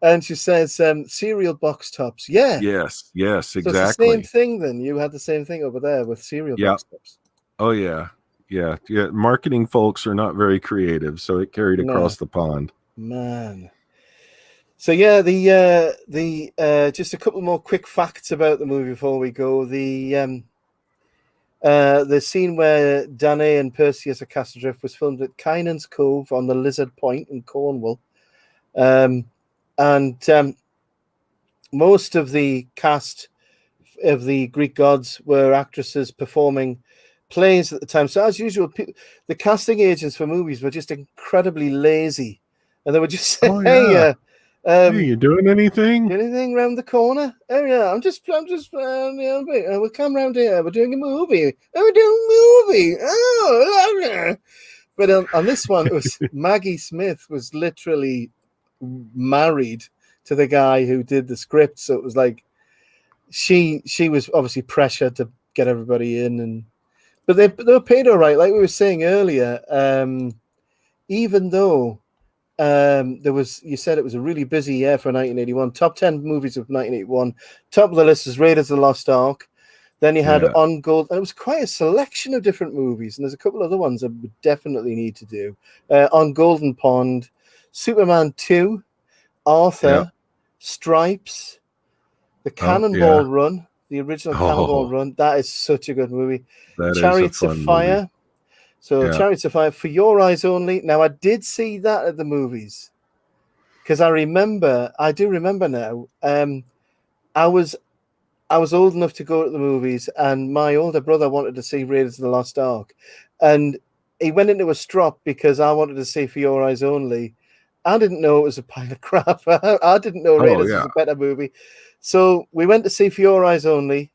And she says, cereal box tops. Yeah. Yes, exactly. So it's the same thing then. You had the same thing over there with cereal box tops. Oh, yeah. Marketing folks are not very creative, so it carried across the pond. Man. So the just a couple more quick facts about the movie before we go. The scene where Danae and Perseus are cast adrift was filmed at Kynan's Cove on the Lizard Point in Cornwall, and most of the cast of the Greek gods were actresses performing plays at the time. So as usual, the casting agents for movies were just incredibly lazy, and they would just say, "Hey, you doing anything? Anything around the corner? Oh yeah, I'm just we'll come round here. We're doing a movie. Oh, but on this one, it was Maggie Smith was literally married to the guy who did the script. So it was like she was obviously pressured to get everybody in, but they were paid all right. Like we were saying earlier, even though you said it was a really busy year for 1981. Top 10 movies of 1981. Top of the list is Raiders of the Lost Ark. Then you had On Gold, and it was quite a selection of different movies. And there's a couple other ones that we definitely need to do. On Golden Pond, Superman 2, Arthur, Stripes, The Cannonball Run, the original Cannonball Run. That is such a good movie. Chariots of Fire. Movie. So Chariots of Fire, For Your Eyes Only. Now, I did see that at the movies because I do remember now. I was old enough to go to the movies, and my older brother wanted to see Raiders of the Lost Ark, and he went into a strop because I wanted to see For Your Eyes Only. I didn't know it was a pile of crap. I didn't know Raiders was a better movie. So we went to see For Your Eyes Only,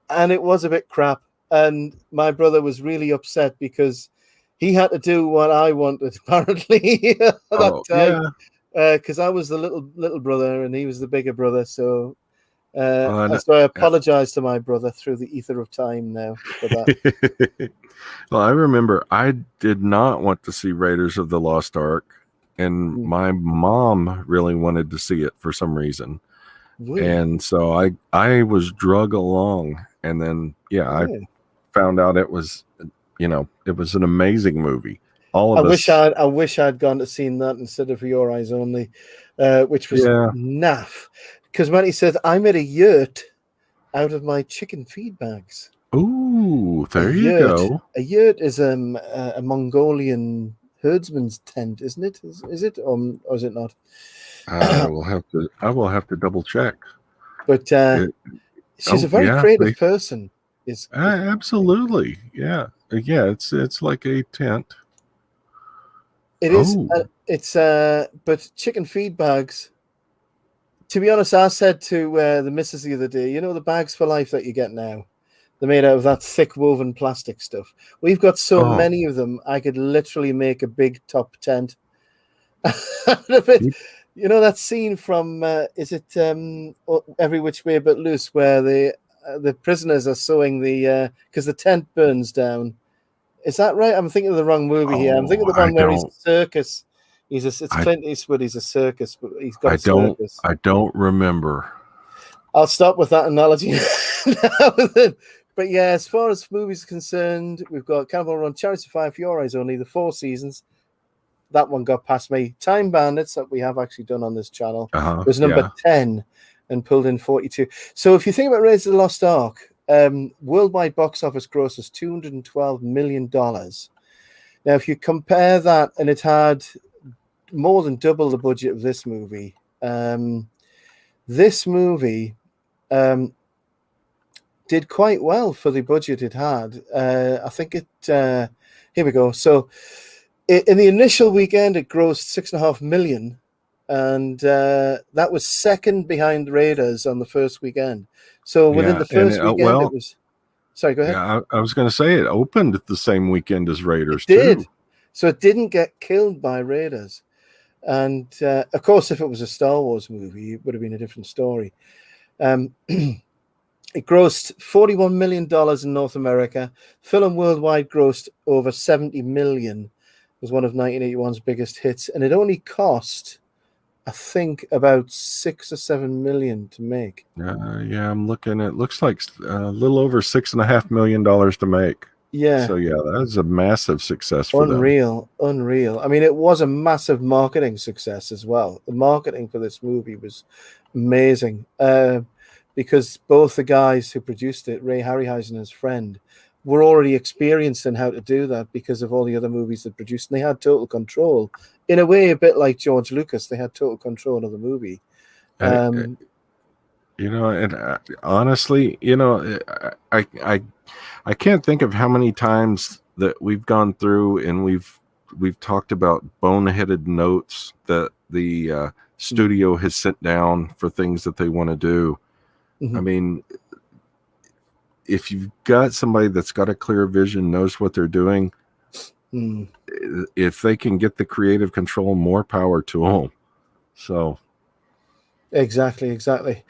and it was a bit crap. And my brother was really upset because he had to do what I wanted, apparently, at that time. Because I was the little brother and he was the bigger brother. So so I apologize to my brother through the ether of time now for that. Well, I remember I did not want to see Raiders of the Lost Ark, and my mom really wanted to see it for some reason. Really? And so I was drug along, and then I found out it was it was an amazing movie. I wish I'd gone to seen that instead of For Your Eyes Only, which was naff. Because when he said, I made a yurt out of my chicken feed bags. Ooh, there you go. A yurt is a Mongolian herdsman's tent, isn't it? Is it, or is it not? I will have to double check. But she's a very creative person. Absolutely, yeah. It's like a tent. It is. But chicken feed bags. To be honest, I said to the missus the other day, the bags for life that you get now, they're made out of that thick woven plastic stuff. We've got so many of them, I could literally make a big top tent out of it. That scene from, is it Every Which Way But Loose, where the prisoners are sewing because the tent burns down. Is that right? I'm thinking of the wrong movie here. I'm thinking of the one where he's a circus. It's Clint Eastwood. He's a circus, but he's got a circus. I don't remember. I'll stop with that analogy now. But yeah, as far as movies are concerned, we've got Cannonball Run, Chariots of Fire, For Your Eyes Only, the 4 seasons. That one got past me. Time Bandits, that we have actually done on this channel, was number 10 and pulled in 42. So if you think about Raiders of the Lost Ark, worldwide box office gross was $212 million. Now, if you compare that, and it had more than double the budget of this movie. This movie did quite well for the budget it had. I think it. Here we go. So, in the initial weekend, it grossed $6.5 million, and that was second behind Raiders on the first weekend. So within the first weekend, it was. Sorry, go ahead. Yeah, I was going to say it opened the same weekend as Raiders. It did. Too. So it didn't get killed by Raiders. And, of course, if it was a Star Wars movie, it would have been a different story. It grossed $41 million in North America. Film worldwide grossed over $70 million. It was one of 1981's biggest hits. And it only cost, I think, about $6 or $7 million to make. Yeah, I'm looking. It looks like a little over $6.5 million to make. Yeah. So yeah, that was a massive success for them. Unreal. I mean, it was a massive marketing success as well. The marketing for this movie was amazing because both the guys who produced it, Ray Harryhausen and his friend, were already experienced in how to do that because of all the other movies they produced. And they had total control. In a way, a bit like George Lucas, they had total control of the movie. Honestly, I can't think of how many times that we've gone through and we've talked about boneheaded notes that the studio has sent down for things that they want to do. Mm-hmm. I mean, if you've got somebody that's got a clear vision, knows what they're doing, if they can get the creative control, more power to them. So, Exactly.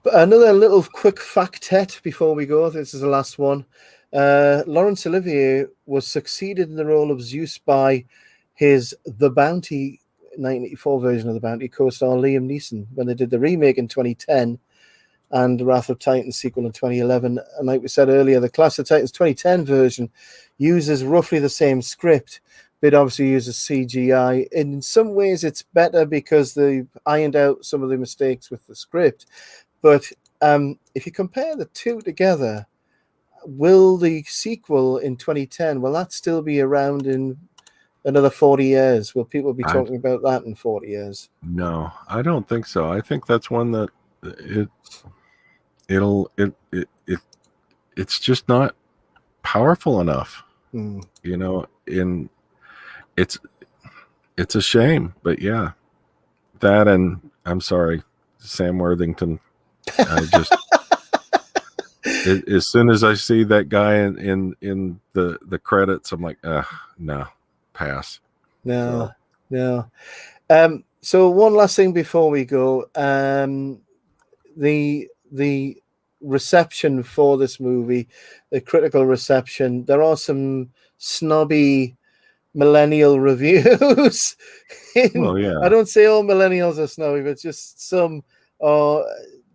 But another little quick fact before we go. This is the last one. Laurence Olivier was succeeded in the role of Zeus by his The Bounty 1984 version of The Bounty co-star Liam Neeson when they did the remake in 2010 and the Wrath of Titans sequel in 2011. And like we said earlier, the Clash of Titans 2010 version uses roughly the same script, but obviously uses CGI. And in some ways, it's better because they ironed out some of the mistakes with the script. But if you compare the two together, will the sequel in 2010, will that still be around in another 40 years? Will people be talking about that in 40 years? No, I don't think so. I think that's one that it's just not powerful enough. You know, it's a shame, but yeah, that, and I'm sorry, Sam Worthington. I just as soon as I see that guy in the credits, I'm like, no, pass. No. So one last thing before we go, the reception for this movie, the critical reception. There are some snobby millennial reviews. Well, yeah. I don't say all millennials are snobby, but just some are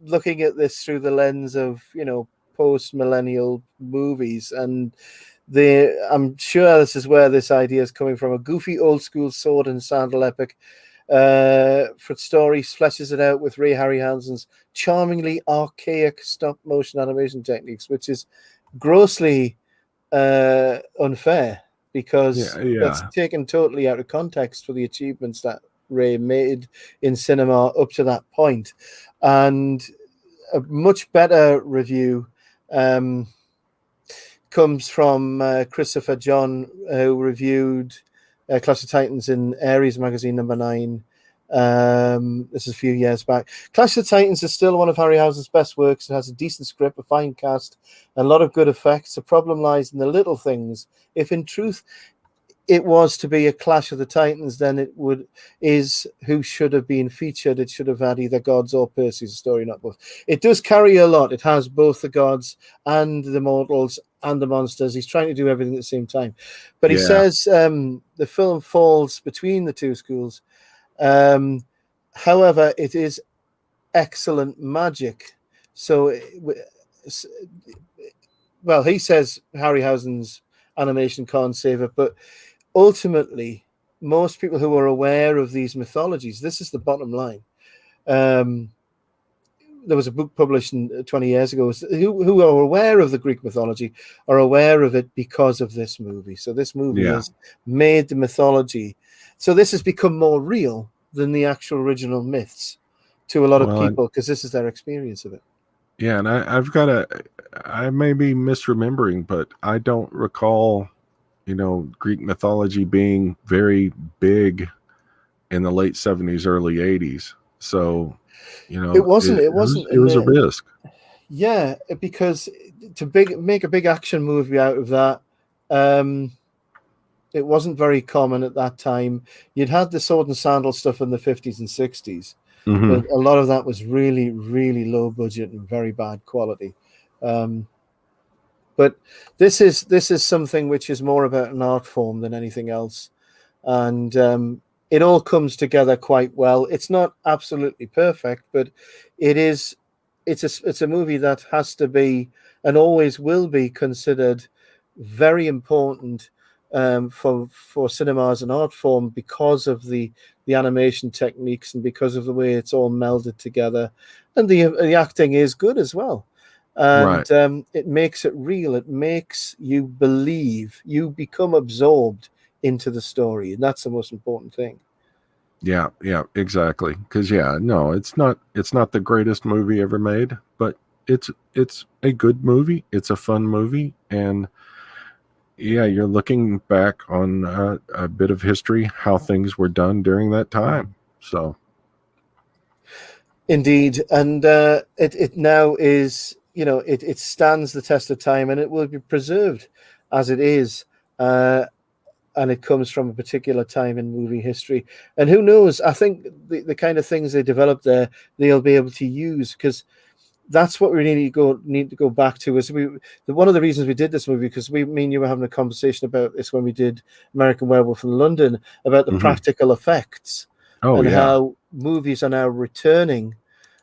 looking at this through the lens of, you know, post-millennial movies, and I'm sure this is where this idea is coming from. A goofy old school sword and sandal epic. For stories fleshes it out with Ray Harryhausen's charmingly archaic stop motion animation techniques, which is grossly unfair because that's taken totally out of context for the achievements that Ray made in cinema up to that point. And a much better review comes from Christopher John, who reviewed Clash of Titans in Aries magazine #9. This is a few years back. Clash of Titans is still one of Harryhausen's best works. It has a decent script, a fine cast, and a lot of good effects. The problem lies in the little things. If in truth it was to be a Clash of the Titans, then it is who should have been featured. It should have had either gods or Perseus' story, not both. It does carry a lot. It has both the gods and the mortals and the monsters. He's trying to do everything at the same time. But he says the film falls between the two schools. However, it is excellent magic. So, well, he says Harryhausen's animation can't save it, but ultimately, most people who are aware of these mythologies, this is the bottom line. There was a book published 20 years ago who are aware of the Greek mythology are aware of it because of this movie. So this movie has made the mythology. So this has become more real than the actual original myths to a lot of people because this is their experience of it. Yeah, and I may be misremembering, but I don't recall, you know, Greek mythology being very big in the late 70s, early 80s. So, you know, it was a risk. Yeah, because make a big action movie out of that, it wasn't very common at that time. You'd had the sword and sandal stuff in the 50s and 60s, but a lot of that was really, really low budget and very bad quality. But this is something which is more about an art form than anything else, and it all comes together quite well. It's not absolutely perfect, but it's a movie that has to be and always will be considered very important for cinema as an art form because of the animation techniques and because of the way it's all melded together, and the acting is good as well. And it makes it real. It makes you believe. You become absorbed into the story, and that's the most important thing. Yeah, exactly. Because it's not the greatest movie ever made, but it's a good movie. It's a fun movie, and you're looking back on a bit of history, how things were done during that time. So, indeed, and it now is. You know, it stands the test of time, and it will be preserved as it is. and it comes from a particular time in movie history. And who knows? I think the kind of things they develop there, they'll be able to use, because that's what we need to go back to. Is one of the reasons we did this movie, because me and you were having a conversation about this when we did American Werewolf in London, about the practical effects how movies are now returning.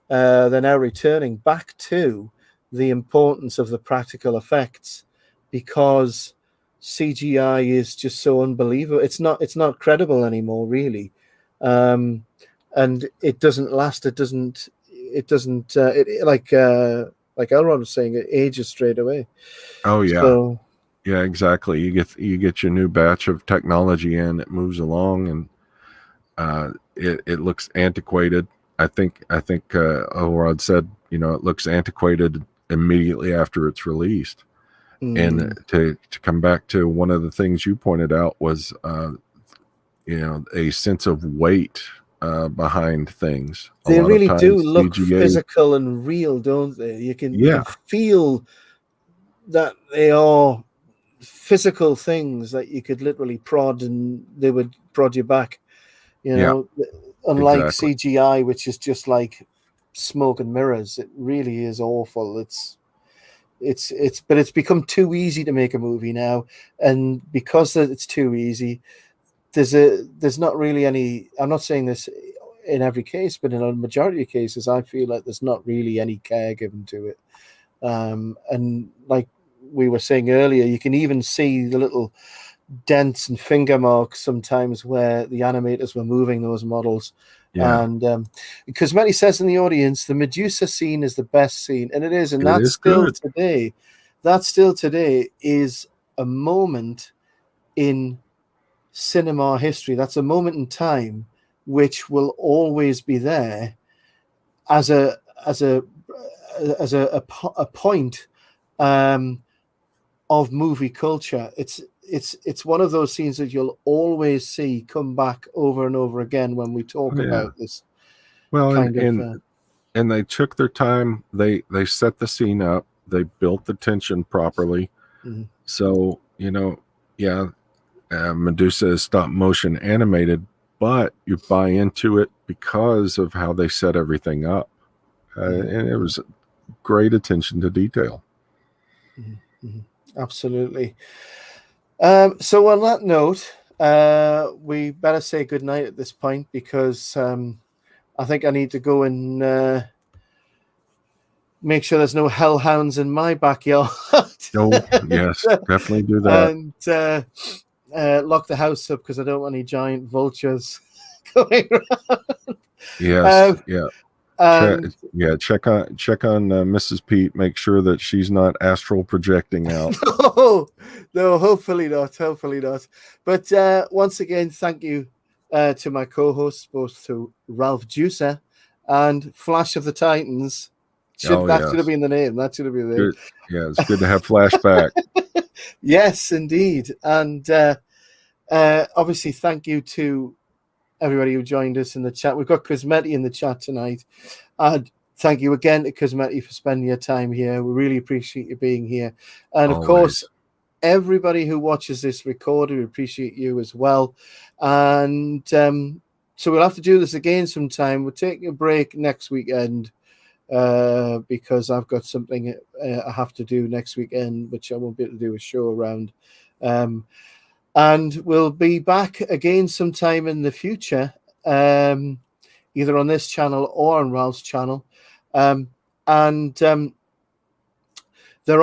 They're now returning back to the importance of the practical effects, because CGI is just so unbelievable. It's not credible anymore, really, and it doesn't last. It doesn't. Like Elrond was saying, it ages straight away. Oh yeah, so, yeah, exactly. You get your new batch of technology in, it moves along, and it looks antiquated. I think Elrond said, it looks antiquated immediately after it's released. And to come back to one of the things you pointed out was a sense of weight behind things. They really do look physical and real, don't they? You can feel that they are physical things that you could literally prod and they would prod you back. Unlike CGI, which is just like smoke and mirrors. It really is awful. But it's become too easy to make a movie now, and because it's too easy, there's not really any. I'm not saying this in every case, but in a majority of cases, I feel like there's not really any care given to it. And like we were saying earlier, you can even see the little dents and finger marks sometimes where the animators were moving those models. Yeah. And because Matty says in the audience, the Medusa scene is the best scene, and it is, and that's still good. Today. That still today is a moment in cinema history. That's a moment in time which will always be there as a point of movie culture. It's one of those scenes that you'll always see come back over and over again when we talk about this. Well, and they took their time. They set the scene up. They built the tension properly. Mm-hmm. So Medusa is stop motion animated, but you buy into it because of how they set everything up, and it was great attention to detail. Mm-hmm. Mm-hmm. Absolutely. So on that note, we better say goodnight at this point, because I think I need to go and make sure there's no hellhounds in my backyard. Oh, yes, definitely do that. And lock the house up, because I don't want any giant vultures going around. Yes, check on Mrs. Pete. Make sure that she's not astral projecting out. No, hopefully not. But once again, thank you to my co-hosts, both to Ralph Juicer and Flash of the Titans. Should have been the name. That should have been the name. Yeah, it's good to have flashback. Yes, indeed. And obviously, thank you to everybody who joined us in the chat. We've got Cosmetti in the chat tonight. Thank you again to Cosmetti for spending your time here. We really appreciate you being here. And of course, everybody who watches this recorded, we appreciate you as well. And so we'll have to do this again sometime. We're taking a break next weekend because I've got something I have to do next weekend, which I won't be able to do a show around. And we'll be back again sometime in the future, either on this channel or on Ralph's channel. There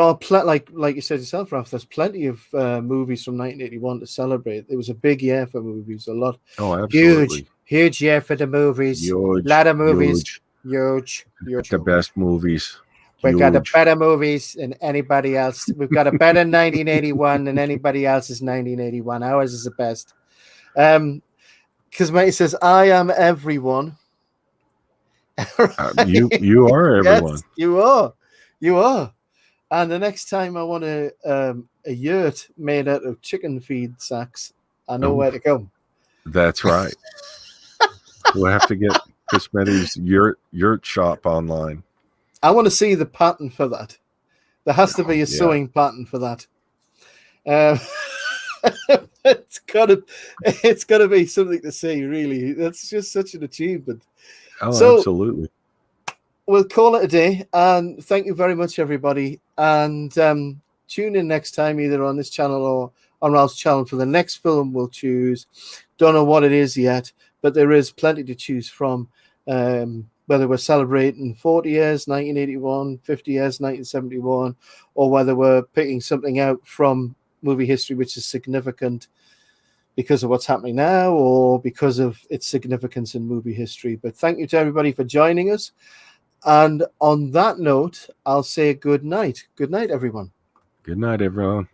are like you said yourself, Ralph, there's plenty of movies from 1981 to celebrate. It was a big year for movies, a lot. Oh, absolutely. Huge year for the movies. A lot of movies. Huge. The best movies. We've got the better movies than anybody else. We've got a better 1981 than anybody else's 1981. Ours is the best. Because Mate says, I am everyone. Right. You are everyone. Yes, you are. And the next time I want a yurt made out of chicken feed sacks, I know where to go. That's right. We'll have to get Cosmetti's yurt shop online. I want to see the pattern for that. There has to be a sewing pattern for that. it's gotta be something to see, really. That's just such an achievement. Oh, So- absolutely. We'll call it a day, and thank you very much, everybody. And tune in next time, either on this channel or on Ralph's channel, for the next film we'll choose. Don't know what it is yet, but there is plenty to choose from. Whether we're celebrating 40 years, 1981, 50 years, 1971, or whether we're picking something out from movie history which is significant because of what's happening now or because of its significance in movie history. But thank you to everybody for joining us. And on that note, I'll say good night. Good night, everyone. Good night, everyone.